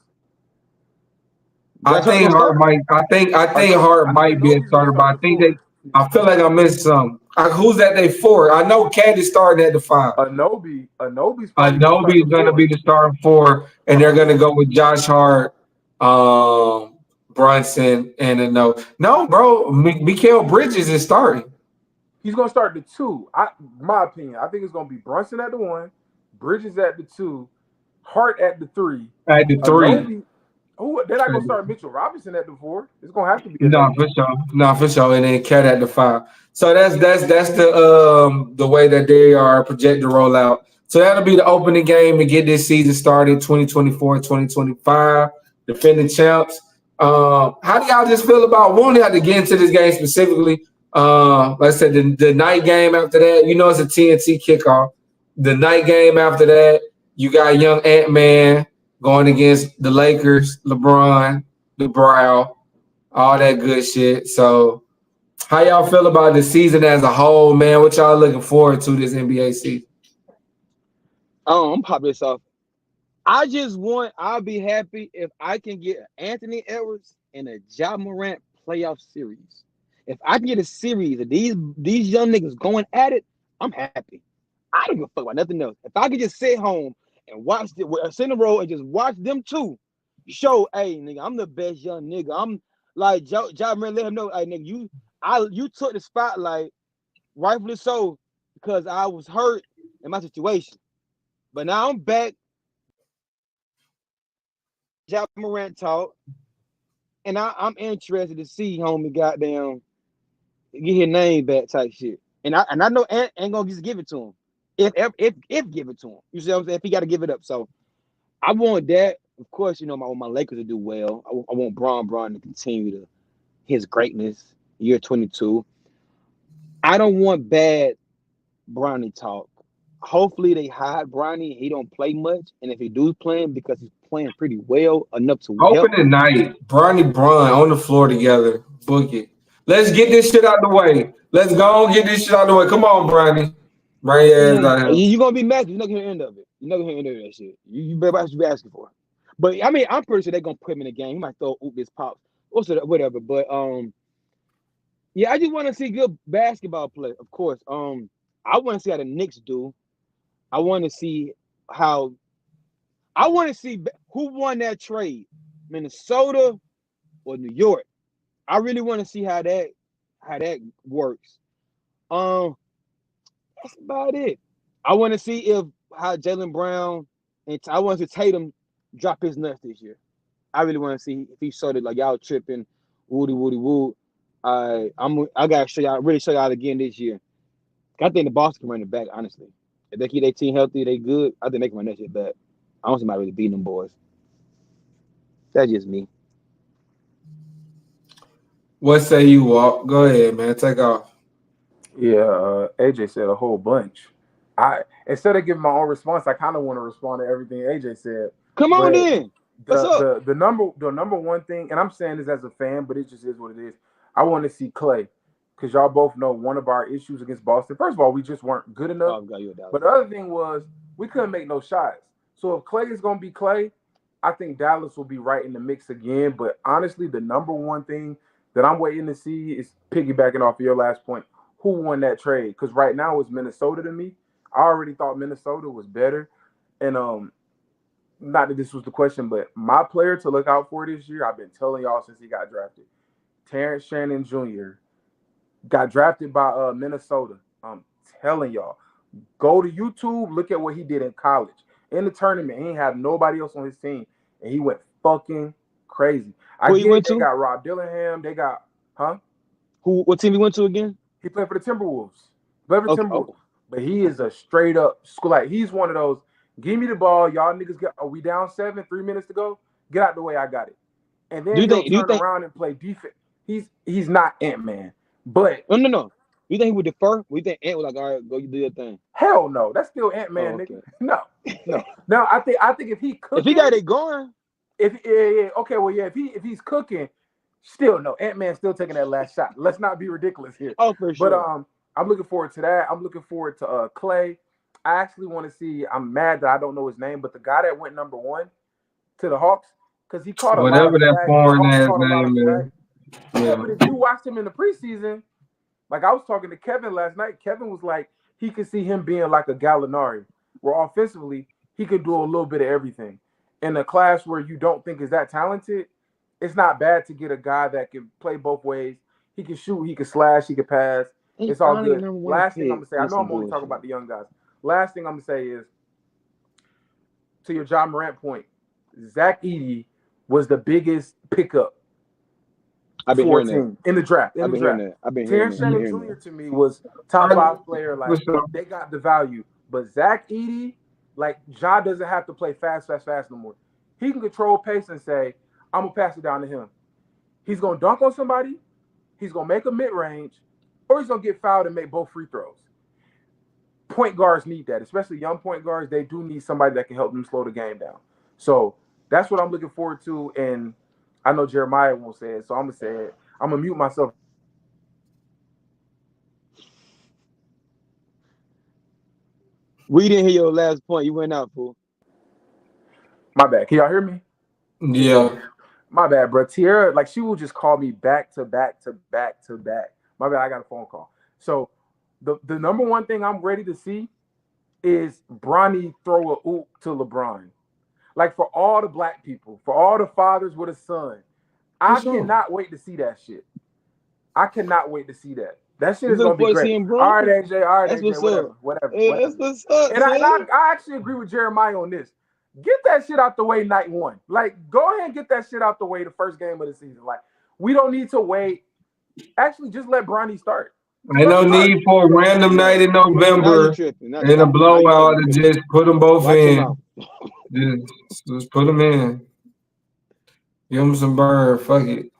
I Josh Hart think gonna Hart start? might. I think I Hart think might be a Anobi's gonna starter, but start I the think they. 4. I feel like I missed some. Who's at they 4? I know Cat is starting at the 5. Anobi's probably gonna start Anobi the is going to be four. the starting 4, and they're going to go with Josh Hart, Brunson, and a no. No, bro. Mikael Bridges is starting He's gonna start the 2. My opinion, I think it's gonna be Brunson at the 1, Bridges at the 2, Hart at the 3, at the 3. Anobi. Who they're not gonna start Mitchell Robinson at the 4. It's gonna have to be No, Anobi. for sure. No, for sure. And then Cat at the 5. So that's the way that they are projected to roll out. So that'll be the opening game to get this season started 2024-2025. Defending champs. How do y'all just feel about? We only have to get into this game specifically. Like I said, the night game after that, it's a TNT kickoff. The night game after that, you got young Ant-Man going against the Lakers, LeBron, the Brow, all that good shit. So, how y'all feel about the season as a whole, man? What y'all looking forward to this NBA season? I'm popping this off. I'll be happy if I can get Anthony Edwards and a Ja Morant playoff series. If I can get a series of these young niggas going at it, I'm happy. I don't give a fuck about nothing else. If I could just sit home and watch sit in a row and just watch them two show, hey nigga, I'm the best young nigga. I'm like Ja Morant, let him know, hey nigga, you took the spotlight, rightfully so, because I was hurt in my situation. But now I'm back. Ja Morant talk, and I'm interested to see homie goddamn get his name back type shit. And I know Ant ain't gonna just give it to him. If give it to him. You see what I'm saying? If he gotta give it up. So I want that. Of course, my Lakers to do well. I want Braun to continue his greatness. Year 22. I don't want bad Bronny talk. Hopefully they hide Bronny. He don't play much, and if he do playing because he's playing pretty well enough to help. Opening night, Bronny Brun on the floor together. Book it. Let's get this shit out the way. Let's go and get this shit out the way. Come on, Bronny. Bring your ass out here. You're gonna be mad. You're not gonna hear the end of it. You're not gonna hear the end of that shit. You better what you be asking for. But I mean, I'm pretty sure they're gonna put him in the game. He might throw oop this pop, whatever. But yeah, I just want to see good basketball play. Of course, I want to see how the Knicks do. I want to see how. I want to see who won that trade, Minnesota or New York. I really want to see how that works. That's about it. I want to see how Jaylen Brown and I want to see Tatum drop his nuts this year. I really want to see if he showed it like y'all tripping, woody woo. I gotta show y'all again this year. I think the Boston can run it back, honestly. If they keep their team healthy, they good. I think they can run that shit back. I don't see somebody really beating them boys. That's just me. What say you, Walt? Go ahead, man. Take off. Yeah, AJ said a whole bunch. I instead of giving my own response, I kind of want to respond to everything AJ said. Come on But then. What's up? the number one thing, and I'm saying this as a fan, but it just is what it is. I want to see Clay, because y'all both know one of our issues against Boston. First of all, we just weren't good enough. Oh, got you a Dallas. But the other thing was we couldn't make no shots. So if Clay is gonna be Clay, I think Dallas will be right in the mix again. But honestly, the number one thing that I'm waiting to see is piggybacking off of your last point. Who won that trade? Because right now it's Minnesota to me. I already thought Minnesota was better. And not that this was the question, but my player to look out for this year, I've been telling y'all since he got drafted. Terrence Shannon Jr. got drafted by Minnesota. I'm telling y'all. Go to YouTube, look at what he did in college. In the tournament, he ain't have nobody else on his team, and he went fucking crazy. Who he went They to? got Rob Dillingham. They got, What team he went to again? He played for the Timberwolves. Okay. Oh. But he is a straight up school. Like, he's one of those, give me the ball, y'all niggas are we down 7, 3 minutes to go? Get out the way, I got it. And then he'll turn around and play defense. He's not Ant-Man. But no. You think he would defer? We think Ant was like, all right, go you do your thing. Hell no. That's still Ant-Man, okay. nigga. No. No, I think if he cooking, if he got it going. If he's cooking, still no. Ant-Man's still taking that last shot. Let's not be ridiculous here. Oh, for sure. But I'm looking forward to that. I'm looking forward to Clay. I actually want to see. I'm mad that I don't know his name, but the guy that went number 1 to the Hawks, because he caught a lot of Whatever that flag. foreign ass name is. Yeah, but if you watched him in the preseason, Like I was talking to Kevin last night. Kevin was like, he could see him being like a Gallinari, where offensively he could do a little bit of everything. In a class where you don't think is that talented, it's not bad to get a guy that can play both ways. He can shoot, he can slash, he can pass. He It's all finally good. number one Last thing I'm pick. gonna say, I That's know some I'm only talking bullshit. about the young guys. Last thing I'm gonna say is to your John Morant point, Zach Edey was the biggest pickup I've been for a hearing that. team in the draft. I've been hearing that. I've been hearing Terrence that. I've been Shannon hearing Jr. that. to me was top I, 5 player. for Like sure. they got the value, but Zach Edey, like Ja doesn't have to play fast no more. He can control pace and say, "I'm gonna pass it down to him." He's gonna dunk on somebody. He's gonna make a mid range, or he's gonna get fouled and make both free throws. Point guards need that, especially young point guards. They do need somebody that can help them slow the game down. So that's what I'm looking forward to. And I know Jeremiah won't say it, so I'm gonna say it. I'm gonna mute myself. We didn't hear your last point. You went out, fool. My bad. Can y'all hear me? Yeah. My bad, bro. Tierra, like she will just call me back to back to back to back. My bad. I got a phone call. So the number one thing I'm ready to see is Bronny throw a oop to LeBron. Like for all the black people, for all the fathers with a son, I sure. cannot wait to see that shit. I cannot wait to see that. That shit You is gonna look be forward to great. seeing All right, bro? AJ. All right, That's AJ. what's Whatever, up. whatever, That's whatever. what's up, And I, son. I actually agree with Jeremiah on this. Get that shit out the way night one. Like, go ahead and get that shit out the way the first game of the season. Like, we don't need to wait. Actually, just let Bronny start. Ain't no need for a random night in Now you November tripping. Now in a you blowout tripping. to just put them both Watch your in. mouth. Just put them in. Give them some burn. Fuck it.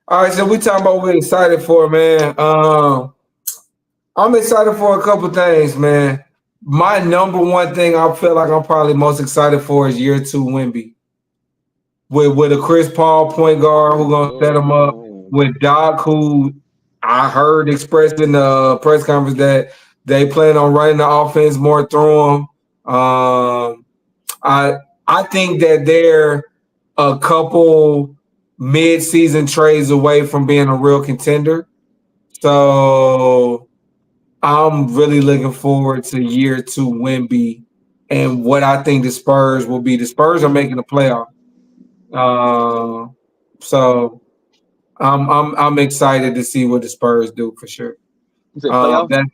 All right, so we talking about what we're excited for, man. I'm excited for a couple things, man. My number one thing I feel like I'm probably most excited for is year 2 Wemby. With a Chris Paul point guard who gonna set him up. With Doc, who I heard expressed in the press conference that they plan on running the offense more through him. I I think that they're a couple mid-season trades away from being a real contender. So I'm really looking forward to year 2 Wemby and what I think the Spurs will be. The Spurs are making the playoff. So I'm excited to see what the Spurs do for sure. You said playoffs? That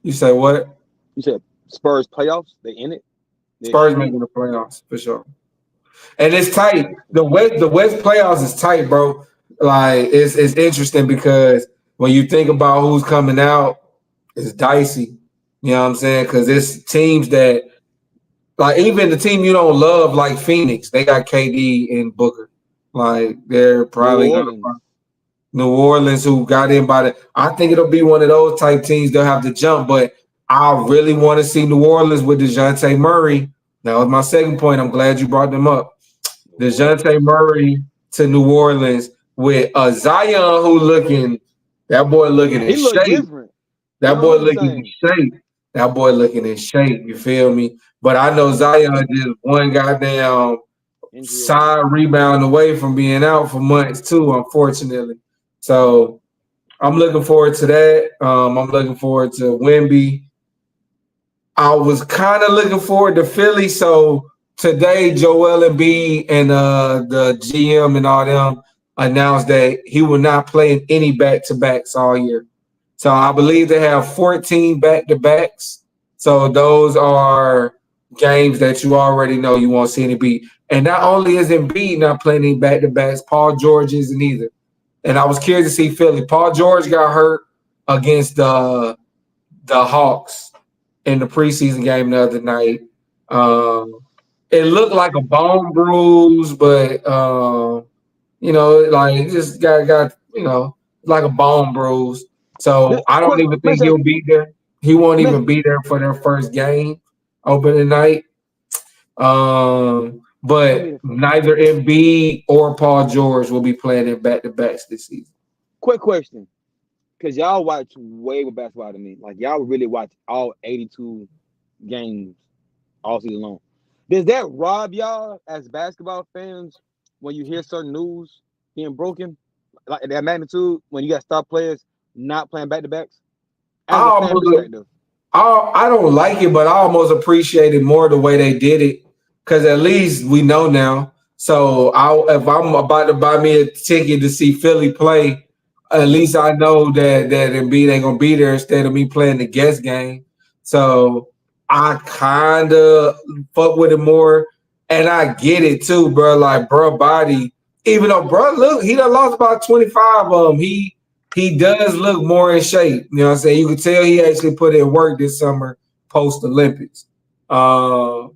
you say what? You said Spurs playoffs? They in it? Spurs making the playoffs for sure. And it's tight. The West playoffs is tight, bro. Like it's interesting because when you think about who's coming out, it's dicey. You know what I'm saying? Because it's teams that like even the team you don't love, like Phoenix, they got KD and Booker. Like they're probably New gonna Orleans. New Orleans who got in by the. I think it'll be one of those type teams they'll have to jump, but I really want to see New Orleans with DeJounte Murray. That was my second point. I'm glad you brought them up. DeJounte Murray to New Orleans with a Zion who looking, that boy looking in He look shape. different. That boy looking in shape. That boy looking in shape. You feel me? But I know Zion just one goddamn side rebound away from being out for months too, unfortunately. So I'm looking forward to that. I'm looking forward to Wemby. I was kind of looking forward to Philly. So today, Joel Embiid and the GM and all them announced that he will not play in any back-to-backs all year. So I believe they have 14 back-to-backs. So those are games that you already know you won't see any beat. And not only is Embiid not playing any back-to-backs, Paul George isn't either. And I was curious to see Philly. Paul George got hurt against the Hawks in the preseason game the other night. It looked like a bone bruise, but like it just got like a bone bruise. So I don't even think he'll be there. He won't even be there for their first game opening night. But neither Embiid or Paul George will be playing in back-to-backs this season. Quick question. Because y'all watch way more basketball than me. Like, y'all really watch all 82 games all season long. Does that rob y'all as basketball fans when you hear certain news being broken? Like that magnitude, when you got star players not playing back to backs I as a fan almost, perspective? I don't like it, but I almost appreciate it more the way they did it because at least we know now. So if I'm about to buy me a ticket to see Philly play, at least I know that Embiid ain't gonna be there instead of me playing the guest game. So I kind of fuck with it more, and I get it too, bro. Like, bro, body. Even though, bro, look, he done lost about 25 of them. He does look more in shape. You know what I'm saying? You can tell he actually put in work this summer post Olympics. But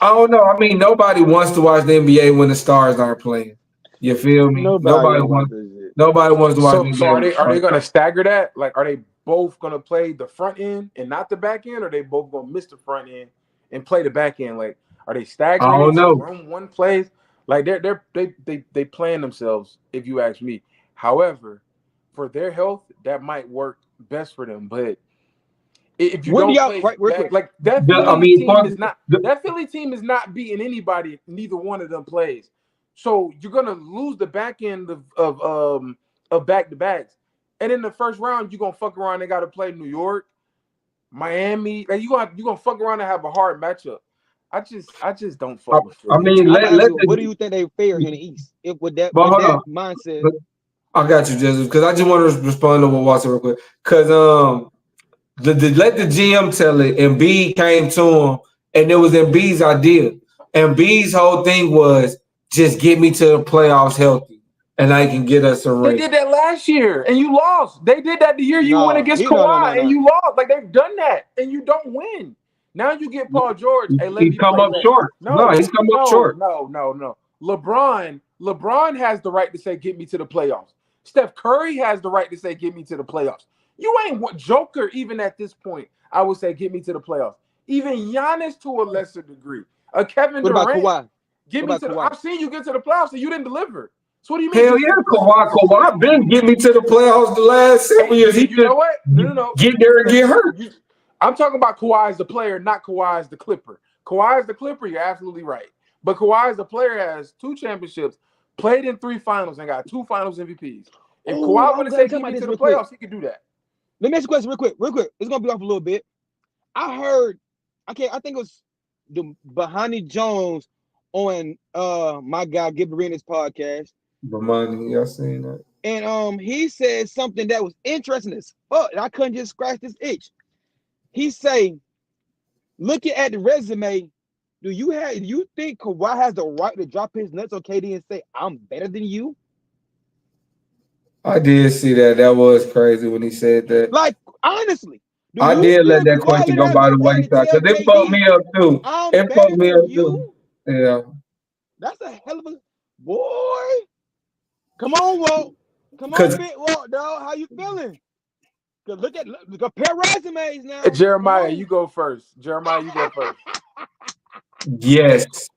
I don't know. I mean, nobody wants to watch the NBA when the stars aren't playing. You feel me? Nobody want to watch this shit. Nobody wants to watch the So NBA. are they gonna stagger that? Like, are they both gonna play the front end and not the back end, or are they both gonna miss the front end and play the back end? Like, are they I staggering don't it so know. one plays? Like they playing themselves, if you ask me. However, for their health, that might work best for them. But if you When do don't y'all play right real back, quick? like that I Philly mean, team is not that Philly team is not beating anybody. Neither one of them plays, so you're gonna lose the back end of back to backs, and in the first round you're gonna fuck around and got to play New York, Miami. Like you gonna fuck around and have a hard matchup. I just don't fuck with I Philly. mean, I'm gonna ask let you, the. what do you think they fare in the East? If with that But hold on. mindset, I got you, Jesus, because I just want to respond to what Watson real quick. Because let the GM tell it. Embiid came to him, and it was Embiid's idea. Embiid's whole thing was just get me to the playoffs healthy, and I can get us a They ring. did that last year and you lost. They did that the year you went no, against he no no no Kawhi and no. you lost. Like they've done that and you don't win. Now you get Paul George. Hey, let He's me come play up less. short. No, No, he's come up no, short. no, no, no. LeBron has the right to say, get me to the playoffs. Steph Curry has the right to say, get me to the playoffs. You ain't what Joker, even at this point, I would say, get me to the playoffs. Even Giannis to a lesser degree. Kevin What about Durant, Kawhi? get What me about to the. Kawhi? I've seen you get to the playoffs and you didn't deliver. So what do you mean? Hell yeah, Kawhi been get me to the playoffs the last several years. He You know just what? No. get there and get hurt. I'm talking about Kawhi as the player, not Kawhi as the Clipper. Kawhi as the Clipper, you're absolutely right. But Kawhi as the player has 2 championships, played in 3 finals, and got 2 finals MVPs. If Oh, Kawhi I'm would have glad you're said talking get about me this to the real quick. playoffs, he could do that. Let me ask you a question real quick. It's gonna be off a little bit. I heard, I think it was the Bahani Jones on my guy Gib Arenas podcast. Ramani, y'all seen that? And he said something that was interesting as fuck. And I couldn't just scratch this itch. He say, looking at the resume, do you think Kawhi has the right to drop his nuts on KD and say, I'm better than you? I did see that. That was crazy when he said that. Like, honestly, do I you did let feel that Kawhi question Leonard go has by the the right to wayside tell because it fucked KD, me up too. I'm It fucked better me than up too. you? Yeah. That's a hell of a boy. Come on, Walt. Come on, Because big Walt, dog. How you feeling? Look, compare resumes now. Jeremiah, you go first. Jeremiah, you go first. yes,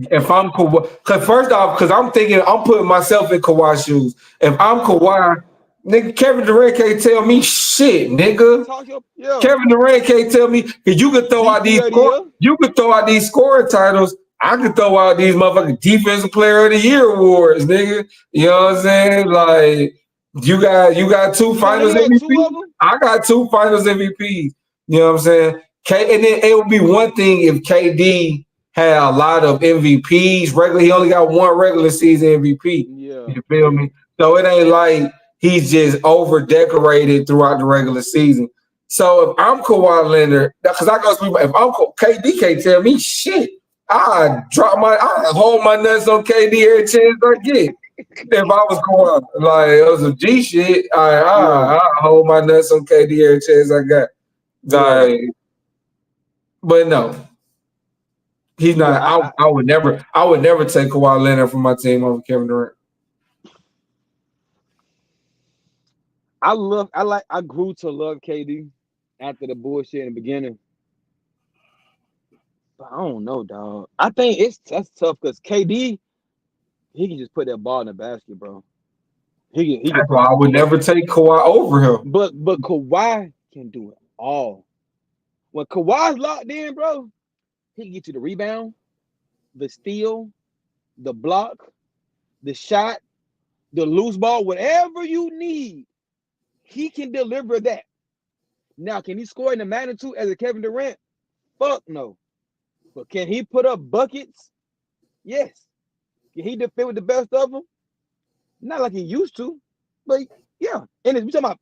if I'm Kawhi, because first off, because I'm thinking I'm putting myself in Kawhi's shoes. If I'm Kawhi, nigga, Kevin Durant can't tell me shit, nigga. Talk your yeah. Kevin Durant can't tell me because you could throw out DP these of the year. you could throw out these scoring titles. I could throw out these motherfucking defensive player of the year awards, nigga. You know what I'm saying? Like you got 2 finals He had 2 MVP. of them. I got 2 finals MVPs. You know what I'm saying? And then it would be one thing if KD had a lot of MVPs. He only got 1 regular season MVP. Yeah. You feel me? So it ain't like he's just over decorated throughout the regular season. So if I'm Kawhi Leonard, because I go speak, if I'm KD can't tell me shit. I hold my nuts on KD every chance I get. If I was Kawhi, like it was a G shit, I hold my nuts on KD every chance I got. Like, but no, he's Yeah, not. I would never take Kawhi Leonard from my team over Kevin Durant. I grew to love KD after the bullshit in the beginning. But I don't know, dog. I think that's tough because KD, he can just put that ball in the basket, bro. He can That's why I would never take Kawhi over him. but Kawhi can do it all. When Kawhi's locked in, bro, he can get you the rebound, the steal, the block, the shot, the loose ball, whatever you need, he can deliver that. Now, can he score in the magnitude as a Kevin Durant? Fuck no. But can he put up buckets? Yes. Can he defend with the best of them? Not like he used to, but yeah. And if we talking about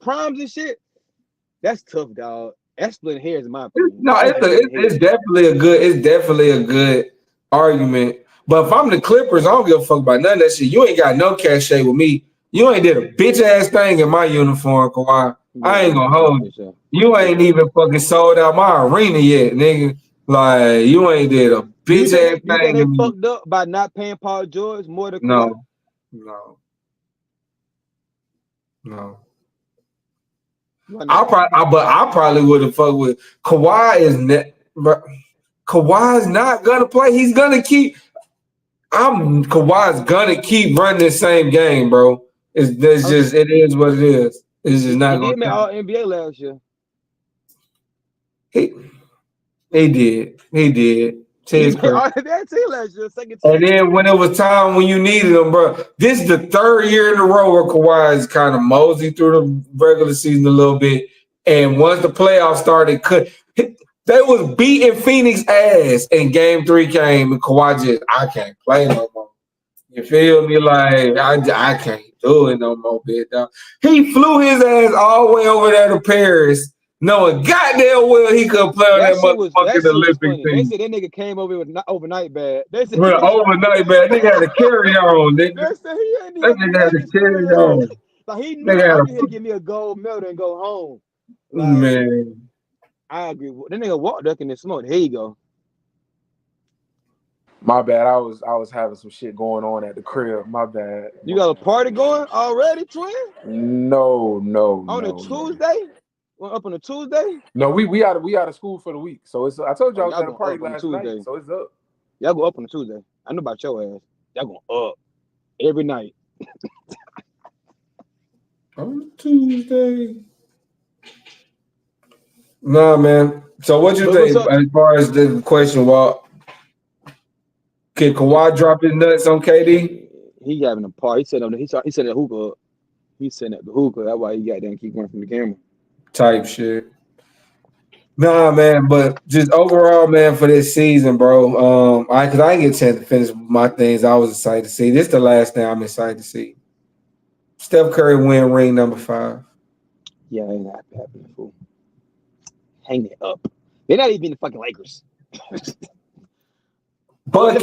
primes and shit, that's tough, dog. That's splitting hairs in my opinion. No, it's definitely a good argument. But if I'm the Clippers, I don't give a fuck about none of that shit. You ain't got no cachet with me. You ain't did a bitch ass thing in my uniform, Kawhi. Yeah, I ain't gonna hold you. You ain't even fucking sold out my arena yet, nigga. Like you ain't did a bitch ass You think thing. they to me. fucked up by not paying Paul George more than Kawhi? No. I probably would have fucked with Kawhi. Kawhi's not gonna play. He's gonna keep. Kawhi's gonna keep running the same game, bro. It is what it is. It's just not He gonna did make all NBA last year. He did. He made all NBA team last year, second team. And then when it was time when you needed him, bro, this is the third year in a row where Kawhi is kind of mosey through the regular season a little bit. And once the playoffs started, they was beating Phoenix ass, and Game 3 came, and Kawhi I can't play no more. You feel me? Like I can't do it no more, bitch. Dog. He flew his ass all the way over there to Paris, knowing goddamn well he could play on that motherfucking Olympic team. They said that nigga came over with overnight bad. They said overnight bad. Nigga had to carry on, nigga. They said he ain't nigga had to carry on. Like he knew I'm here to give me a gold medal and go home. Like, man, I agree. That nigga walked up in the smoke. Here you go. My bad. I was having some shit going on at the crib. My bad. You got a party going already, twin? No. On a Tuesday? Up on a Tuesday? No, we out of school for the week. So it's I told you I was at a party last night. So it's up. Y'all go up on a Tuesday. I know about your ass. Y'all going up every night. On Tuesday. Nah, man. So what you think as far as the question, Walt? Can Kawhi drop his nuts on KD? He having a party. He said at the hookah up. He's sitting at the hookah. That's why he got there and keep running from the camera. Type shit. Nah, man, but just overall, man, for this season, bro. Because I didn't get a chance to finish my things I was excited to see. This is the last thing I'm excited to see. Steph Curry win ring number 5. Yeah, ain't that happening, fool. Hang it up. They're not even the fucking Lakers. Bucket,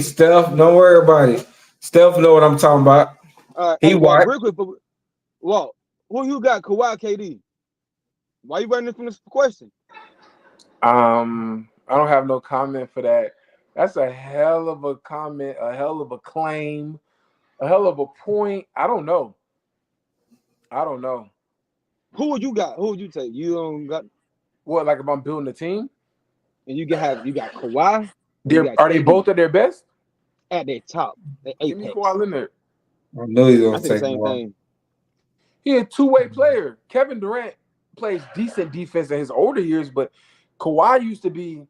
Steph. Don't worry about it. Steph know what I'm talking about. He white. Well, who you got? Kawhi, KD. Why you running from this question? I don't have no comment for that. That's a hell of a comment, a hell of a claim, a hell of a point. I don't know. Who would you got? Who would you take? You don't got what? Like if I'm building a team, and you got Kawhi. Are they both at their best? At their top, give me Kawhi Leonard. I know he's gonna take the same thing. He a two-way player. Kevin Durant plays decent defense in his older years, but Kawhi used to be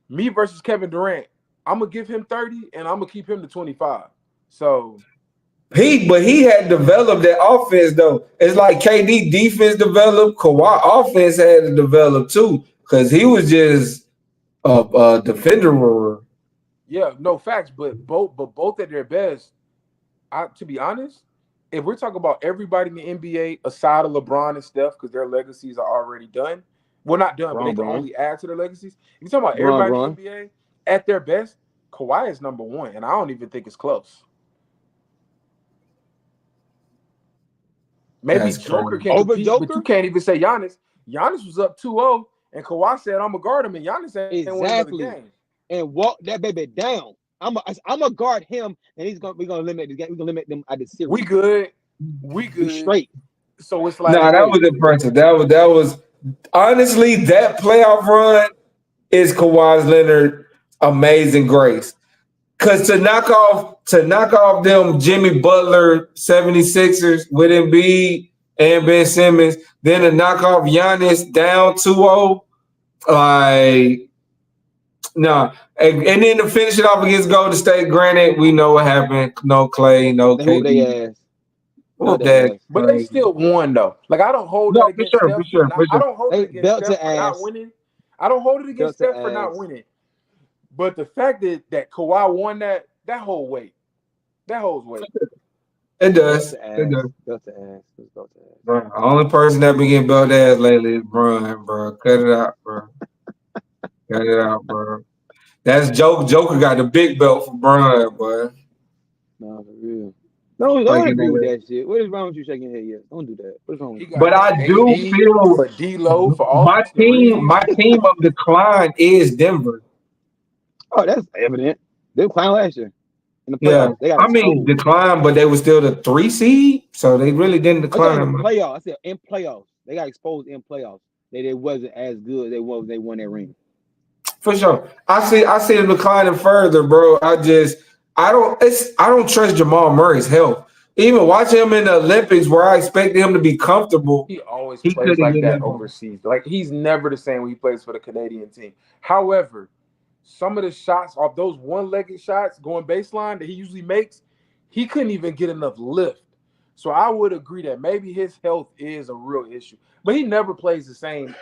me versus Kevin Durant. I'm gonna give him 30, and I'm gonna keep him to 25. So he had developed that offense though. It's like KD defense developed, Kawhi offense had to develop too, because he was just a defender. Yeah, no facts, but both at their best. To be honest, if we're talking about everybody in the NBA aside of LeBron and Steph, because their legacies are already done. Well, not done, but they can only add to their legacies. If you're talking about everybody in the NBA at their best, Kawhi is number 1, and I don't even think it's close. Maybe Joker can compete, but you can't even say Giannis. Giannis was up 2-0, and Kawhi said, "I'm gonna guard him," and Giannis ain't won another game. And walk that baby down. I'm gonna guard him, and we're gonna limit the game. We're gonna limit them at the series. We good. Straight. So it's like that was impressive. That was honestly that playoff run is Kawhi Leonard amazing grace. Cause to knock off them Jimmy Butler 76ers with Embiid and Ben Simmons, then to knock off Giannis down 2-0, like No, and then to finish it off against Golden State, granted, we know what happened. No Clay, no They whoop KD. their ass. Whoop Their that. ass. But they still won though. Like I don't hold No, that for against sure, Steph. for sure, for I sure. don't hold They it against belt Steph to for not ass. winning. I don't hold it against Belt to Steph for not ass. winning. But the fact that Kawhi won that whole weight. That holds weight. It does. Belt to It ass. does. Belt to ass. It's belt to ass. Bro, the only person that been getting belt ass lately is Bron, bro. Cut it out, bro. Cut it out, bro. That's Joker. Joker got the big belt for Bron, boy. No, for real. No, don't Thinking agree with that. that shit. What is wrong with you shaking your head? Yes, don't do that. What's wrong with He you? got But I do AD feel for D-Lo for my offensive rebounds. my team of decline is Denver. Oh, that's evident. They were playing last year in the Yeah, playoffs. They got I mean exposed. decline, but they were still the 3 seed, so they really didn't I'm talking decline. in the playoffs. I said in playoffs. They got exposed in playoffs. They wasn't as good as they was when they won that ring. For sure. I see them declining further, bro. I don't trust Jamal Murray's health. Even watching him in the Olympics where I expected him to be comfortable, He always he plays couldn't like get that that one. overseas. Like he's never the same when he plays for the Canadian team. However, some of the shots off those one-legged shots going baseline that he usually makes, he couldn't even get enough lift. So I would agree that maybe his health is a real issue. But he never plays the same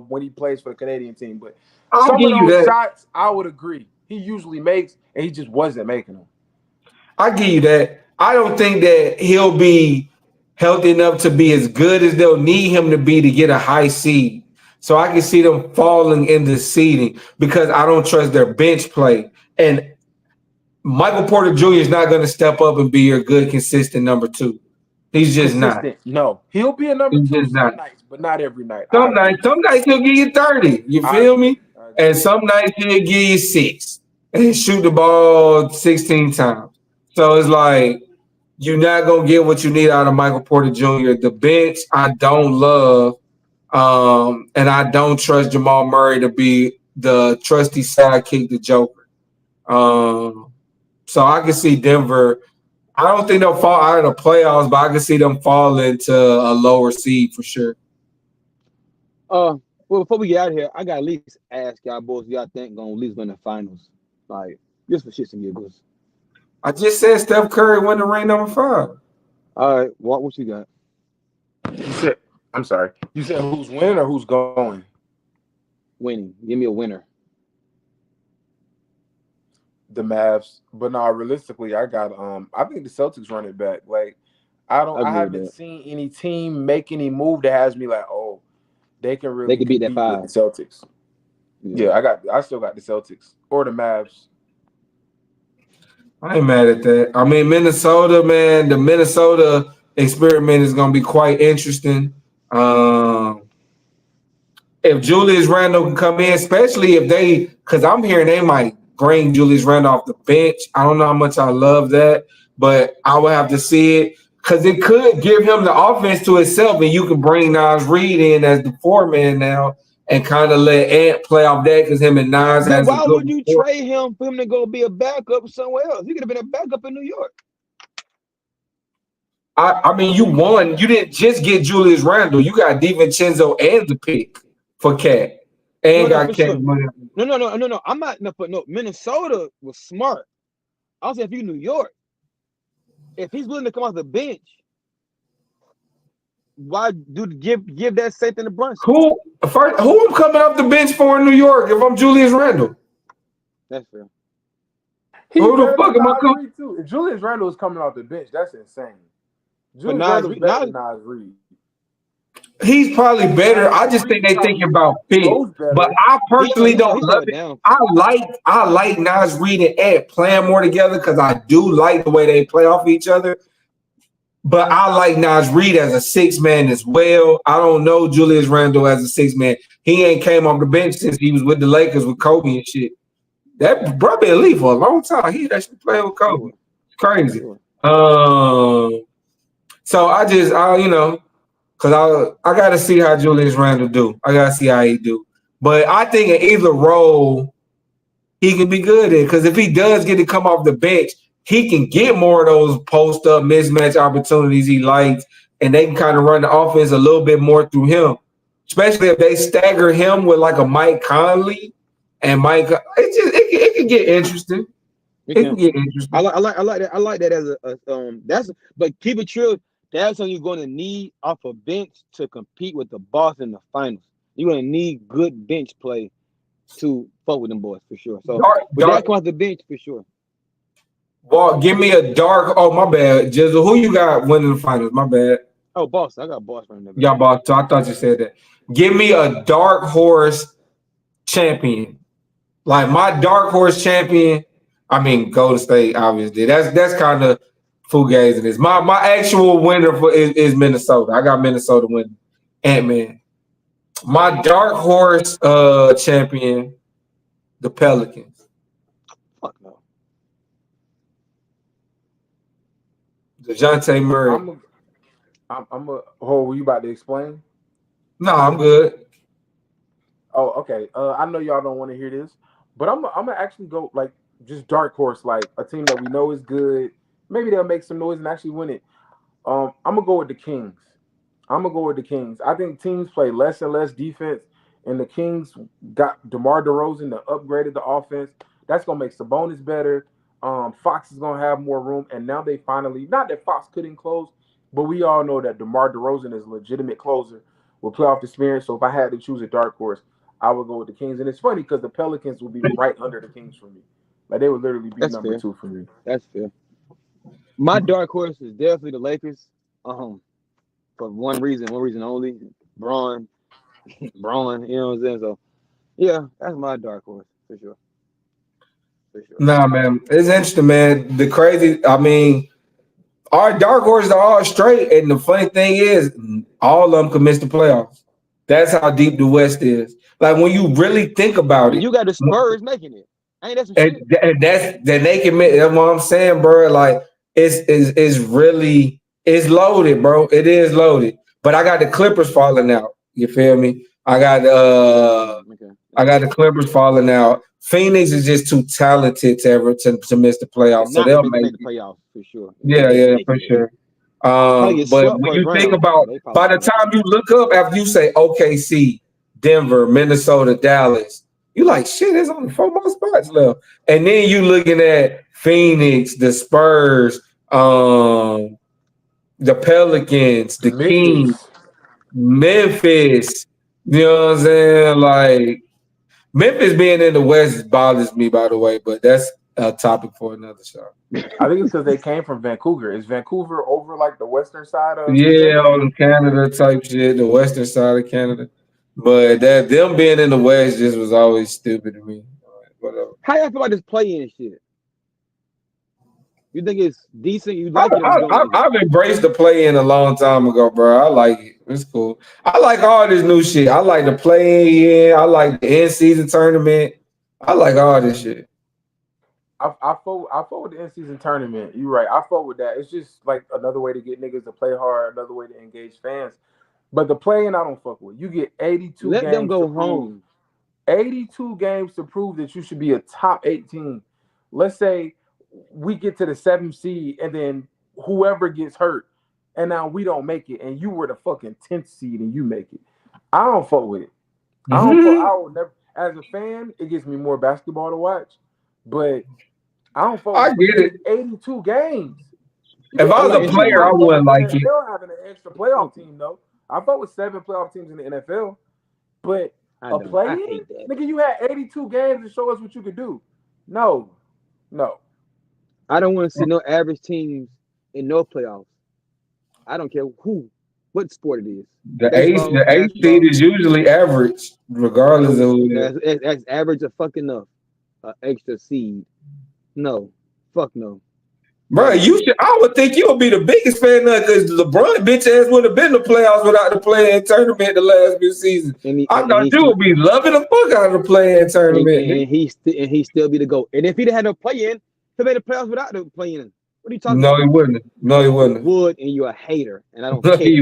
when he plays for the Canadian team. But I'll some give of you those that. shots, I would agree. He usually makes, and he just wasn't making them. I give you that. I don't think that he'll be healthy enough to be as good as they'll need him to be to get a high seed. So I can see them falling in the seeding because I don't trust their bench play. And Michael Porter Jr. is not going to step up and be your good, consistent number 2. He's just not. Consistent. No. He'll be a number He's 2 just not. some nights, but not every night. I agree. Some nights he'll give you 30. You I feel agree. me? And some nights he'll give you 6 and shoot the ball 16 times. So it's like you're not gonna get what you need out of Michael Porter Jr. The bench I don't love, and I don't trust Jamal Murray to be the trusty sidekick, the Joker. So I can see Denver. I don't think they'll fall out of the playoffs, but I can see them fall into a lower seed for sure. Well, before we get out of here, I got to at least ask y'all boys, y'all think gonna at least win the finals? Like, just for shits and giggles. I just said Steph Curry win the ring number 5. All right, what you got? You said, I'm sorry. You said who's winning or who's going? Winning. Give me a winner. The Mavs. But no, realistically, I got I think the Celtics run it back. Like I haven't seen any team make any move that has me like, oh, they can really beat that 5 with the Celtics. Yeah, I still got the Celtics or the Mavs. I ain't mad at that. I mean, Minnesota, man, the Minnesota experiment is going to be quite interesting. If Julius Randle can come in, especially if because I'm hearing they might bring Julius Randle off the bench. I don't know how much I love that, but I would have to see it because it could give him the offense to itself, and you can bring Nas Reed in as the 4-man now and kind of let Ant play off that because him and Nas has. Why would you trade him for him to go be a backup somewhere else? He could have been a backup in New York. I mean, you won. You didn't just get Julius Randle. You got DiVincenzo and the pick for Cat. And got Cat. Sure. No. I'm not. No. Minnesota was smart. I'll say if you New York, if he's willing to come off the bench, why give that same thing to Brunson? Who I'm coming off the bench for in New York if I'm Julius Randle? That's fair. Who the fuck am I coming to? If Julius Randle is coming off the bench, that's insane. Julius Randle's better than Nas Reed. He's probably better. I just think they thinking about fit. But I personally don't love it. I like Nas Reed and Ed playing more together because I do like the way they play off each other. But I like Nas Reed as a 6-man as well. I don't know Julius Randle as a 6-man. He ain't came off the bench since he was with the Lakers with Kobe and shit. That bro been elite for a long time. He actually played with Kobe. It's crazy. So I because I got to see how Julius Randle do. I got to see how he do. But I think in either role, he can be good in. Because if he does get to come off the bench, he can get more of those post-up mismatch opportunities he likes, and they can kind of run the offense a little bit more through him, especially if they stagger him with like a Mike Conley and Mike. It can get interesting. It can get interesting. I like that. I like that as that's but keep it true. That's when you're going to need off a bench to compete with the boss in the finals. You're going to need good bench play to fuck with them boys for sure. So with that comes the bench for sure. Well, give me a dark. Oh, my bad, Jizzle. Who you got winning the finals? My bad. Oh, Boston. I got Boston right there. Y'all Boston. I thought you said that. Give me a dark horse champion. Like my dark horse champion. I mean, Golden State. Obviously, that's kind of fugazi. This my actual winner is Minnesota. I got Minnesota winning. Ant-Man. My dark horse champion, the Pelicans. Fuck no. DeJounte Murray. I'm a. Oh, were you about to explain? No, I'm good. Oh, okay. I know y'all don't want to hear this, but I'm gonna actually go like just dark horse, like a team that we know is good. Maybe they'll make some noise and actually win it. I'm gonna go with the Kings. I think teams play less and less defense, and the Kings got DeMar DeRozan that upgraded the offense. That's gonna make Sabonis better. Fox is gonna have more room, and now they finally, not that Fox couldn't close, but we all know that DeMar DeRozan is a legitimate closer with playoff experience. So if I had to choose a dark horse, I would go with the Kings. And it's funny because the Pelicans would be right under the Kings for me. Like they would literally be number 2 for me. That's fair. My dark horse is definitely the Lakers. For one reason only. Braun, you know what I'm saying? So yeah, that's my dark horse for sure. Nah, man. It's interesting, man. The crazy, I mean, our dark horses are all straight, and the funny thing is, all of them could miss the playoffs. That's how deep the West is. Like when you really think about it, you got the Spurs making it. Ain't that some shit? And that's that they can make. That's what I'm saying, bro. Like it's really loaded, bro. It is loaded. But I got the Clippers falling out. You feel me? I got the Clippers falling out. Phoenix is just too talented to miss the playoffs, so they'll make the playoffs for sure. Yeah, for sure. But when you think about, by the time you look up after you say OKC, Denver, Minnesota, Dallas, you like shit. There's only 4 more spots left, and then you looking at Phoenix, the Spurs, the Pelicans, the Kings, Memphis. You know what I'm saying? Like Memphis being in the West bothers me, by the way, but that's a topic for another show. I think it's because they came from Vancouver. Is Vancouver over like the western side of? Yeah, on Canada type shit, the western side of Canada. But that them being in the West just was always stupid to me. Whatever. How y'all feel about this play-in shit? You think it's decent? You like I've embraced the play-in a long time ago, bro. I like it. It's cool. I like all this new shit. I like the play-in. I like the in-season tournament. I like all this shit. I fought with the in-season tournament. You're right. I fought with that. It's just like another way to get niggas to play hard, another way to engage fans. But the play-in, I don't fuck with. You get 82 games. Let them go home. 82 games to prove that you should be a top 8 team. Let's say we get to the 7th seed and then whoever gets hurt and now we don't make it and you were the fucking 10th seed and you make it. I don't fuck with it. I will never, as a fan, it gives me more basketball to watch, but I don't fuck with it. 82 games. If I was a player, I wouldn't like it. They're having an extra playoff team though. I fought with 7 playoff teams in the NFL, but a play-in? Nigga, you had 82 games to show us what you could do. No. I don't want to see no average teams in no playoffs. I don't care what sport it is. The eighth seed is usually average, regardless of who it is. That's average of fucking enough. Extra seed. No. Fuck no. Bro, I would think you would be the biggest fan of because LeBron bitch ass would have been in the playoffs without the play-in tournament the last few seasons. I thought you would be loving the fuck out of the play-in tournament. And he still be the GOAT. And if he'd had no play-in, he made the playoffs without the play-in. What are you talking about? He wouldn't. No, he wouldn't. He would, and you're a hater. And I don't care. He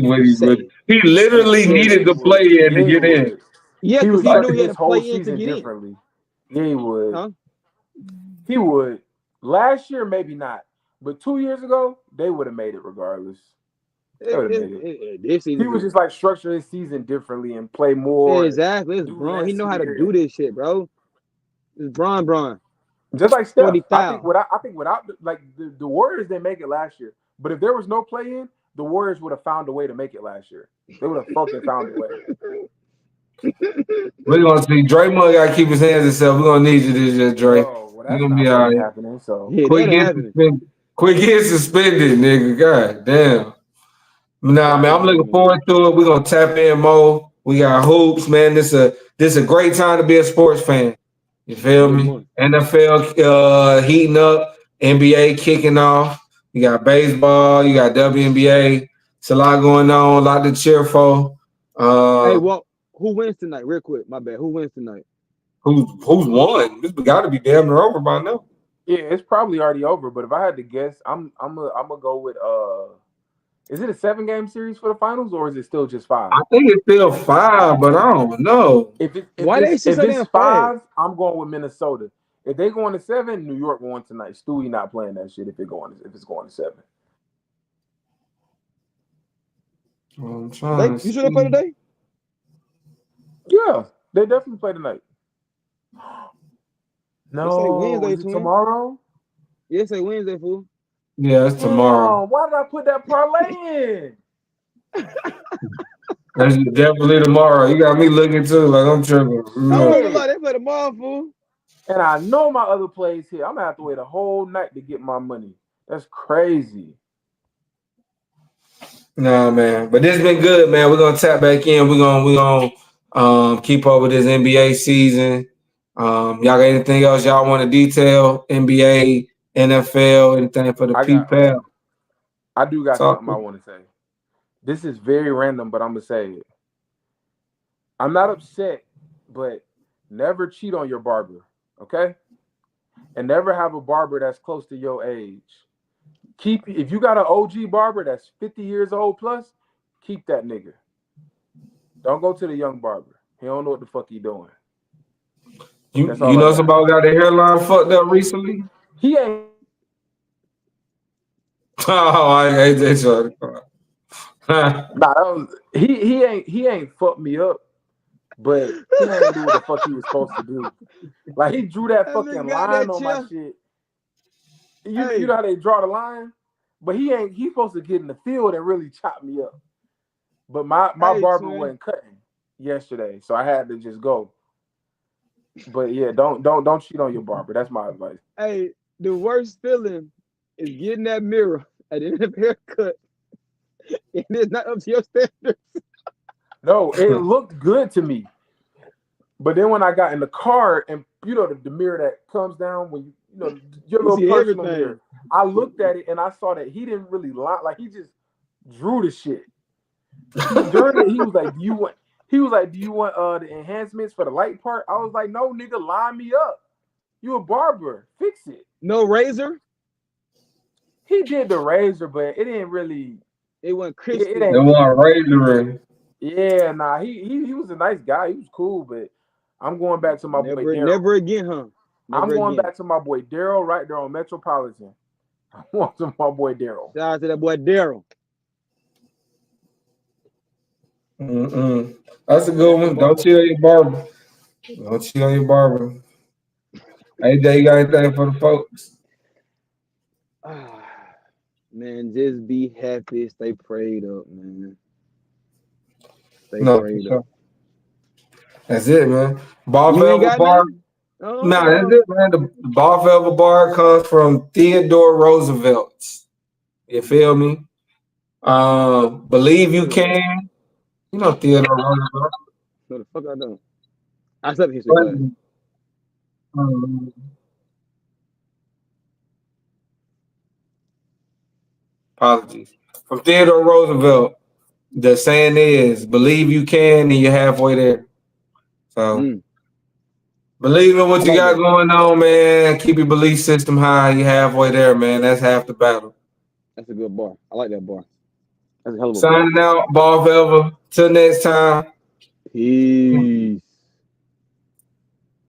literally needed the play-in to get in. Yeah, because he knew he had to play in to get differently. Yeah, he would. Huh? He would. Last year, maybe not. But 2 years ago, they would have made it regardless. They would have made it. He was just like structure his season differently and play more. Exactly. It's wrong. He know how to do this shit, bro. It's Bron. Just like Steph. 40,000. I think without like the Warriors didn't make it last year. But if there was no play-in, the Warriors would have found a way to make it last year. They would have fucking found a way. We're gonna see. Draymond gotta keep his hands to himself. We're gonna need you this year, Dre. Oh, well, You're that's gonna be not all fucking right. happening. So Yeah, Quick that ain't get happening. suspended. Quick get suspended, nigga. God damn. Nah, man, I'm looking forward to it. We're gonna tap in more. We got hoops, man. This a great time to be a sports fan. You feel me? NFL heating up, NBA kicking off. You got baseball, you got WNBA. It's a lot going on, a lot to cheer for. Hey, well, who wins tonight? Real quick, my bad. Who wins tonight? Who's won? This got to be damn near over by now. yeah, it's probably already over. But if I had to guess, I'm gonna go with Is it a 7-game series for the finals, or is it still just 5? I think it's still 5, but I don't know. If Why they it's so damn 5, I'm going with Minnesota. If they going to 7, New York won tonight. Stewie not playing that shit if it's going to 7. I'm trying to You should have played today? Yeah, they definitely play tonight. They say No, Wednesday, is it twin. tomorrow? Yeah, say Wednesday, fool. Yeah, it's tomorrow. Oh, why did I put that parlay in? That's definitely tomorrow. You got me looking too, like I'm tripping. I'm not gonna lie, they play tomorrow, fool. And I know my other plays here. I'm gonna have to wait a whole night to get my money. That's crazy. Nah, man. But this has been good, man. We're gonna tap back in. We're gonna keep up with this NBA season. Y'all got anything else y'all want to detail? NBA, NFL, anything for the people? I do got something I want to say. This is very random, but I'm gonna say it. I'm not upset, but never cheat on your barber, okay? And never have a barber that's close to your age. If you got an OG barber that's 50 years old plus, keep that nigga. Don't go to the young barber. He don't know what the fuck he doing. You know somebody got their hairline fucked up recently? He ain't. Oh, I hate that. Nah, he ain't fucked me up, but he ain't do what the fuck he was supposed to do. Like he drew that fucking line on my shit. You know how they draw the line, but he's supposed to get in the field and really chop me up. But my barber wasn't cutting yesterday, so I had to just go. But yeah, don't cheat on your barber. That's my advice. Hey, the worst feeling is getting that mirror at the end of haircut. And it's not up to your standards. No, it looked good to me. But then when I got in the car and the mirror that comes down when your little personal mirror, I looked at it and I saw that he didn't really lie. Like he just drew the shit. During it, he was like, "Do you want the enhancements for the light part?" I was like, "No, nigga, line me up. You a barber, fix it." No razor. He did the razor, but it didn't really. It wasn't crispy. It wasn't razoring. Yeah, nah, he was a nice guy. He was cool, but I'm going back to my boy Daryl. Never again, huh? I'm going back to my boy Daryl right there on Metropolitan. I want to my boy Daryl. Shout out to that boy Daryl. That's a good one. Don't cheat on your barber. Don't cheat on your barber. Hey, Jay, you got anything for the folks? Man, just be happy. Stay prayed up, man. Stay prayed up. That's it, man. Ball Forever Bar. Nah, that's it, man. The Ball Forever Bar comes from Theodore Roosevelt. You feel me? Believe you can. You know Theodore Roosevelt. No, the fuck I don't. I slept history class. Apologies. From Theodore Roosevelt, the saying is, believe you can and you're halfway there. So believe in what you got going on, man. Keep your belief system high. You're halfway there, man. That's half the battle. That's a good bar. I like that bar. That's a hell of a Signing out, Ball Forever. Till next time. Peace.